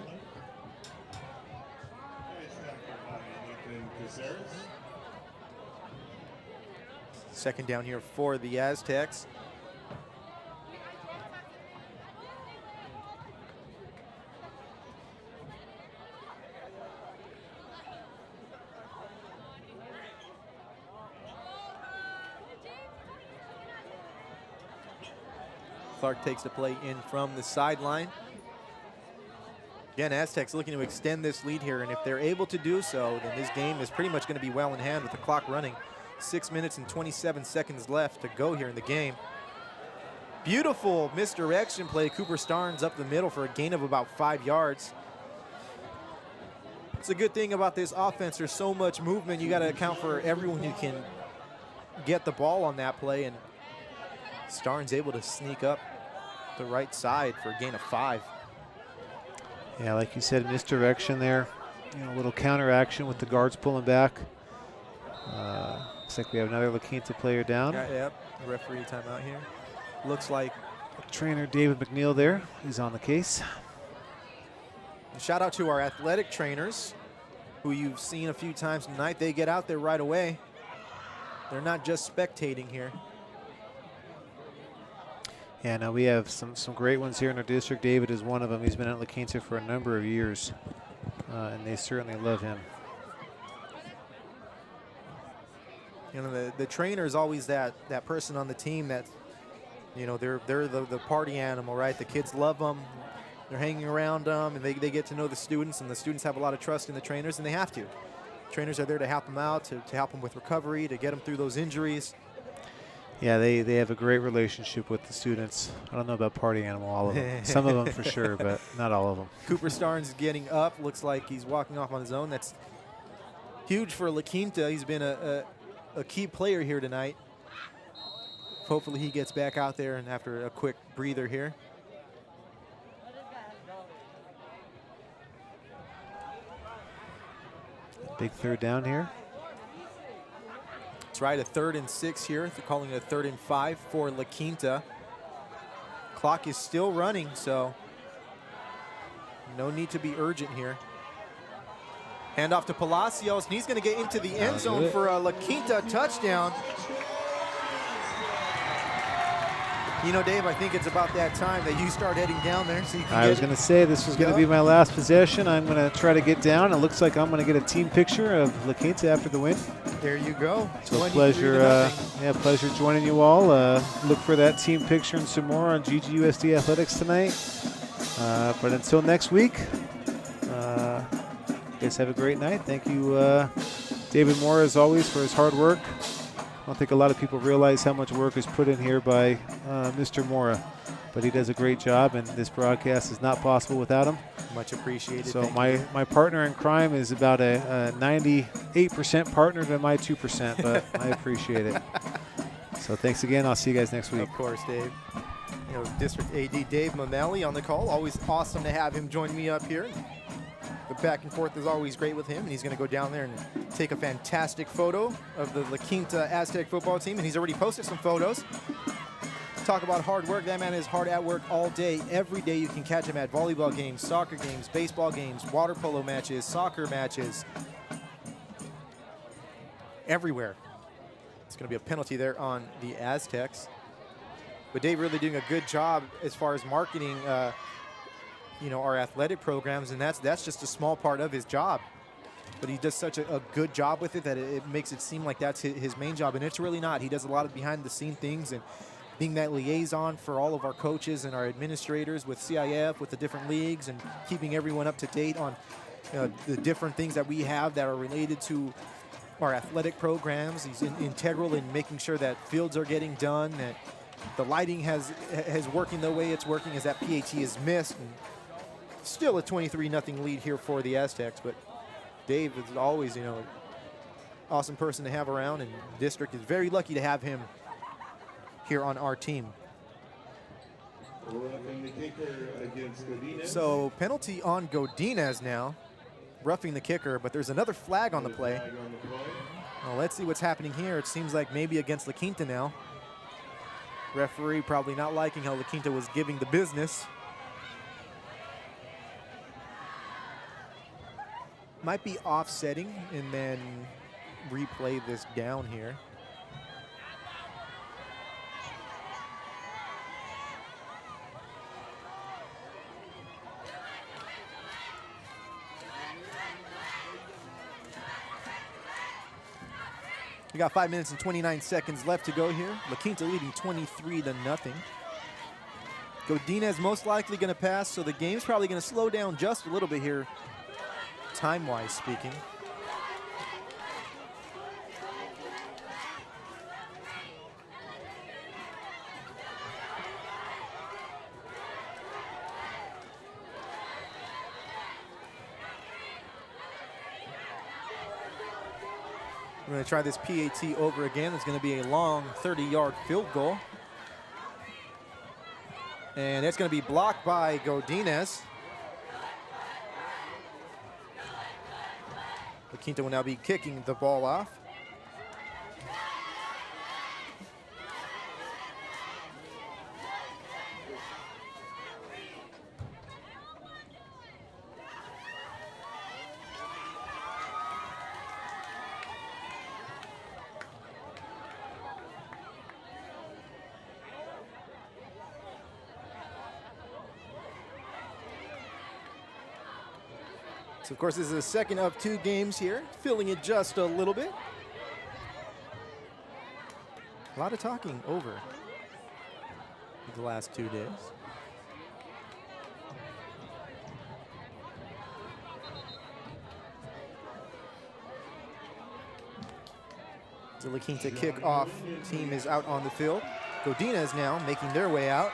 Second down here for the Aztecs. Clark takes the play in from the sideline. Again, Aztecs looking to extend this lead here, and if they're able to do so, then this game is pretty much going to be well in hand with the clock running. 6 minutes and 27 seconds left to go here in the game. Beautiful misdirection play. Cooper Starnes up the middle for a gain of about 5 yards. It's a good thing about this offense. There's so much movement. You got to account for everyone who can get the ball on that play, and Starnes able to sneak up the right side for a gain of 5. Yeah, like you said, misdirection there. You know, a little counter action with the guards pulling back. Looks like we have another La Quinta player down. Yep, referee timeout here. Looks like trainer David McNeil there. He's on the case. Shout out to our athletic trainers who you've seen a few times tonight. They get out there right away. They're not just spectating here. Yeah, now we have some great ones here in our district. David is one of them. He's been at La Quinta for a number of years, and they certainly love him. You know, the trainer is always that person on the team that, you know, they're the party animal, right? The kids love them. They're hanging around them, and they get to know the students, and the students have a lot of trust in the trainers, and they have to. Trainers are there to help them out, to help them with recovery, to get them through those injuries. Yeah, they have a great relationship with the students. I don't know about party animal, all of them. Some of them for sure, but not all of them. Cooper Starnes is getting up. Looks like he's walking off on his own. That's huge for La Quinta. He's been a key player here tonight. Hopefully he gets back out there and after a quick breather here. Big third down here. That's right, a 3rd and 6 here. They're calling it a 3rd and 5 for La Quinta. Clock is still running, so no need to be urgent here. Handoff to Palacios, and he's going to get into the end zone for a La Quinta touchdown. You know, Dave, I think it's about that time that you start heading down there. So you can I was going to say this was going to be my last possession. I'm going to try to get down. It looks like I'm going to get a team picture of La Quinta after the win. There you go. So pleasure, pleasure joining you all. Look for that team picture and some more on GGUSD Athletics tonight. But until next week, you guys have a great night. Thank you, David Moore, as always, for his hard work. I don't think a lot of people realize how much work is put in here by Mr. Mora, but he does a great job, and this broadcast is not possible without him. Much appreciated. So my partner in crime is about a 98% partner to my 2%, but I appreciate it. So thanks again. I'll see you guys next week. Of course, Dave. You know, District AD Dave Mameli on the call. Always awesome to have him join me up here. The back and forth is always great with him, and he's going to go down there and take a fantastic photo of the La Quinta Aztec football team, and he's already posted some photos. Talk about hard work. That man is hard at work all day. Every day you can catch him at volleyball games, soccer games, baseball games, water polo matches, soccer matches. Everywhere. It's going to be a penalty there on the Aztecs. But Dave really doing a good job as far as marketing you know, our athletic programs, and that's just a small part of his job. But he does such a good job with it that it makes it seem like that's his main job, and it's really not. He does a lot of behind-the-scene things, and being that liaison for all of our coaches and our administrators with CIF, with the different leagues, and keeping everyone up to date on the different things that we have that are related to our athletic programs. He's integral in making sure that fields are getting done, that the lighting has working the way it's working, as that PAT is missed. And still a 23-0 lead here for the Aztecs, but Dave is always, you know, awesome person to have around, and district is very lucky to have him here on our team. Roughing the kicker against Godinez. So penalty on Godinez now, roughing the kicker, but there's another flag on the play. Well, let's see what's happening here. It seems like maybe against La Quinta now. Referee probably not liking how La Quinta was giving the business. Might be offsetting and then replay this down here. We got 5 minutes and 29 seconds left to go here. La Quinta leading 23-0. Godinez most likely going to pass, so the game's probably going to slow down just a little bit here, time-wise speaking. We're going to try this PAT over again. It's going to be a long 30-yard field goal. And it's going to be blocked by Godinez. La Quinta will now be kicking the ball off. So of course, this is the second of 2 games here, filling it just a little bit. A lot of talking over the last 2 days. The La Quinta kickoff team is out on the field. Godinez now making their way out.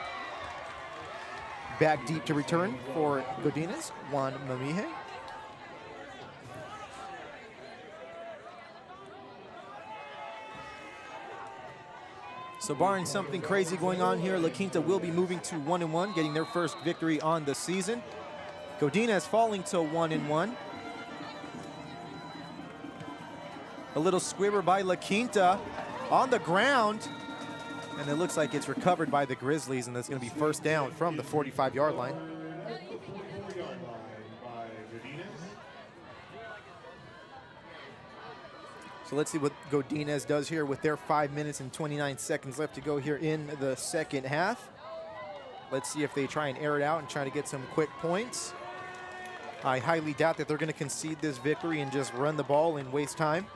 Back deep to return for Godinez, Juan Mamihe. So barring something crazy going on here, La Quinta will be moving to 1-1, getting their first victory on the season. Godinez falling to 1-1. A little squibber by La Quinta on the ground. And it looks like it's recovered by the Grizzlies, and that's going to be first down from the 45-yard line. So let's see what Godinez does here with their 5 minutes and 29 seconds left to go here in the second half. Let's see if they try and air it out and try to get some quick points. I highly doubt that they're going to concede this victory and just run the ball and waste time.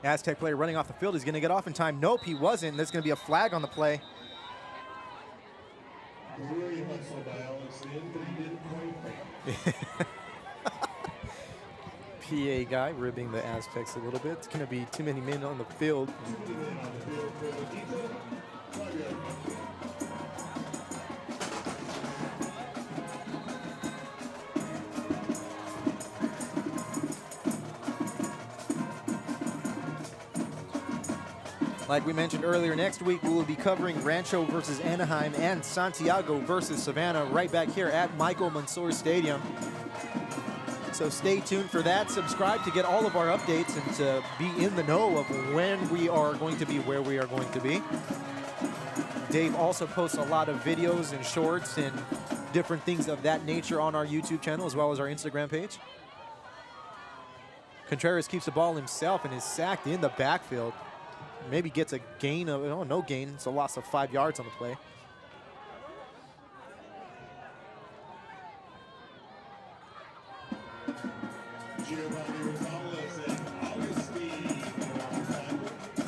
Aztec player running off the field. He's going to get off in time. Nope, he wasn't. There's going to be a flag on the play. Really hustled by Alex in, but he didn't quite PA guy ribbing the Aztecs a little bit. It's going to be too many men on the field. Like we mentioned earlier, next week we will be covering Rancho versus Anaheim and Santiago versus Savannah right back here at Michael Mansour Stadium. So stay tuned for that. Subscribe to get all of our updates and to be in the know of when we are going to be where we are going to be. Dave also posts a lot of videos and shorts and different things of that nature on our YouTube channel as well as our Instagram page. Contreras keeps the ball himself and is sacked in the backfield. Maybe gets a gain of, oh, no gain. It's a loss of 5 yards on the play.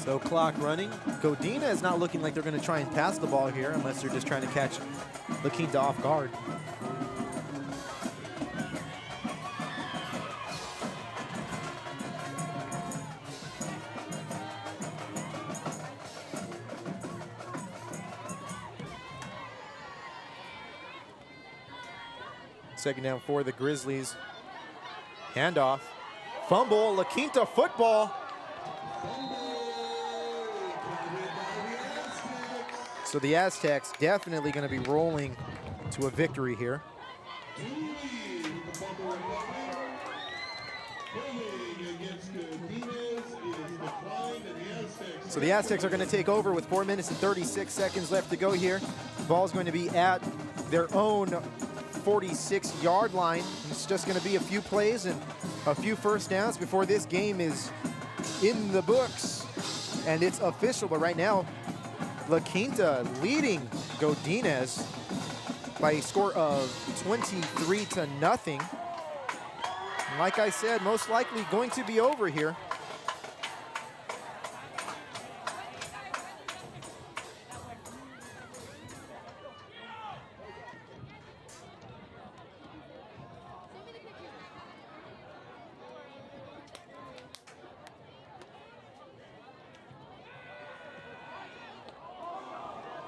So clock running. Godinez is not looking like they're going to try and pass the ball here unless they're just trying to catch La Quinta off guard. Second down for the Grizzlies. Handoff. Fumble. La Quinta football. So the Aztecs definitely going to be rolling to a victory here. So the Aztecs are going to take over with 4 minutes and 36 seconds left to go here. The ball is going to be at their own 46-yard line. It's just going to be a few plays and a few first downs before this game is in the books. And it's official, but right now, La Quinta leading Godinez by a score of 23-0. Like I said, most likely going to be over here.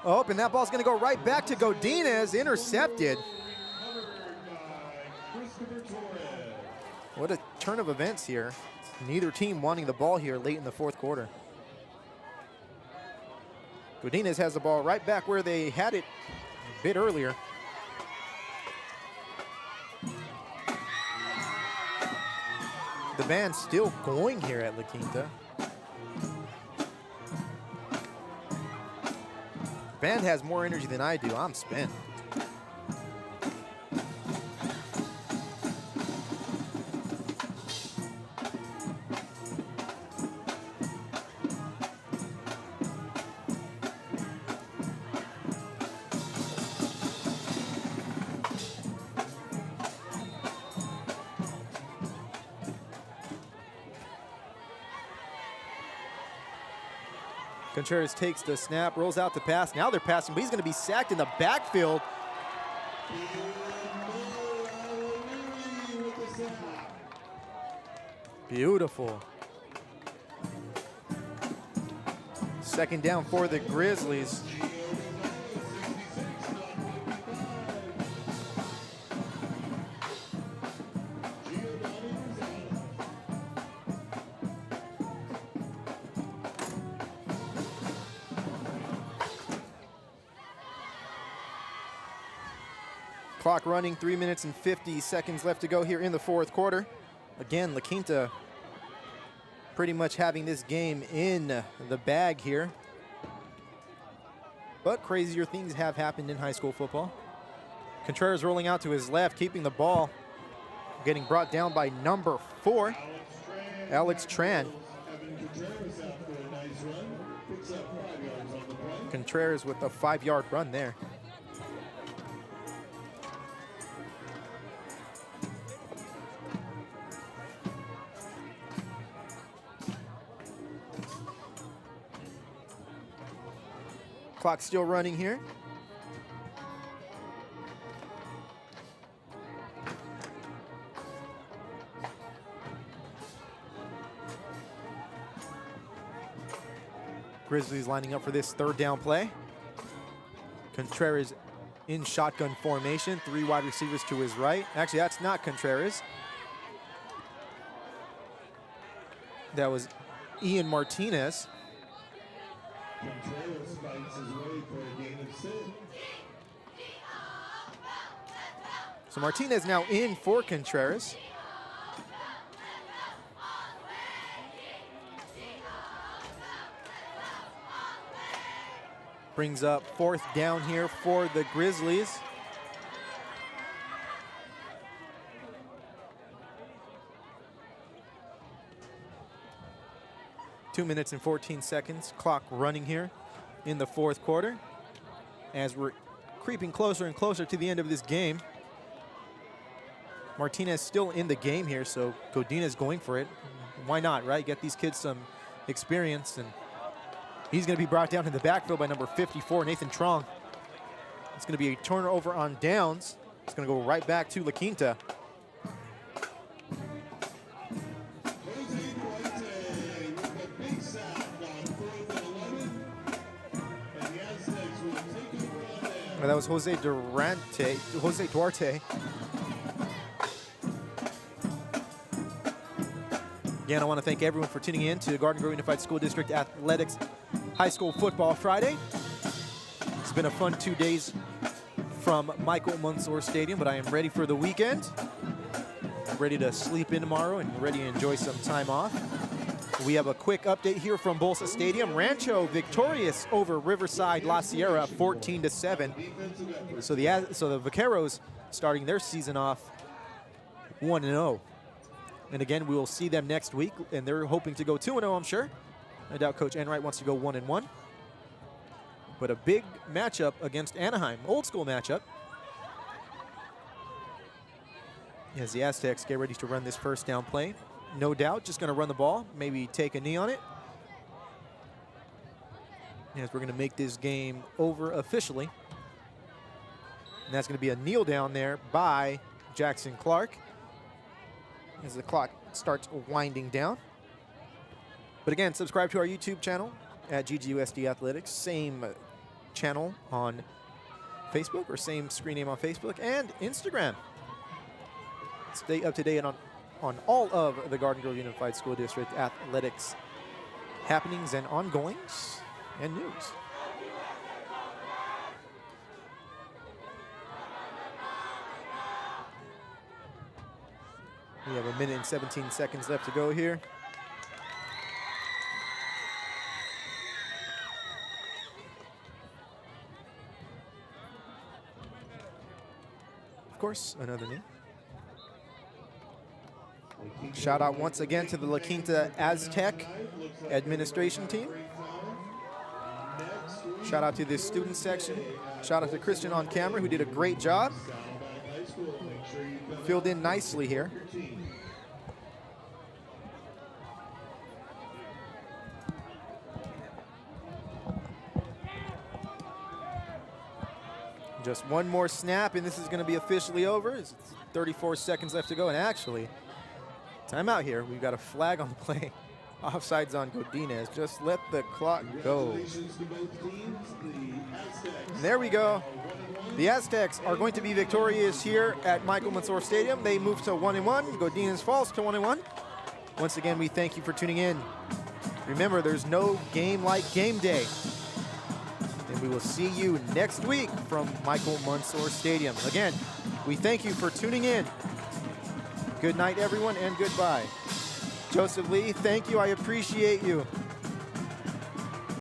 Oh, and that ball's going to go right back to Godinez, intercepted. What a turn of events here. Neither team wanting the ball here late in the fourth quarter. Godinez has the ball right back where they had it a bit earlier. The band's still going here at La Quinta. Band has more energy than I do. I'm spent. Contreras takes the snap, rolls out the pass. Now they're passing, but he's going to be sacked in the backfield. Beautiful. Second down for the Grizzlies. Clock running, 3 minutes and 50 seconds left to go here in the fourth quarter. Again, La Quinta pretty much having this game in the bag here. But crazier things have happened in high school football. Contreras rolling out to his left, keeping the ball. Getting brought down by number 4, Alex Tran. Contreras with a 5-yard run there. Clock still running here. Grizzlies lining up for this third down play. Contreras in shotgun formation, 3 wide receivers to his right. Actually, that's not Contreras. That was Ian Martinez. Contreras fights his way for a gain of 6. So Martinez now in for Contreras. Brings up fourth down here for the Grizzlies. Two minutes and 14 seconds, clock running here in the fourth quarter as we're creeping closer and closer to the end of this game. Martinez still in the game here, so Godinez going for it. Why not, right? Get these kids some experience, and he's going to be brought down in the backfield by number 54, Nathan Trong. It's going to be a turnover on downs. It's going to go right back to La Quinta. Well, that was Jose Duarte. Again, I want to thank everyone for tuning in to Garden Grove Unified School District Athletics High School Football Friday. It's been a fun 2 days from Michael Mansour Stadium, but I am ready for the weekend. I'm ready to sleep in tomorrow and ready to enjoy some time off. We have a quick update here from Bolsa Stadium. Rancho victorious over Riverside La Sierra 14-7. So the Vaqueros starting their season off 1-0. And again, we will see them next week, and they're hoping to go 2-0, I'm sure. I doubt Coach Enright wants to go 1-1. But a big matchup against Anaheim, old school matchup. As the Aztecs get ready to run this first down play. No doubt, just going to run the ball, maybe take a knee on it. As we're going to make this game over officially. And that's going to be a kneel down there by Jackson Clark as the clock starts winding down. But again, subscribe to our YouTube channel at GGUSD Athletics. Same channel on Facebook, or same screen name on Facebook and Instagram. Stay up to date on all of the Garden Grove Unified School District athletics happenings and ongoings and news. We have 1 minute and 17 seconds left to go here. Of course, another knee. Shout out once again to the La Quinta Aztec administration team. Shout out to the student section. Shout out to Christian on camera, who did a great job. Filled in nicely here. Just one more snap, and this is going to be officially over. It's 34 seconds left to go, and actually, timeout here. We've got a flag on the play. Offsides on Godinez. Just let the clock go. And there we go. The Aztecs are going to be victorious here at Michael Mansour Stadium. They move to 1-1. Godinez falls to 1-1. Once again, we thank you for tuning in. Remember, there's no game like game day. And we will see you next week from Michael Mansour Stadium. Again, we thank you for tuning in. Good night, everyone, and goodbye. Joseph Lee, thank you. I appreciate you.